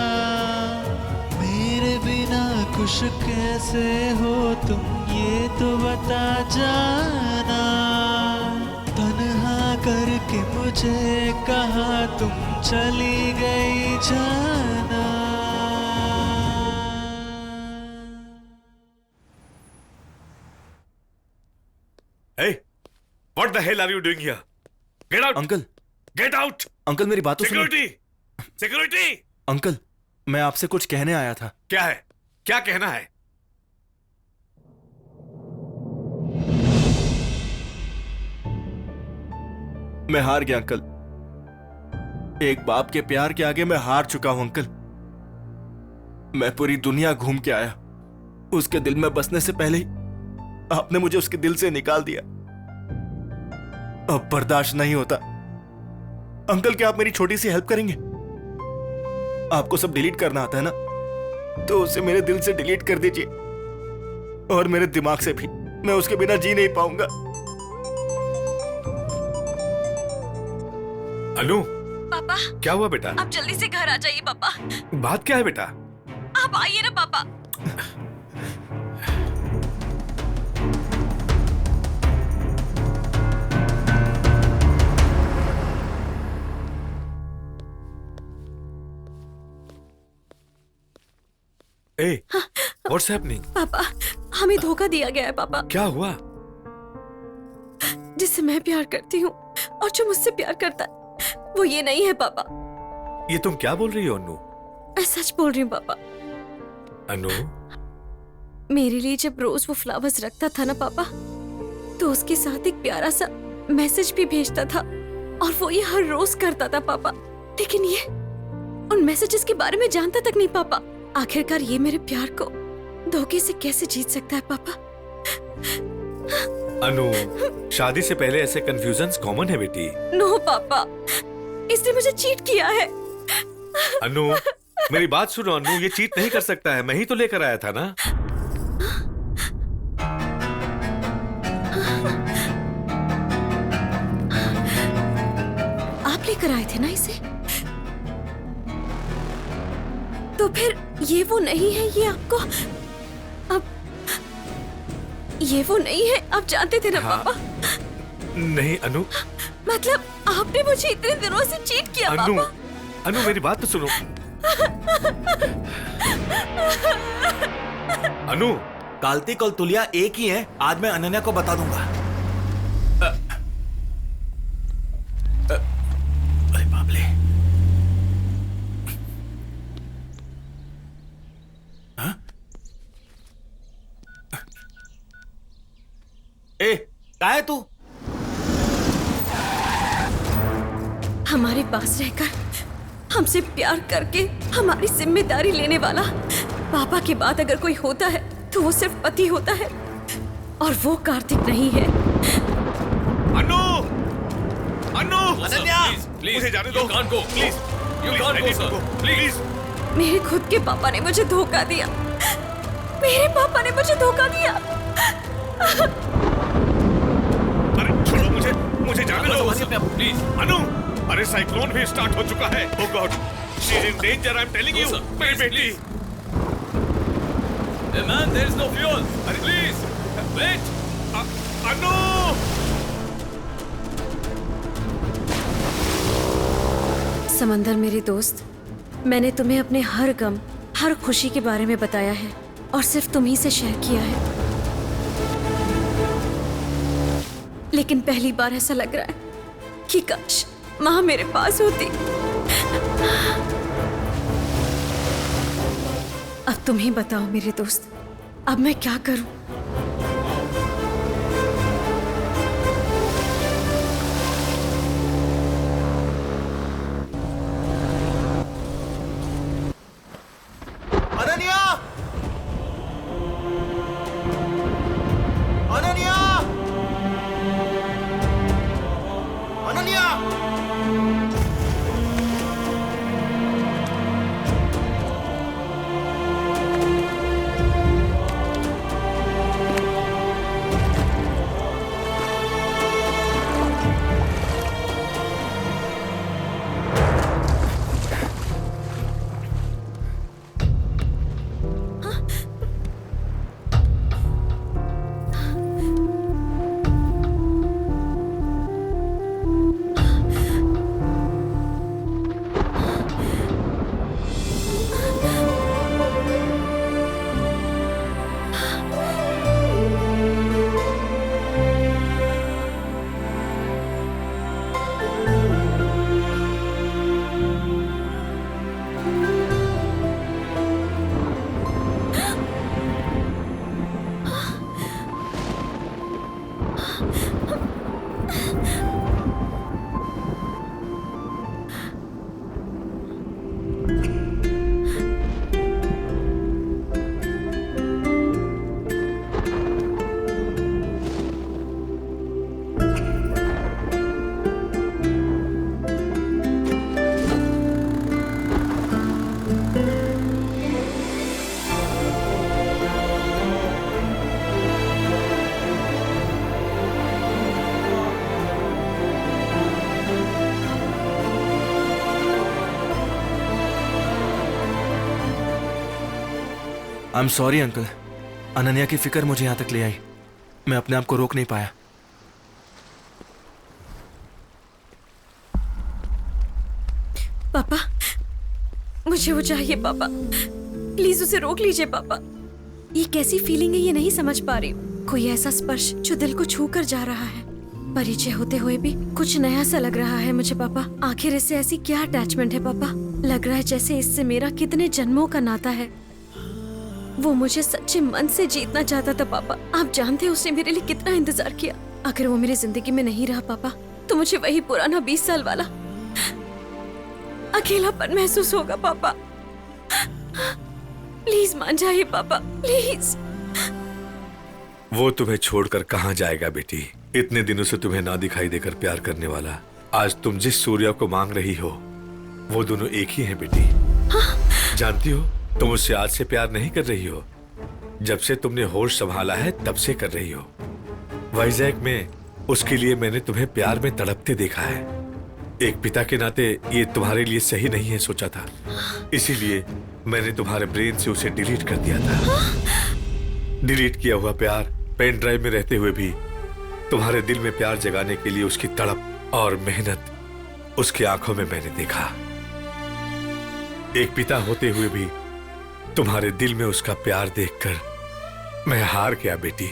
मेरे बिना खुश कैसे हो तुम ये तो बता जाना, तन्हा करके मुझे कहा तुम चली गई जाना। Hey, what the hell are you doing here? Get out! Uncle, Get out! Uncle मेरी बात तो सुनो। Security! Security! अंकल, मैं आपसे कुछ कहने आया था। क्या है? क्या कहना है? मैं हार गया अंकल। एक बाप के प्यार के आगे मैं हार चुका हूं अंकल। मैं पूरी दुनिया घूम के आया, उसके दिल में बसने से पहले ही आपने मुझे उसके दिल से निकाल दिया। अब बर्दाश्त नहीं होता। अंकल, क्या आप मेरी छोटी सी हेल्प करेंगे? आपको सब डिलीट करना आता है ना, तो उसे मेरे दिल से डिलीट कर दीजिए, और मेरे दिमाग से भी। मैं उसके बिना जी नहीं पाऊंगा। अनु, पापा क्या हुआ बेटा? आप जल्दी से घर आ जाइए पापा। बात क्या है बेटा? आप आइए ना पापा। ए, व्हाट्स हैपनिंग? पापा, हमें धोखा दिया गया है पापा। क्या हुआ? जिससे मैं प्यार करती हूँ और जो मुझसे प्यार करता है वो ये नहीं है पापा। ये तुम क्या बोल रही हो अनु? मैं सच बोल रही हूँ पापा। अनु, मेरे लिए जब रोज वो फ्लावर्स रखता था ना पापा, तो उसके साथ एक प्यारा सा मैसेज भी भेजता था, और वो ये हर रोज करता था पापा। लेकिन ये उन मैसेजेस के बारे में जानता तक नहीं पापा। आखिरकार ये मेरे प्यार को धोखे से कैसे जीत सकता है पापा? अनु, शादी से पहले ऐसे कंफ्यूजन्स कॉमन है बेटी। नो पापा, इसने मुझे चीट किया है। अनु, मेरी बात सुनो अनु, ये चीट नहीं कर सकता है, मैं ही तो लेकर आया था ना। आप लेकर आए थे ना इसे? तो फिर ये वो नहीं है, ये आपको अब ये वो नहीं है, आप जानते थे ना पापा? नहीं अनु। मतलब आपने मुझे इतने दिनों से चीट किया अनु, पापा। अनु मेरी बात तो सुनो। अनु, कार्तिक और तुलिया एक ही है। आज मैं अनन्या को बता दूंगा। अरे बाप रे। ए, कहाँ है तू? हमारे पास रहकर हमसे प्यार करके हमारी जिम्मेदारी लेने वाला पापा के बाद अगर कोई होता है तो वो सिर्फ पति होता है, और वो कार्तिक नहीं है। अनु, अनु, अनन्या, मुझे जाने दो। Please, you can't go, sir. Please. मेरे खुद के पापा ने मुझे धोखा दिया। मेरे पापा ने मुझे धोखा दिया। अरे छोड़ो मुझे, मुझे जाने दो। प्लीज। अनु, अरे साइक्लोन भी स्टार्ट हो चुका है। Oh God, she's in danger. I'm telling you, मेरी बेटी। Hey man, there is no fuel. Please, wait. अनु! समंदर मेरे दोस्त, मैंने तुम्हें अपने हर गम, हर खुशी के बारे में बताया है, और सिर्फ तुम ही से शेयर किया है। लेकिन पहली बार ऐसा लग रहा है कि काश माँ मेरे पास होती। अब तुम ही बताओ मेरे दोस्त, अब मैं क्या करूं? Ananya! Ananya! Ananya! I am sorry uncle, Ananya की फिक्र मुझे यहाँ तक ले आई, मैं अपने आप को रोक नहीं पाया। पापा, मुझे वो चाहिए पापा, प्लीज उसे रोक लीजिए पापा। ये कैसी फीलिंग है ये नहीं समझ पा रही हूँ। कोई ऐसा स्पर्श जो दिल को छू कर जा रहा है। परिचय होते हुए भी कुछ नया सा लग रहा है मुझे पापा। आखिर इससे ऐसी क्या अटैचमेंट है पापा? लग रहा है जैसे इससे मेरा कितने जन्मों का नाता है। वो मुझे सच्चे मन से जीतना चाहता था पापा। आप जानते हैं उसने मेरे लिए कितना इंतजार किया। अगर वो मेरी जिंदगी में नहीं रहा पापा, तो मुझे वही पुराना 20 साल वाला अकेलापन महसूस होगा पापा। प्लीज मान जाइए पापा, प्लीज। वो तुम्हें छोड़कर कहाँ जाएगा बेटी? इतने दिनों से तुम्हें ना दिखाई देकर प्यार करने वाला, आज तुम जिस सूर्या को मांग रही हो वो दोनों एक ही हैं बेटी। हाँ? जानती हो, तुम उससे आज से प्यार नहीं कर रही हो, जब से तुमने होश संभाला है तब से कर रही हो। वाइजैक में उसके लिए मैंने तुम्हें प्यार में तड़पते देखा है। एक पिता के नाते ये तुम्हारे लिए सही नहीं है सोचा था, इसीलिए मैंने तुम्हारे ब्रेन से उसे डिलीट कर दिया था। डिलीट किया हुआ प्यार पेन ड्राइव में रहते हुए भी तुम्हारे दिल में प्यार जगाने के लिए उसकी तड़प और मेहनत उसकी आंखों में मैंने देखा। एक पिता होते हुए भी तुम्हारे दिल में उसका प्यार देखकर मैं हार गया बेटी।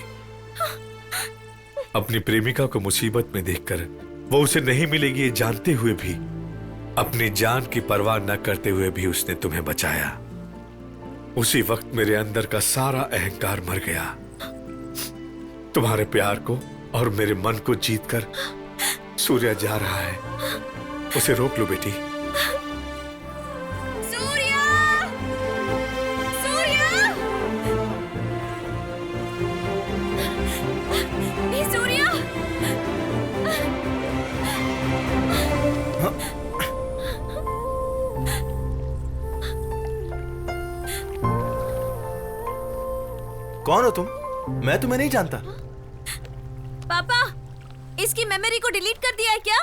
अपनी प्रेमिका को मुसीबत में देखकर वो उसे नहीं मिलेगी ये जानते हुए भी, अपनी जान की परवाह न करते हुए भी उसने तुम्हें बचाया। उसी वक्त मेरे अंदर का सारा अहंकार मर गया। तुम्हारे प्यार को और मेरे मन को जीतकर सूर्या जा रहा है, उसे रोक लो बेटी। सूर्या! सूर्या! ये सूर्या! कौन हो तुम? मैं तुम्हें नहीं जानता। पापा, इसकी मेमोरी को डिलीट कर दिया है क्या?